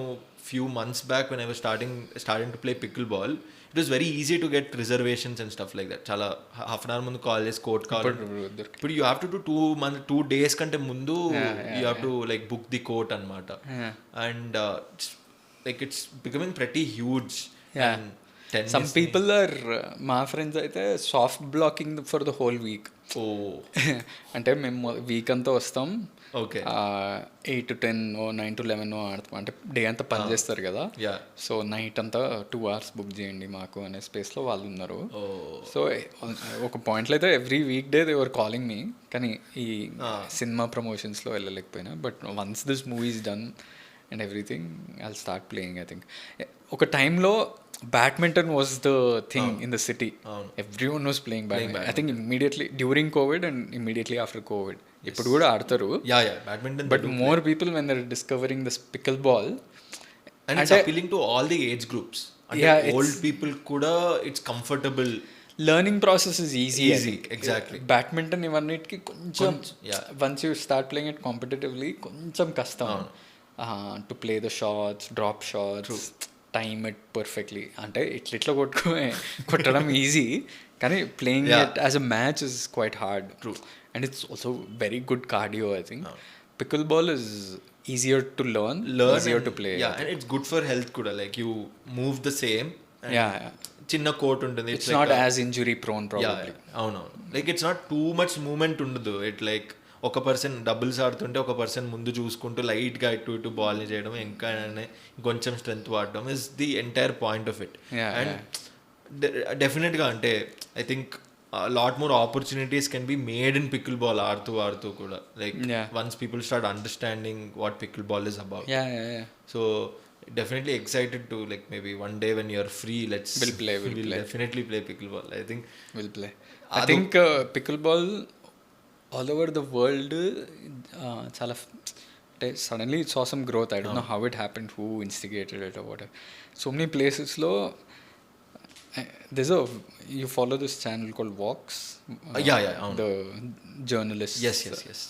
few months back when I was starting to play pickleball, it was very easy to get reservations and stuff like that. Chala half an hour mundu call చేసి court call. ఇప్పుడు you have to do 2 days కంటే ముందు you have to like book the court అన్నమాట. And like it's becoming pretty huge. And some people are మా friends అయితే soft blocking for the whole week. అంటే మేము week అంతా వస్తాం, ఓకే 8 to 10 9 to 11 ఆడతాం. అంటే డే అంతా పని చేస్తారు కదా, సో నైట్ అంతా 2 hours బుక్ చేయండి మాకు అనే స్పేస్లో వాళ్ళు ఉన్నారు. సో ఒక పాయింట్లో అయితే every week day they were calling me. కానీ ఈ సినిమా ప్రమోషన్స్లో వెళ్ళలేకపోయినా, but once this movie is done and everything I'll start playing. I think ఒక టైంలో badminton was the thing in the city. Everyone was playing badminton. I think immediately during Covid and immediately after Covid. ఇప్పుడు కూడా ఆడతారు, badminton. But more people when they're discovering this pickleball. And it's appealing to all the age groups. అంటే old people కూడా it's comfortable. Learning process is easy. Exactly. Badminton ఇవన్నిటికి కొంచెం once you start playing it competitively కొంచెం కష్టం to play the shots, drop shots, time it perfectly. అంటే ఇట్లా కొట్టడం easy, కానీ playing it as a match is quite hard. True. And it's also very good cardio. I think pickleball is easier to learn, easier to play. And it's good for health కూడా. Like you move the same. చిన్న court ఉంటుంది. It's not as injury prone probably. అవునవును. Like it's not too much movement ఉండదు. It like ఒక person doubles ఆడుతుంటే ఒక person ముందు చూసుకుంటూ లైట్గా ఇటు బాల్ని చేయడం, ఇంకా కొంచెం స్ట్రెంత్ వాడడం is the entire point of it. And డెఫినెట్గా అంటే I think lot more opportunities can be made in pickle ball ఆడుతూ కూడా. Like once people start understanding what pickle ball is about. So definitely excited to like maybe one day when you're free, we'll play. Definitely play pickleball. I think we'll play. I think pickleball all over the world chala suddenly it saw some growth. I don't know how it happened, who instigated it or whatever. So many places lo you follow this channel called Vox. The journalists. Yes.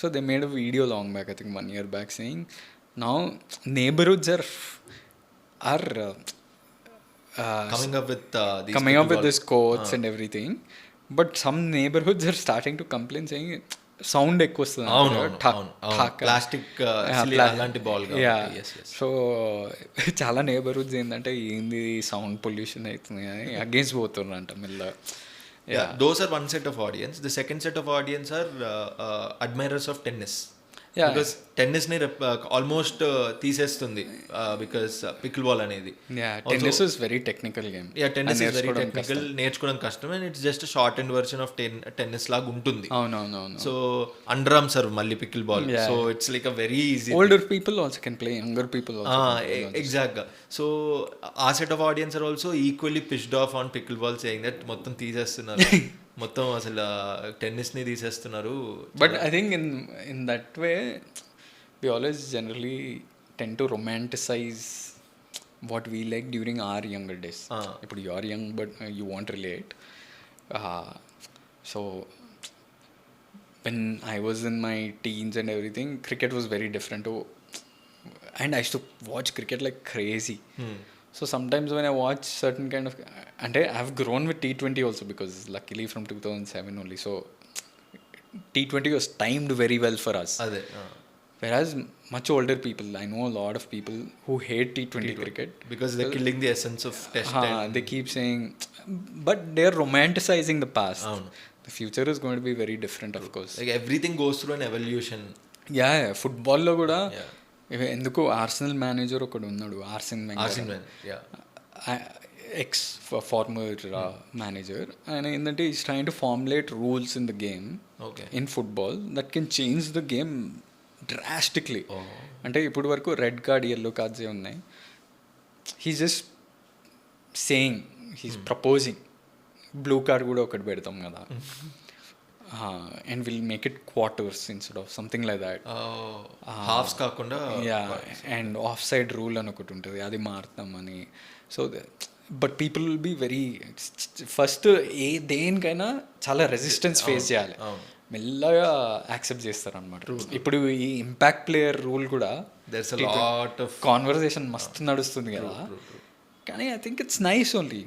So they made a video long back, I think 1 year back, saying now neighborhoods are coming up with these courts and everything, but some neighborhoods are starting to complain saying sound ఎక్కువ వస్తుంది, plastic అలాంటి ball. So చాలా నeighborhoods ఏంటంటే ఏంది sound pollution అవుతుంది అని against పోతున్నారంట మెల్లగా. Those are one set of audience. The second set of audience are admirers of tennis. Because tennis ని ఆల్మోస్ట్ తీసేస్తుంది బికాస్ పికిల్ బాల్ అనేది. Tennis is very technical game. Tennis is very technical, నేర్చుకోవడం కష్టం. And it's just short and version of tennis లాగా ఉంటుంది. అవునవును. So underarm serve మళ్ళీ pickleball. So it's like a very easy. Older people also can play, younger people exact గా. So ఆ set of audience are also equally pitched off on pickle ball, saying that మొత్తం తీసేస్తున్నారు, మొత్తం అసలు టెన్నిస్ని తీసేస్తున్నారు. But I think in that way we always generally tend to romanticize what we like during our younger days. ఇప్పుడు you are young but you want relate. So when I was in my teens and everything, cricket was very different. And I used to watch cricket like crazy. So sometimes when I watch certain kind of, and I've grown with T20 also, because luckily from 2007 only, so T20 was timed very well for us. Whereas much older people, I know a lot of people who hate T20 cricket. Because they're killing the essence of test. They keep saying, but they're romanticizing the past. అవును. The future is going to be very different, of course. Like everything goes through an evolution. Yeah ఫుట్బాల్లో కూడా Yeah. ఎందుకు Arsenal manager ఒకడు ఉన్నాడు, Arsenal, yeah. Ex former manager. ఆయన ఏంటంటే is trying to formulate rules in the game Okay. In football that can change the game drastically. అంటే ఇప్పుడు వరకు రెడ్ కార్డ్ ఎల్లో కార్డ్సే ఉన్నాయి. He just saying, he's proposing blue card కూడా ఒకటి పెడతాం కదా, and will make it quarters instead of something like that. Halves కాకుండా yeah, and of side rule అని ఒకటి ఉంటుంది, అది మారుతామని. So but people will be very first దేనికైనా చాలా రెసిస్టెన్స్ ఫేస్ చేయాలి, మెల్లగా యాక్సెప్ట్ చేస్తారు అనమాట. ఇప్పుడు ఈ ఇంపాక్ట్ ప్లేయర్ రూల్ కూడా there's a lot of conversation మస్తు నడుస్తుంది కదా, కానీ I think it's nice only.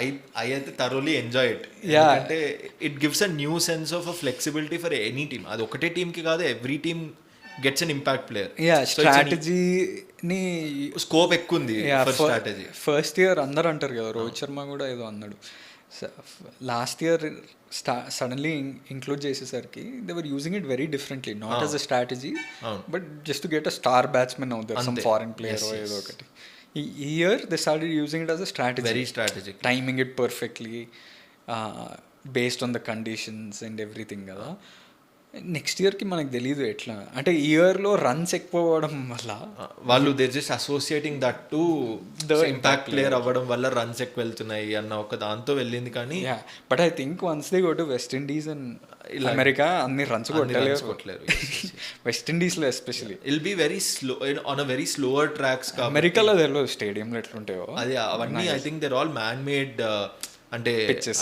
I అయితే thoroughly enjoy it. Yeah. ఎందుకంటే it gives a new sense of a flexibility for any team. అది ఒకటే టీంకి కాదు, every team gets an impact player. Yeah, స్ట్రాటజీని స్కోప్ ఎక్కువ ఉంది ఫర్ స్ట్రాటజీ. ఫస్ట్ ఇయర్ అందరు అంటారు కదా, రోహిత్ శర్మ కూడా ఏదో అన్నాడు లాస్ట్ ఇయర్ సడన్లీ ఇంక్లూడ్ చేసేసరికి they were using it very differently, not as a strategy but just to get a star batsmen అవుతారు, సమ్ ఫారెన్ ప్లేయర్ ఏదో ఒకటి. ఈ year they started using it as a strategy, very strategic, timing it perfectly based on the conditions and everything కదా. Next ఇయర్కి మనకు తెలియదు ఎట్లా, అంటే ఇయర్లో రన్స్ ఎక్కువ అవ్వడం వల్ల వాళ్ళు they just associating that to the impact player అవ్వడం వల్ల రన్స్ ఎక్కువ వెళ్తున్నాయి అన్న ఒక దాంతో వెళ్ళింది. కానీ but I think once they go to West Indies and America అన్ని రన్స్ కొట్టలేరు. వెస్ట్ ఇండీస్లో especially it'll be very slow on a very slower tracks. అమెరికాలో తెలియదు స్టేడియంలో ఎట్లుంటాయో అది, అవన్నీ I think they're all man made, అంటే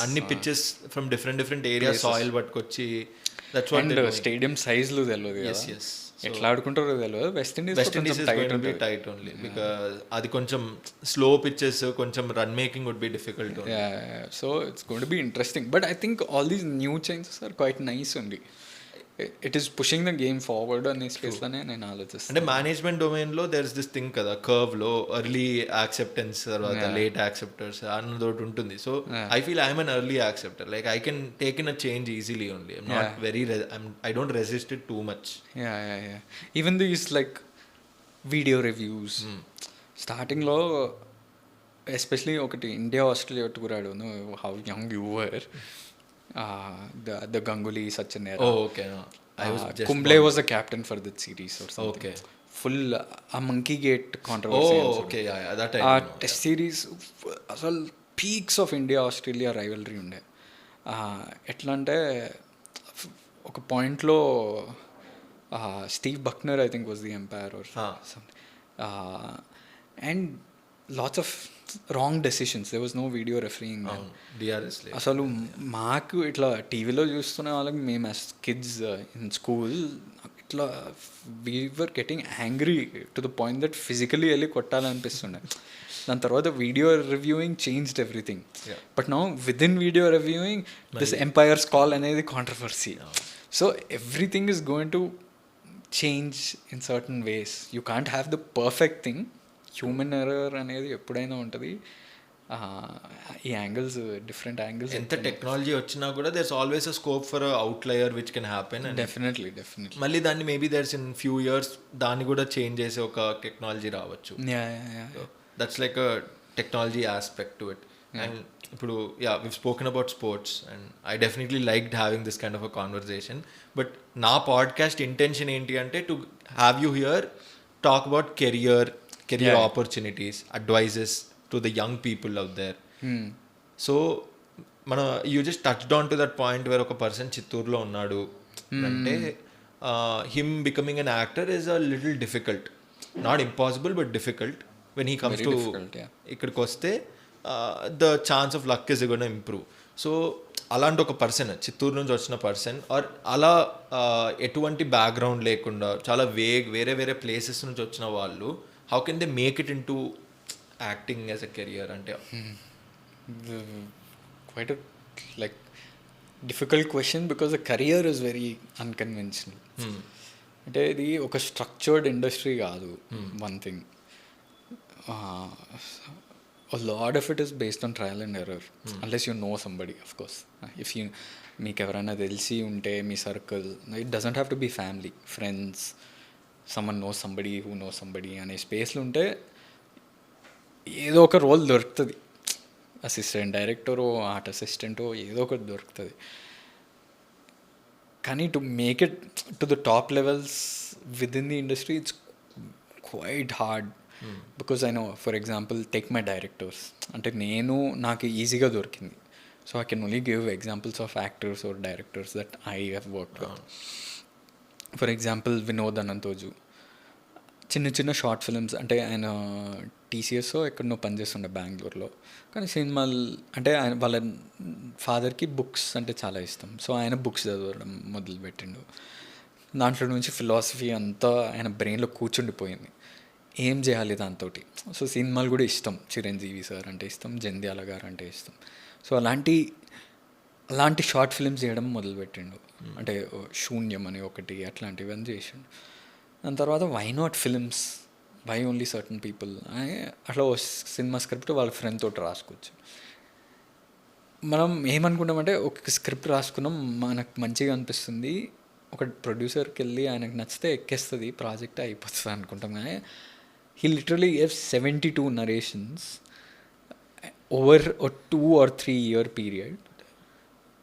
అన్ని pitches from different area soil పట్టుకొచ్చి. అండ్ స్టేడియం సైజ్లు తెలియదు కదా, ఎట్లా ఆడుకుంటారో తెలియదు. West Indies tight only because అది కొంచెం స్లో పిచ్చెస్, కొంచెం run making would be difficult. So it's going to be interesting, but I think all these new changes are quite nice only. It is pushing the game forward అనే స్పేస్లోనే నేను ఆలోచిస్తాను. అంటే management డొమైన్లో there is this thing కదా, కర్వ్లో early acceptance తర్వాత late acceptors అన్నదోటి ఉంటుంది. So I feel I'm an early acceptor, like I can take in a change easily only. I'm not very I don't resist it too much. Even these like video reviews స్టార్టింగ్లో especially ఒకటి India Australia ఒట్టుకురాడు, how young you were, the Ganguly Sachin era. Oh, okay. No. I was just Kumble was the captain for that series or something. Okay. Full a monkey gate controversy. Oh, okay. Yeah, that I know. Test series అసలు peaks of India Australia rivalry ఉండే. ఎట్లా అంటే ఒక పాయింట్లో Steve Bucknor I think was the umpire or something, and lots of wrong decisions, there was no video referring. అసలు మాకు ఇట్లా టీవీలో చూస్తున్న వాళ్ళకి మేము యాజ్ కిడ్స్ ఇన్ స్కూల్ ఇట్లా we were getting angry to the point that physically వెళ్ళి కొట్టాలనిపిస్తుండే. దాని తర్వాత video reviewing changed everything, but now within video reviewing this empires call అనేది controversy. So everything is going to change in certain ways. You can't have the perfect thing. Human error అనేది ఎప్పుడైనా ఉంటుంది. ఈ angles, different angles, ఎంత technology వచ్చినా కూడా there's always a scope for outlier which can happen. Definitely మళ్ళీ దాన్ని maybe there's in few years దాన్ని కూడా చేంజ్ చేసే ఒక టెక్నాలజీ రావచ్చు. That's like a technology aspect to it. And ఇప్పుడు we've spoken about sports and I definitely liked having this kind of a conversation, but నా podcast intention ఏంటి అంటే to have you here talk about career opportunities, advices to the young people out there. So మనం you just touched on to that point where ఒక person చిత్తూరులో ఉన్నాడు అంటే him becoming an actor is a little difficult, not impossible but difficult. When he comes to ఇక్కడికి వస్తే the chance of luck is gonna improve. So అలాంటి ఒక person, Chittoor నుంచి వచ్చిన పర్సన్ ఆర్ అలా ఎటువంటి బ్యాక్గ్రౌండ్ లేకుండా చాలా వేరే ప్లేసెస్ నుంచి వచ్చిన వాళ్ళు, how can they make it in to acting as a career? అంటే quiet like difficult question because the career is very unconventional. అంటే ఇది ఒక స్ట్రక్చర్డ్ ఇండస్ట్రీ కాదు. One thing, a lot of it is based on trial and error, unless you know somebody, of course. If you మీకు ఎవరైనా తెలిసి ఉంటే మీ circle, it doesn't have to be family, friends, someone know somebody who know somebody అనే స్పేస్లో ఉంటే ఏదో ఒక రోల్ దొరుకుతుంది. అసిస్టెంట్ డైరెక్టరో, ఆర్ట్ అసిస్టెంటో ఏదో ఒకటి దొరుకుతుంది. కానీ to make it to the top levels within the industry it's quite hard. Because I know, for example take my directors, అంటే నాకు ఈజీగా దొరికింది. So I can only give examples of actors or directors that I have worked with. For example Vinod Ananthoju, చిన్న చిన్న short films, అంటే ఆయన TCS ఎక్కడనో పనిచేస్తుండే బెంగళూరులో. కానీ సినిమాలు అంటే ఆయన వాళ్ళ ఫాదర్కి బుక్స్ అంటే చాలా ఇష్టం. సో ఆయన బుక్స్ చదవడం మొదలుపెట్టిండు. దాంట్లో నుంచి ఫిలాసఫీ అంతా ఆయన బ్రెయిన్లో కూర్చుండిపోయింది. ఏం చేయాలి దాంతో. సో సినిమాలు కూడా ఇష్టం. చిరంజీవి సార్ అంటే ఇష్టం, జంధ్యాల గారు అంటే ఇష్టం. సో అలాంటి షార్ట్ ఫిల్మ్స్ చేయడం మొదలుపెట్టిండు. అంటే శూన్యం అని ఒకటి, అట్లాంటివన్నీ చేసిండు. దాని తర్వాత why not films, why only certain people అని అట్లా సినిమా స్క్రిప్ట్ వాళ్ళ ఫ్రెండ్ తోటి రాసుకోవచ్చు. మనం ఏమనుకుంటామంటే ఒక స్క్రిప్ట్ రాసుకున్నాం, మనకు మంచిగా అనిపిస్తుంది, ఒక ప్రొడ్యూసర్కి వెళ్ళి ఆయనకు నచ్చితే ఎక్కేస్తుంది, ప్రాజెక్ట్ అయిపోతుంది అనుకుంటాం. కానీ he literally gave 72 narrations over a 2 or 3 year period.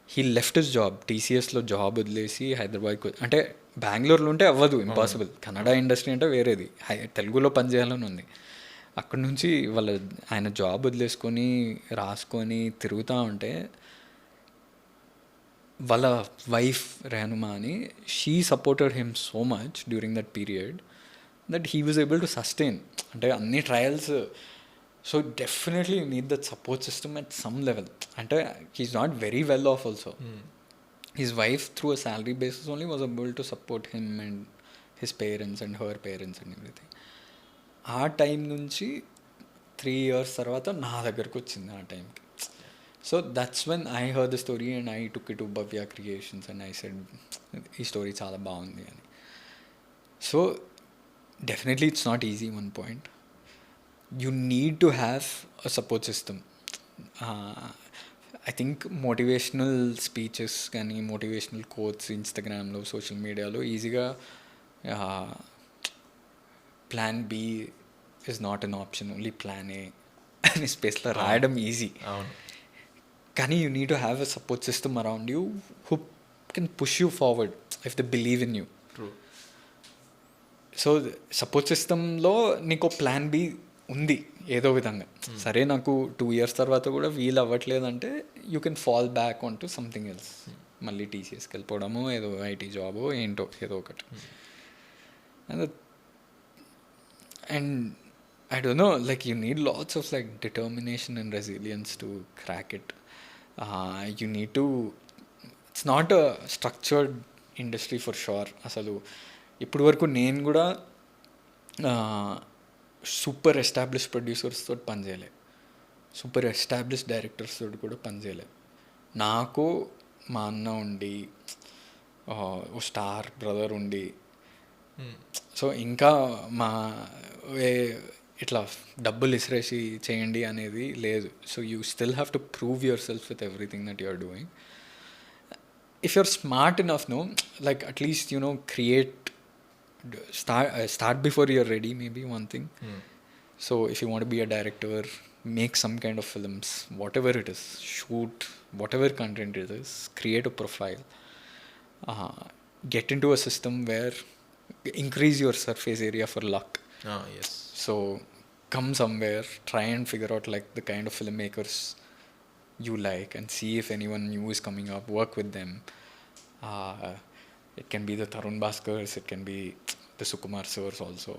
He left his job, TCSలో జాబ్ వదిలేసి హైదరాబాద్కి, అంటే బెంగళూరులో ఉంటే అవ్వదు, ఇంపాసిబుల్. కన్నడ ఇండస్ట్రీ అంటే వేరేది, తెలుగులో పనిచేయాలని ఉంది. అక్కడ నుంచి ఆయన జాబ్ వదిలేసుకొని రాసుకొని తిరుగుతూ ఉంటే వాళ్ళ వైఫ్ రేణుమా అని, she supported him so much during that period that he was able to sustain. అంటే అన్ని trials. So definitely you need that support system at some level. అంటే he's not very well off also. His wife through a salary basis only was able to support him and his parents and her parents and everything. ఆ time నుంచి 3 years తర్వాత నా దగ్గరకు వచ్చింది ఆ టైంకి. So that's when I heard the story and I took it to Bhavya creations and I said ఈ story చాలా బాగుంది అని. So definitely it's not easy, one point. You need to have a support system. I think motivational speeches కానీ motivational quotes ఇన్స్టాగ్రామ్లో, social మీడియాలో ఈజీగా plan B is not an option, only plan A అనే స్పేస్లో రాయడం ఈజీ. కానీ you need to have a support system around you who can push you forward if they believe in you. So support సిస్టంలో నీకు plan B ఉంది ఏదో విధంగా. సరే నాకు 2 years తర్వాత కూడా వీలు అవ్వట్లేదంటే you can fall back on to something else. మళ్ళీ టీసీఎస్కి వెళ్ళిపోవడము, ఏదో ఐటీ జాబో ఏంటో ఏదో ఒకటి. And I don't know, like you need lots of like determination and resilience to crack it. You need to, it's not a structured industry for sure. అసలు ఇప్పుడు వరకు నేను కూడా సూపర్ ఎస్టాబ్లిష్ ప్రొడ్యూసర్స్ తోటి పనిచేయలే, సూపర్ ఎస్టాబ్లిష్ డైరెక్టర్స్ తోటి కూడా పనిచేయలే. నాకు మా అన్న ఉండి, ఓ స్టార్ బ్రదర్ ఉండి, సో ఇంకా ఇట్లా డబ్బులు ఇసిరేసి చేయండి అనేది లేదు. So you still have to prove yourself with everything that you are doing. If you're smart enough, no, like at least, you know, start before you're ready, maybe one thing. So if you want to be a director, make some kind of films, whatever it is, shoot whatever content it is, create a profile, get into a system where increase your surface area for luck. Yes. So come somewhere, try and figure out like the kind of filmmakers you like and see if anyone new is coming up, work with them. It can be the Tarun Bhaskars, it can be the Sukumar sirs also,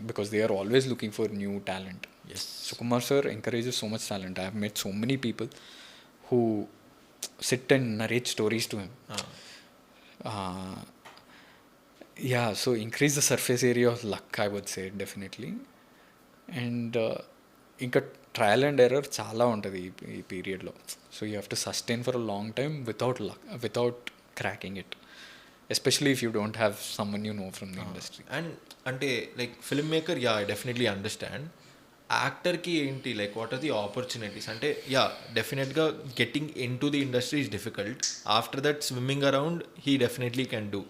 because they are always looking for new talent. Yes. Sukumar sir encourages so much talent. I have met so many people who sit and narrate stories to him. Yeah, so increase the surface area of luck, I would say, definitely. And ఇంకా trial and error చాలా ఉంటుంది ఈ పీరియడ్లో. So you have to sustain for a long time without luck, without cracking it. Especially if you don't have someone you know from the industry. And అంటే like film maker I definitely understand. యాక్టర్కి ఏంటి like what are the opportunities అంటే డెఫినెట్గా getting in to the industry is difficult. After that swimming around he definitely can do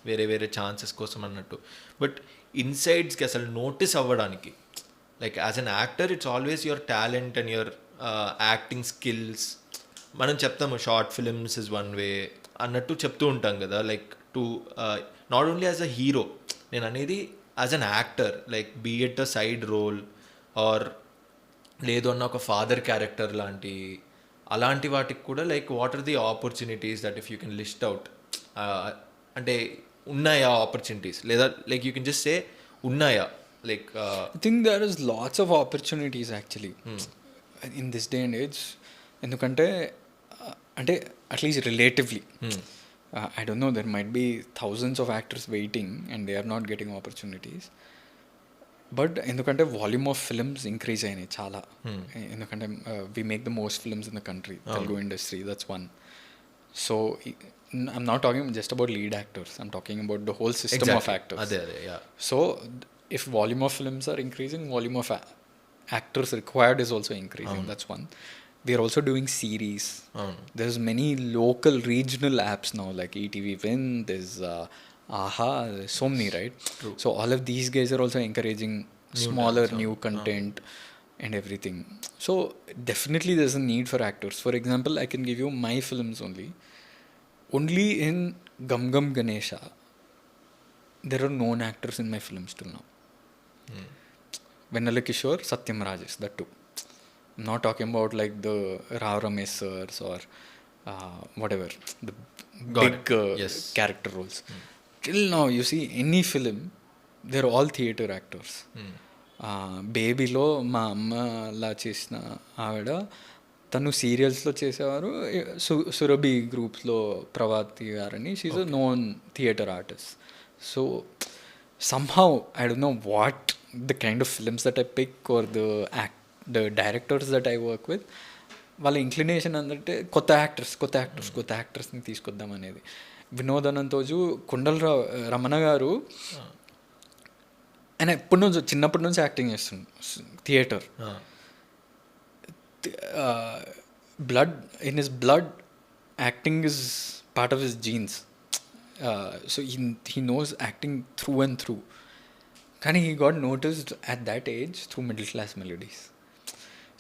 వేరే వేరే chances కోసం అన్నట్టు. But ఇన్సైడ్స్కి అసలు నోటీస్ అవ్వడానికి like as an actor it's always your talent and your acting skills. మనం చెప్తాము short films is one way అన్నట్టు చెప్తూ ఉంటాం కదా, like to not only as a hero, నేను అనేది as an actor like be it a side role or లేదు అన్న ఒక ఫాదర్ క్యారెక్టర్ లాంటి అలాంటి వాటికి కూడా like what are the opportunities that if you can list out. అంటే ఉన్నాయా ఆపర్చునిటీస్ లేదా like you can just say ఉన్నాయా like I think there is lots of opportunities actually in this day and age. ఎందుకంటే అంటే at least relatively I don't know, there might be thousands of actors waiting and they are not getting opportunities. But ఎందుకంటే volume of films increase అయినాయి చాలా. ఎందుకంటే we make the most films in the country, Telugu industry, that's one. So I'm not talking just about lead actors, I'm talking about the whole system of actors. So if volume of films are increasing, volume of actors required is also increasing. That's one. We are also doing series. There's many local regional apps now like ETV Win, there's AHA, there's so many, right? True. So all of these guys are also encouraging smaller new content and everything. So definitely there's a need for actors. For example, I can give you my films only in Gum Gum Ganesha there are known actors in my films till now. Vennela Kishore, Satyam Rajesh, that too. I'm not talking about like the Rao Ramesh sirs or whatever the big character roles. Till now you see any film they're all theatre actors. బేబీలో మా అమ్మలా చేసిన ఆవిడ తను సీరియల్స్లో చేసేవారు. సురభి గ్రూప్స్లో ప్రభాతి గారని, she's a known theatre artist. So somehow I don't know what the kind of films that I pick or the directors that I work with, వాళ్ళ ఇంక్లినేషన్ అంటే కొత్త యాక్టర్స్ని తీసుకొద్దాం అనేది. వినోద్ అనంతోజు, కుండల రమణ గారు, ఆయన చిన్నప్పటి నుంచి యాక్టింగ్ చేస్తుండు theatre. in his blood acting is part of his genes. So he knows acting through and through. Kani he got noticed at that age through Middle Class Melodies.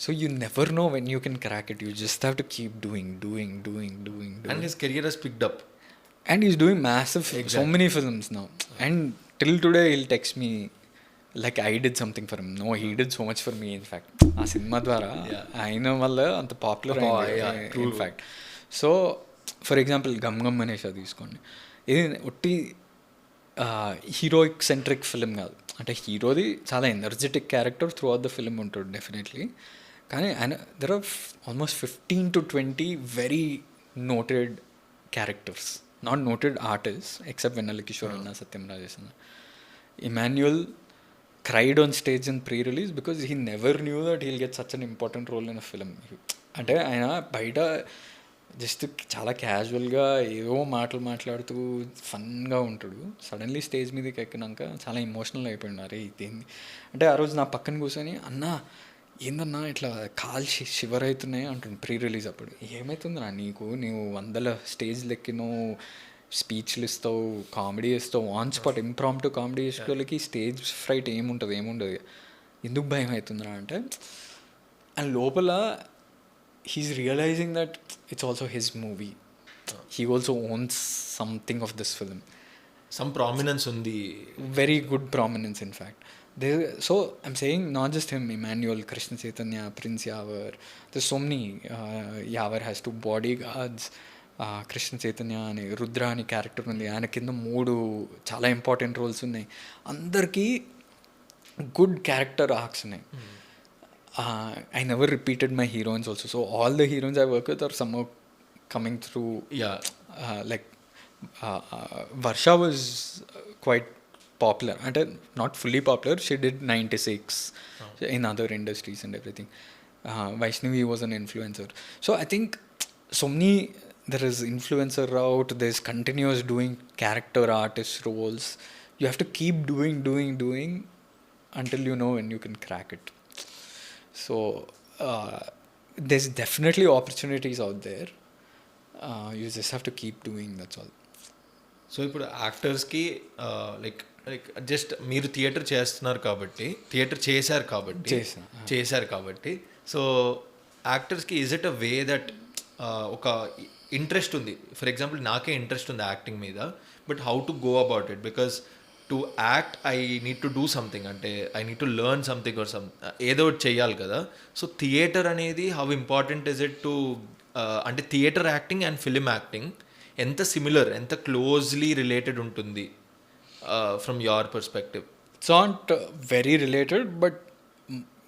So you never know when you can crack it. You just have to keep doing. And his career has picked up. And he's doing massive, so many films now. And till today he'll text me like I did something for him. No, he did so much for me in fact. ఆ సినిమా ద్వారా ఆయన వల్ల అంత popular అయింది in fact. So for example Gam Gam Ganesha తీసుకోండి. ఇది ఒట్టి హీరోయిక్ సెంట్రిక్ ఫిలిం కాదు. అంటే హీరోది చాలా energetic character throughout the film ఉంటుంది డెఫినెట్లీ. కానీ ఆయన there are almost 15 to 20 very noted characters, not noted artist except Vennela Kishore అన్న, సత్యం రాజేష్ అన్న. Emmanuel cried on stage in pre-release because he never knew that he'll get such an important role in a film. అంటే ఆయన బయట just చాలా క్యాజువల్గా ఏవో మాట్లాడుతూ ఫన్గా ఉంటాడు. సడన్లీ స్టేజ్ మీదకి ఎక్కినాక చాలా ఎమోషనల్ అయిపోయినారు. అరే ఇదేంది అంటే ఆ రోజు నా పక్కన కూర్చొని అన్నా ఏందన్నా ఇట్లా కాల్ షివర్ అవుతున్నాయి అంటుంది ప్రీ రిలీజ్ అప్పుడు. ఏమవుతుందిరా నీకు, నీవు 100 స్టేజ్లు ఎక్కినావు, స్పీచ్లు ఇస్తావు, కామెడీ ఇస్తావు, ఆన్ స్పాట్ ఇంప్రాంప్ట్ కామెడీ ఇష్టోళ్ళకి స్టేజ్ ఫ్రైట్ ఏముంటుంది, ఎందుకు భయం అవుతుందిరా అంటే, అండ్ లోపల he's realising that it's also his movie, he also owns something of this film. Some prominence ఉంది, very good prominence in fact. So I'm saying not just him, Emmanuel, Krishna Chaitanya, Prince Yavar, there's so many. Yavar has 2 bodyguards. Krishna Chaitanya అని, రుద్ర అని character ఉంది, ఆయన కింద 3 చాలా important roles ఉన్నాయి. అందరికీ good character arcs ఉన్నాయి. I never repeated my heroines also. So all the heroines I work with are some coming through. Like Varsha was quite popular, అంటే not fully popular, she did 96 in other industries and everything. Vaishnavi was an influencer. So I think so many there is influencer route, there's continuous doing character artist roles. You have to keep doing until you know when you can crack it. So there's definitely opportunities out there. You just have to keep doing, that's all. So ఇప్పుడు యాక్టర్స్కి like like just మీరు theatre చేస్తున్నారు కాబట్టి, theatre చేశారు కాబట్టి so యాక్టర్స్కి is it a way that ఒక interest ఉంది, ఫర్ ఎగ్జాంపుల్ నాకే ఇంట్రెస్ట్ ఉంది యాక్టింగ్ మీద, but how to go about it, because to act I need to do something, అంటే I need to learn something or ఏదో ఒకటి చెయ్యాలి కదా. సో థియేటర్ అనేది how important is it to, అంటే theatre acting and film acting ఎంత similar, ఎంత closely related ఉంటుంది from your perspective? It's not very related, but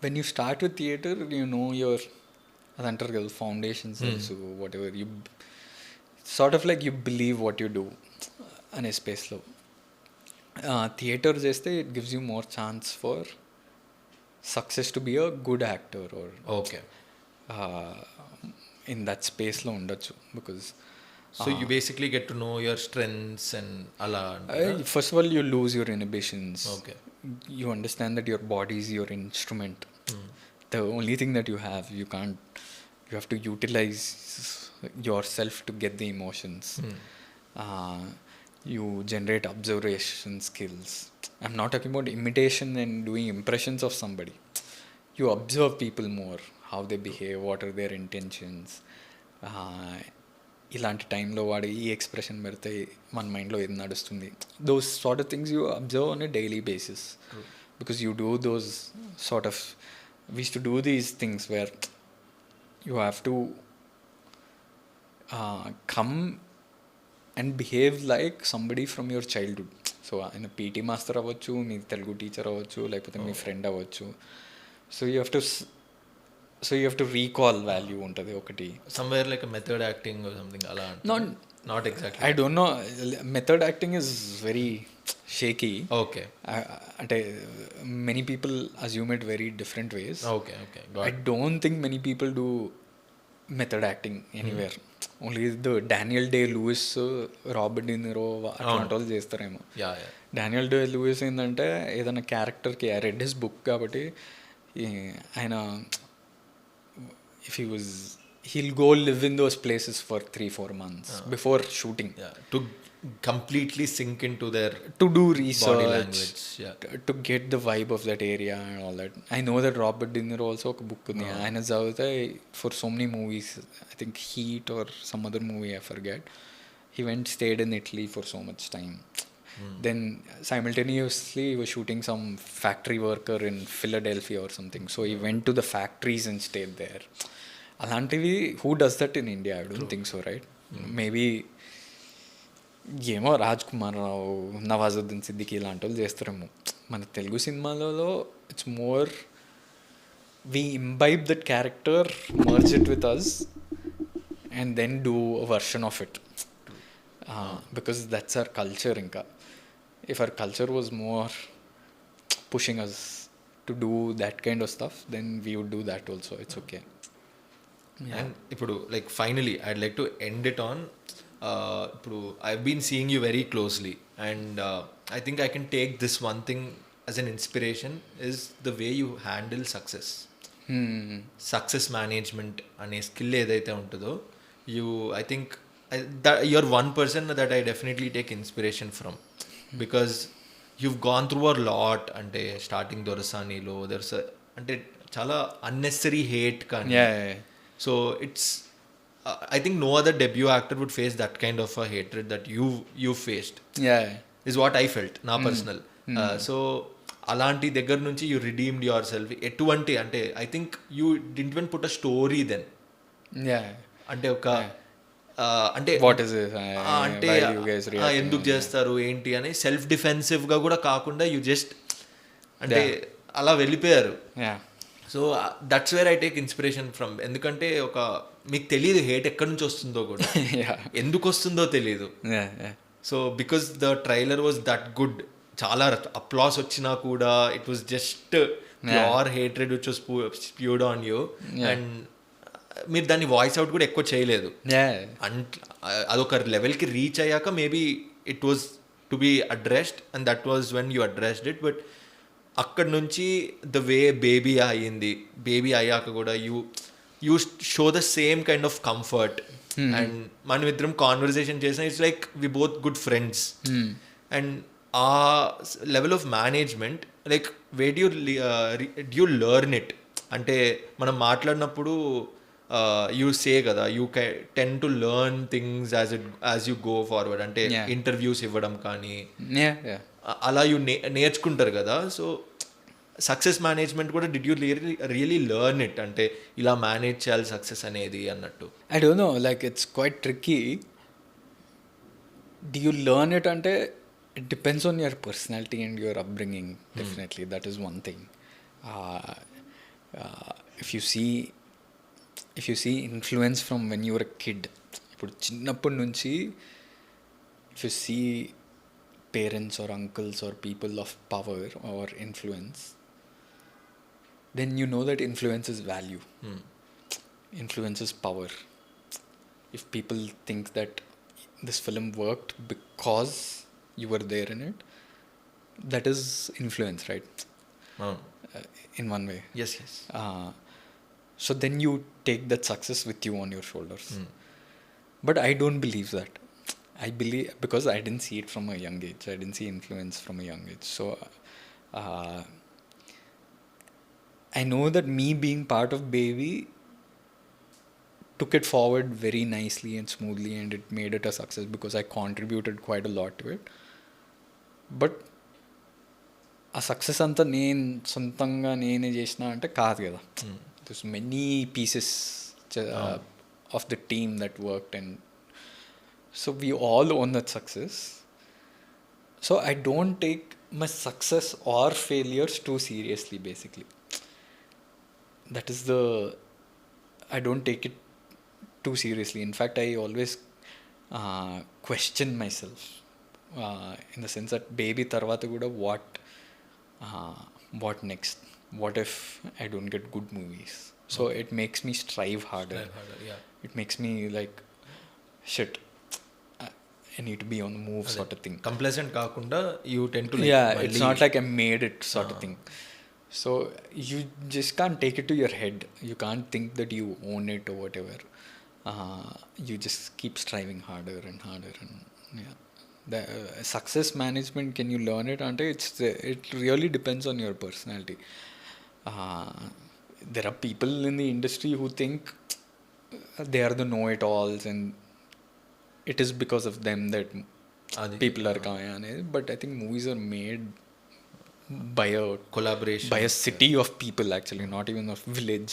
when you start with theater, you know your అదంటారు కదా foundations, whatever you sort of like you believe what you do అనే స్పేస్లో. Theatre చేస్తే it gives you more chance for success to be a good actor or okay in that స్పేస్లో ఉండొచ్చు. Because so you basically get to know your strengths and అలా. First of all you lose your inhibitions. Okay, You understand that your body is your instrument. The only thing that you have to utilize yourself to get the emotions. You generate observation skills. I'm not talking about imitation and doing impressions of somebody. You observe people more, how they behave, what are their intentions. ఇలాంటి టైంలో వాడు ఈ expression పెడితే మన మైండ్లో ఏది నడుస్తుంది, those sort of things you observe on a daily basis. Because you do those sort of we used to do these things where you have to come and behave like somebody from your childhood. సో ఆయన PT master అవ్వచ్చు, మీ Telugu teacher అవ్వచ్చు, లేకపోతే మీ friend అవ్వచ్చు. So you have to recall value ఉంటుంది ఒకటి. Somewhere like method acting or something అలా. Not exactly, I don't know. Method acting is very shaky. Okay, అంటే many people assume it very different ways. Okay okay. I don't think many people do method acting anywhere. Only the Daniel Day-Lewis, Robert De Niro అట్లాంటి వాళ్ళు చేస్తారేమో. Daniel day Louis ఏంటంటే ఏదైనా క్యారెక్టర్కి I read his book కాబట్టి ఆయన if he'll go live in those places for 3-4 months before shooting. To completely sink into their to do research, body language, to get the vibe of that area and all that. I know that Robert De Niro also ఒక book ఉంది ఆయన చదివితే for so many movies, I think Heat or some other movie I forget, he stayed in Italy for so much time. Then simultaneously he was shooting some factory worker in Philadelphia or something, so he went to the factories and stayed there. అలాంటివి who does that in India? I don't think so, right? Maybe ఏమో రాజ్ కుమార్ రావు, నవాజుద్దీన్ సిద్దికి ఇలాంటి వాళ్ళు చేస్తారేమో. మన తెలుగు సినిమాలలో it's more we imbibe that character, merge it with us and then do a version of it, because that's our culture. ఇంకా if our culture was more pushing us to do that kind of stuff, then we would do that also. It's okay. And ఇప్పుడు like finally I'd like to end it on, ఇప్పుడు I've been seeing you very closely and I think I can take this one thing as an inspiration, is the way you handle success management అనే skill ఏదైతే ఉంటుందో, I think you're one person that I definitely take inspiration from, because you've gone through a lot. అంటే starting దొరసానిలో అంటే చాలా unnecessary hate కానీ. So it's I think no other debut actor would face that kind of a hatred that you faced. Is what I felt నా personal. So అలాంటి దగ్గర నుంచి you redeemed yourself. ఎటువంటి అంటే I think you didn't even put a story then. అంటే ఒక అంటే అంటే ఎందుకు చేస్తారు ఏంటి అని సెల్ఫ్ డిఫెన్సివ్గా కూడా కాకుండా యూ జస్ట్ అంటే అలా వెళ్ళిపోయారు. So that's where I take inspiration from. ఎందుకంటే ఒక మీకు తెలియదు హేట్ ఎక్కడి నుంచి వస్తుందో కూడా, ఎందుకు వస్తుందో తెలియదు. So because the trailer was that good, చాలా అప్లాస్ వచ్చినా కూడా it was just pure hatred which was spewed on you. And మీరు దాన్ని వాయిస్ అవుట్ కూడా ఎక్కువ చేయలేదు. Yeah. అదొక లెవెల్కి రీచ్ అయ్యాక maybe it was to be addressed and that was when you addressed it. But అక్కడ నుంచి ద వే బేబీ అయ్యింది, బేబీ అయ్యాక కూడా you show the same kind of comfort. And మనం ఇద్దరం కాన్వర్సేషన్ చేసిన it's like we both good friends. And ఆ level of management like way do learn it అంటే మనం మాట్లాడినప్పుడు యూ సే కదా you tend to learn things as you go forward. అంటే interviews ఇవ్వడం కానీ అలా యూ నేర్చుకుంటారు కదా. సో సక్సెస్ మేనేజ్మెంట్ కూడా did you really learn it అంటే ఇలా మేనేజ్ చేయాలి సక్సెస్ అనేది అన్నట్టు? I don't know, like it's quite tricky. Do you learn it ante it depends on your personality and your upbringing. Definitely that is one thing. If you see influence from when you were a kid, ఇప్పుడు చిన్నప్పటి నుంచి if you see parents or uncles or people of power or influence, then you know that influence is value. Influence is power. If people think that this film worked because you were there in it, that is influence, right? In one way. Yes. So then you take that success with you on your shoulders. But I don't believe that. I believe because I didn't see it from a young age. I didn't see influence from a young age. So I know that me being part of Baby took it forward very nicely and smoothly, and it made it a success because I contributed quite a lot to it. But ఆ success అంతా నేను సొంతంగా నేనే చేసిన అంటే కాదు కదా. This many pieces of the team that worked, and so we all own that success. So I don't take my success or failures two seriously basically. That is the I don't take it too seriously. In fact, I always question myself in the sense that baby tarvata kuda what next? What if I don't get good movies? So it makes me strive harder. It makes me like shit, I need to be on the move sort of thing. Complacent kaakunda you tend to it's not like I made it sort of thing. So you just can't take it to your head. You can't think that you own it or whatever. You just keep striving harder and harder. And the success management, can you learn it? It really depends on your personality. There are people in the industry who think they are the know-it-alls, and it is because of them that people are coming. But I think movies are made by a collaboration, by a city of people, actually, not even a village.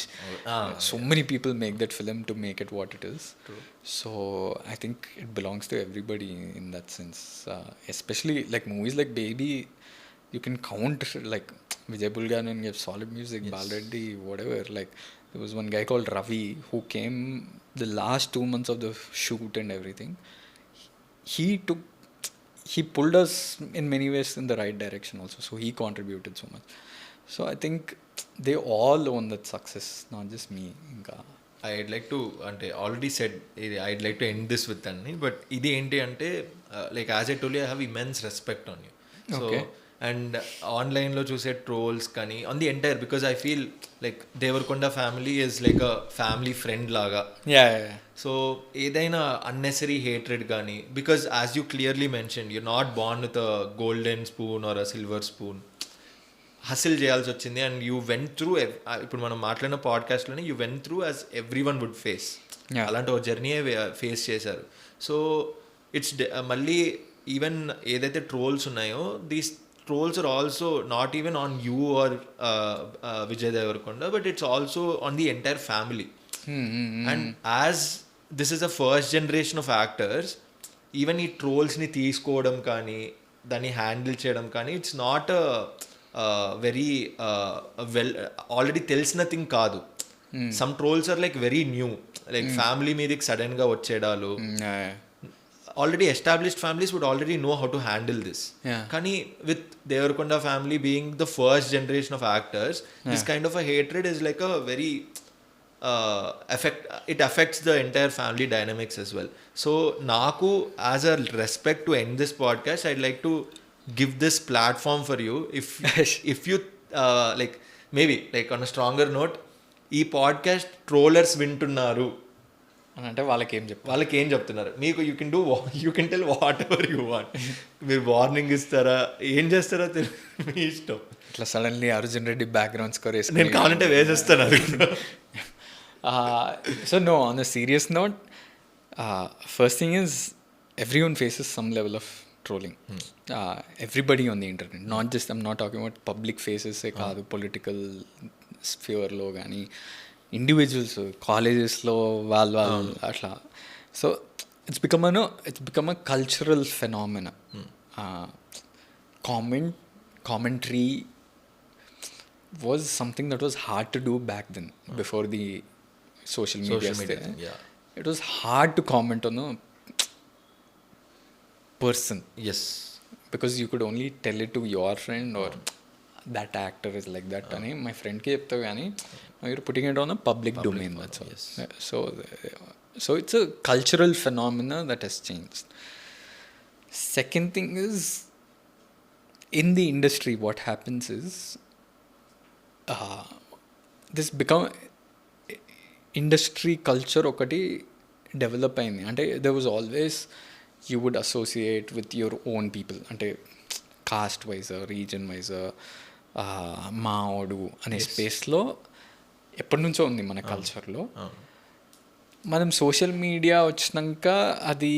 So many people make that film to make it what it is. True. So I think it belongs to everybody in that sense. Especially like movies like Baby, you can count like Vijay Bulganan gave solid music, Balreddy, whatever. Like there was one guy called Ravi who came the last 2 months of the shoot and everything. He pulled us in many ways in the right direction also. So he contributed so much. So I think they all own that success, not just me. I'd like to ante already said I'd like to end this with anni, but idi enti ante like as I told you, I have immense respect on you. So and online lo choose trolls kani on the entire, because I feel like Deverakonda family is like a family friend laga. Yeah. So ఏదైనా unnecessary hatred కానీ, because as you clearly mentioned, you're not born with a golden spoon or a silver spoon. Hustle చేయాల్సి వచ్చింది, and you went through ఇప్పుడు మనం మాట్లాడిన పాడ్కాస్ట్లోనే you went through as every one would face. అలాంటి ఒక జర్నీయే ఫేస్ చేశారు. సో ఇట్స్ మళ్ళీ ఈవెన్ ఏదైతే ట్రోల్స్ ఉన్నాయో, these trolls are also not even on you or Vijay Deverakonda, but it's also on the entire family. And as this is a first generation of actors, even ఈ trolls ని తీసుకోవడం కానీ దాన్ని handle చేయడం కానీ it's not very well already తెలిసిన thing కాదు. Some trolls are like very new, like family మీదకి సడన్ గా వచ్చేడాలు. Already established families would already know how to handle this. Kani with Deverakonda family being the first generation of actors, this kind of a hatred is like a very it affects the entire family dynamics as well. So naku, as a respect to end this podcast, I'd like to give this platform for you. If you like, maybe like on a stronger note, ఈ podcast trollers వింటున్నారు అని అంటే వాళ్ళకి ఏం చెప్పాలి? వాళ్ళకి ఏం చెప్తున్నారు? మీకు you can tell what ever you want. మీరు వార్నింగ్ ఇస్తారా, ఏం చేస్తారా మీ ఇష్టం. ఇట్లా suddenly Arjun Reddy background score వేసి నేను కావాలంటే వేసేస్తాను అది. So no, on a serious note, first thing is everyone faces some level of trolling. Everybody on the internet, not just, I'm not talking about public faces కాదు, పొలిటికల్ స్ఫియర్లో కానీ individuals కాలేజెస్లో వాళ్ళు అట్లా. So it's become a cultural phenomena. Commentary was something that was hard to do back then, before the social media thing. Yeah. It was hard to comment on a person, Yes. because you could only tell it to your friend, or that actor is like that అని my friend కి చెప్తావు, కానీ you're putting it on a public domain, that's all. Yes. So it's a cultural phenomena that has changed. Second thing is, in the industry what happens is, this become industry culture ఒకటి develop అయింది. అంటే there was always, you would associate with your own people, అంటే cost wise, reason wise, మావాడు అనే స్పేస్లో ఎప్పటి నుంచో ఉంది మన కల్చర్లో. మనం సోషల్ మీడియా వచ్చినాక అది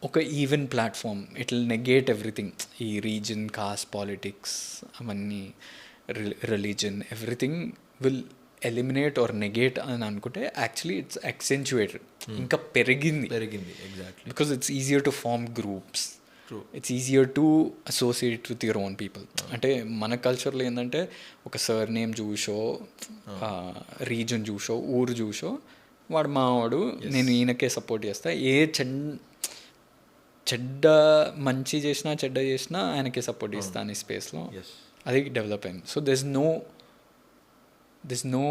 ఒక even platform, it will negate everything. ఈ రీజన్, కాస్ట్, పాలిటిక్స్, అవన్నీ, religion, everything will eliminate or negate అని అనుకుంటే యాక్చువల్లీ ఇట్స్ యాక్సెంచుయేటెడ్, ఇంకా పెరిగింది. Exactly. Because it's easier to form groups, it's easier to associate with your own people. అంటే మన కల్చర్లో ఏంటంటే ఒక సర్ నేమ్ చూసో, రీజన్ చూసో, ఊరు చూసో, వాడు మావాడు, నేను ఈయనకే సపోర్ట్ చేస్తా, ఏ చెడ్డ మంచి చేసినా చెడ్డ చేసినా ఆయనకే సపోర్ట్ ఇస్తా అనే స్పేస్లో అది డెవలప్ అయింది. So there's no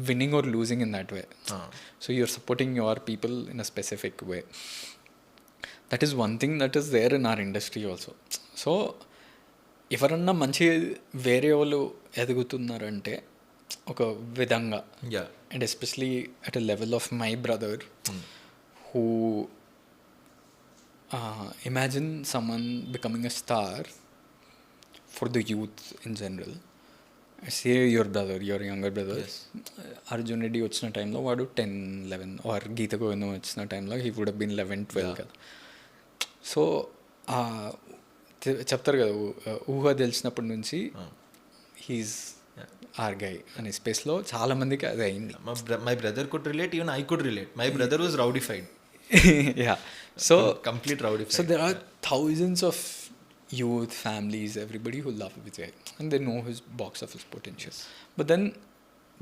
winning or losing in that way. So you're supporting your people in a specific way. That is one thing that is there in our industry also. So ఎవరన్నా మంచి వేరే వాళ్ళు ఎదుగుతున్నారంటే ఒక విధంగా, and especially at a level of my brother, who imagine someone becoming a star for the youth in general. Say your brother, your younger brother, Arjun Reddy వచ్చిన టైంలో వాడు 10-11, or గీత గోవిందం వచ్చిన టైంలో he would have been 11-12 కదా. So చెప్తారు కదా, ఊహ తెలిసినప్పటి నుంచి హీస్ ఆర్ గై అనే స్పేస్లో చాలా మందికి అది అయింది. My brother could relate, even I could relate. My brother was rowdified. Yeah, so complete rowdified. So there are thousands of youth, families, everybody who love Vijay and they know his box office potential. But then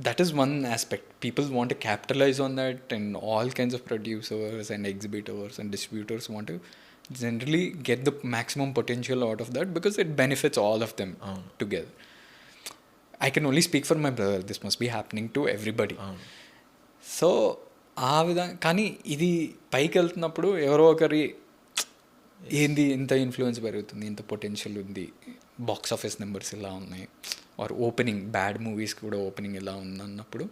that is one aspect. People want to capitalize on that, and all kinds of producers and exhibitors and distributors want to generally get the maximum potential out of that, because it benefits all of them together. I can only speak for my brother. This must be happening to everybody. So ఆ విధంగా, కానీ ఇది పైకి వెళ్తున్నప్పుడు ఎవరో ఒకరి ఏంది ఇంత ఇన్ఫ్లుయెన్స్ పెరుగుతుంది, ఇంత పొటెన్షియల్ ఉంది, బాక్స్ ఆఫీస్ నెంబర్స్ ఇలా ఉన్నాయి, ఆర్ ఓపెనింగ్ బ్యాడ్ మూవీస్ కూడా ఓపెనింగ్ ఇలా ఉంది అన్నప్పుడు,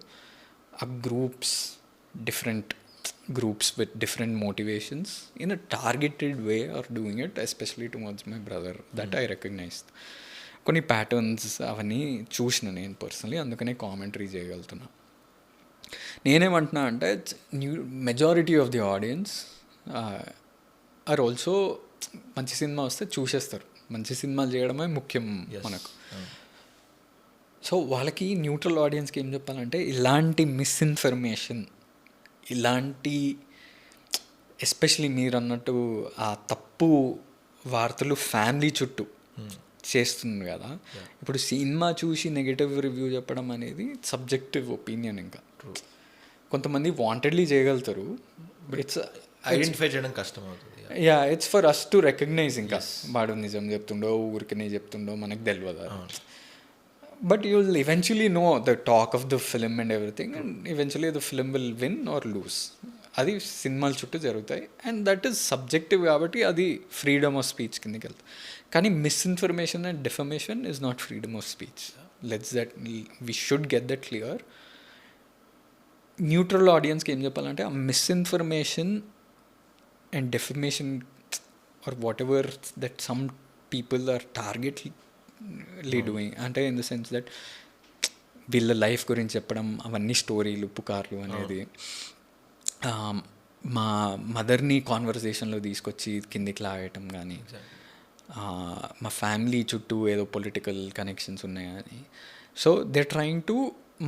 ఆ different groups with different motivations in a targeted way are doing it, especially towards my brother. That I recognise. కొన్ని ప్యాటర్న్స్ అవన్నీ చూసిన నేను పర్సనలీ, అందుకనే కామెంటరీ చేయగలుగుతున్నా. నేనేమంటున్నా అంటే, majority of the audience are also మంచి సినిమా వస్తే చూసేస్తారు. మంచి సినిమాలు చేయడమే ముఖ్యం మనకు. సో వాళ్ళకి, న్యూట్రల్ ఆడియన్స్కి ఏం చెప్పాలంటే, ఇలాంటి మిస్ఇన్ఫర్మేషన్, ఇలాంటి ఎస్పెషలీ మీరు అన్నట్టు ఆ తప్పు వార్తలు ఫ్యామిలీ చుట్టూ చేస్తుంది కదా. ఇప్పుడు సినిమా చూసి నెగటివ్ రివ్యూ చెప్పడం అనేది సబ్జెక్టివ్ ఒపీనియన్. ఇంకా కొంతమంది వాంటెడ్లీ చేయగలుగుతారు, ఇట్స్ ఐడెంటిఫై చేయడం కష్టం అవుతుంది. Yeah, it's for us to recognise. ఇంకా వాడు నిజం చెప్తుండో ఊరికనే చెప్తుండో మనకు తెలియదు. But you will eventually know the talk of the film and everything, and eventually the film will win or lose. అది సినిమాల చుట్టూ జరుగుతాయి, అండ్ దట్ ఈస్ సబ్జెక్టివ్ కాబట్టి అది ఫ్రీడమ్ ఆఫ్ స్పీచ్ కిందకి వెళ్తుంది. కానీ misinformation and defamation is not freedom of speech. Let's that we should get that clear. Neutral ఆడియన్స్కి ఏం చెప్పాలంటే ఆ misinformation and defamation or whatever that some people are targetly doing, అంటే in the sense that వీళ్ళ life గురించి చెప్పడం, అవన్నీ స్టోరీలు పుకార్లు అనేది మా మదర్ని కాన్వర్జేషన్లో తీసుకొచ్చి కిందికి లాగటం కానీ, మా ఫ్యామిలీ చుట్టూ ఏదో పొలిటికల్ కనెక్షన్స్ ఉన్నాయని. సో దే ట్రయింగ్ టు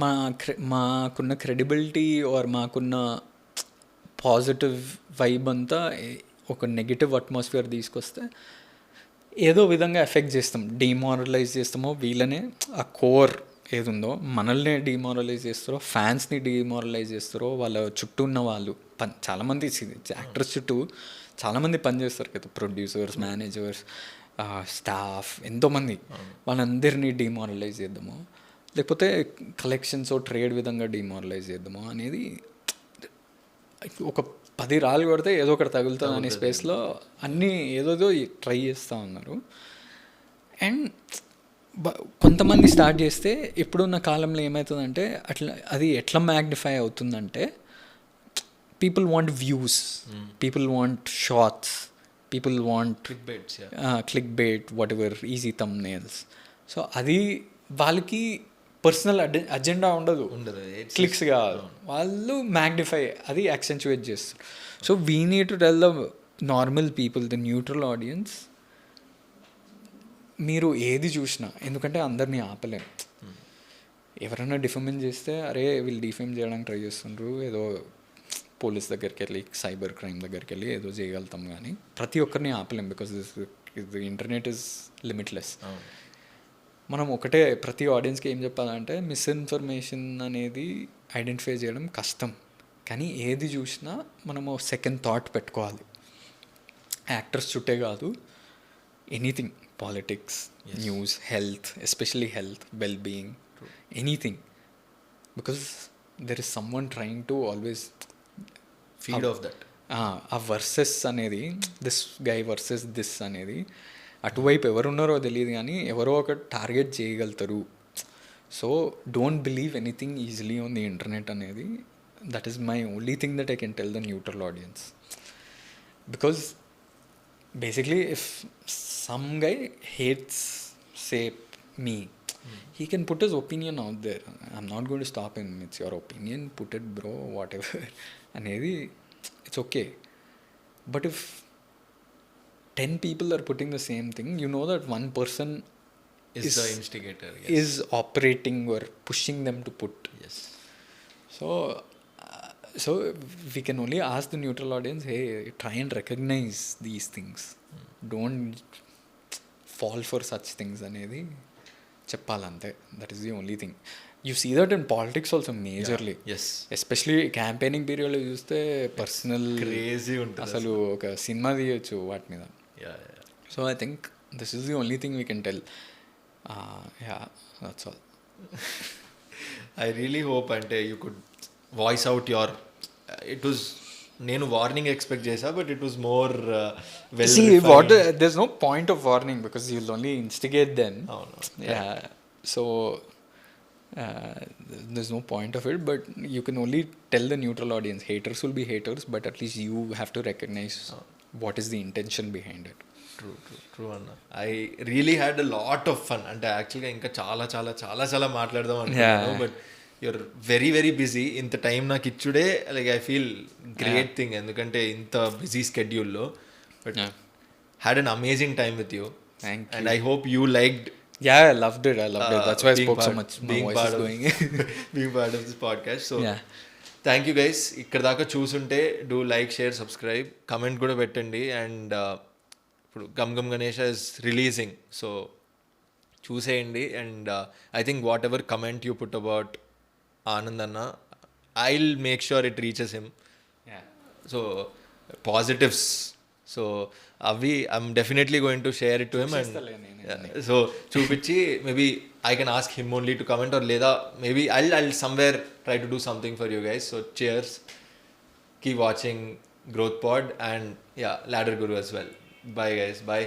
మాకున్న క్రెడిబిలిటీ ఆర్ మాకున్న పాజిటివ్ వైబ్ అంతా ఒక నెగిటివ్ అట్మాస్ఫియర్ తీసుకొస్తే ఏదో విధంగా ఎఫెక్ట్ చేస్తాం, డిమారలైజ్ చేస్తామో వీళ్ళనే. ఆ కోర్ ఏదుందో మనల్ని డిమారలైజ్ చేస్తారో, ఫ్యాన్స్ని డిమారలైజ్ చేస్తారో, వాళ్ళ చుట్టూ ఉన్న వాళ్ళు చాలామంది యాక్టర్స్ చుట్టూ చాలామంది పనిచేస్తారు కదా, ప్రొడ్యూసర్స్, మేనేజర్స్, స్టాఫ్, ఎంతోమంది. వాళ్ళందరినీ డిమారలైజ్ చేద్దాము, లేకపోతే కలెక్షన్స్ ట్రేడ్ విధంగా డిమారలైజ్ చేద్దాము అనేది ఒక 10 రాళ్ళు కొడితే ఏదో ఒకటి తగులుతుంది అనే స్పేస్లో అన్నీ ఏదోదో ట్రై చేస్తూ ఉన్నారు. అండ్ కొంతమంది స్టార్ట్ చేస్తే ఇప్పుడున్న కాలంలో ఏమవుతుందంటే అది ఎట్లా మ్యాగ్నిఫై అవుతుందంటే people want views, people want shorts, people want clickbait, whatever, easy thumbnails. So అది వాళ్ళకి పర్సనల్ అజెండా ఉండదు, క్లిక్స్ కాదు, వాళ్ళు మ్యాగ్నిఫై అది యాక్సెంచువేట్ చేస్తారు. So we need to tell the normal people, the neutral audience, మీరు ఏది చూసినా, ఎందుకంటే అందరినీ ఆపలేం. ఎవరైనా డిఫెమెంట్ చేస్తే అరే వీళ్ళు డిఫెమ్ చేయడానికి ట్రై చేస్తుండ్రు, ఏదో పోలీస్ దగ్గరికి వెళ్ళి, సైబర్ క్రైమ్ దగ్గరికి వెళ్ళి ఏదో చేయగలుగుతాం, కానీ ప్రతి ఒక్కరిని ఆపలేం. Because the internet is limitless. మనం ఒకటే ప్రతి ఆడియన్స్కి ఏం చెప్పాలంటే మిస్ఇన్ఫర్మేషన్ అనేది ఐడెంటిఫై చేయడం కష్టం, కానీ ఏది చూసినా మనము సెకండ్ థాట్ పెట్టుకోవాలి. యాక్టర్స్ చుట్టే కాదు, anything, politics, news, health, especially health, well-being, anything. Because there is someone trying to always feed off that. ఆ వర్సెస్ అనేది, దిస్ గై వర్సెస్ దిస్ అనేది అటువైపు ఎవరున్నారో తెలియదు, కానీ ఎవరో ఒక టార్గెట్ చేయగలుగుతారు. So don't believe anything easily on the internet అనేది. That is my only thing that I can tell the neutral audience. Because basically if some guy hates, say, me, he can put his opinion out there. I'm not going to stop him. It's your opinion, put it bro, whatever anedi, it's okay. But if 10 people are putting the same thing, you know that one person is the instigator, yes, is operating or pushing them to put. Yes. So we can only ask the neutral audience, hey, try and recognize these things. Don't fall for such things anedi cheppalante. That is the only thing. You see that in politics also majorly. Yeah. Yes. Especially campaigning period lo chuste personal crazy untundi asalu oka cinema diyochu vaat meeda. Yeah. So I think this is the only thing we can tell. Yeah, that's all. I really hope ante you could voice out your, it was, నేను warning expect చేసా, but it was more well. See, there's no point of warning because you'll only instigate them. Yeah. So there's no point of it, but you can only tell the neutral audience. Haters will be haters, but at least you have to recognize what is the intention behind it. True అన్న. I really had a lot of fun. అంటే యాక్చువల్గా ఇంకా చాలా చాలా చాలా చాలా మాట్లాడదాం అనుకున్నాను, but you're very very busy. ఇంత టైం నాకు ఇచ్చుడే like I feel great thing, ఎందుకంటే ఇంత బిజీ స్కెడ్యూల్లో. But had an amazing time with you. Thank you. And I hope you liked. Yeah, I loved it. That's why I spoke so much. My voice is going. Being part of this podcast. So thank you guys. ఇక్కడ దాకా చూసుంటే do like, share, subscribe, comment కూడా పెట్టండి. And ఇప్పుడు Gam Gam Ganesha is releasing, so చూసేయండి. And I think whatever comment you put about Anand అన్న, I'll make sure it reaches him. So positives, so అవి I'm definitely going to share it to him. And so చూపించి maybe I can ask him only to comment, or లేదా maybe I'll somewhere try to do something for you guys. So cheers, keep watching Growth Pod, and yeah, Ladder Guru as well. Bye guys, bye.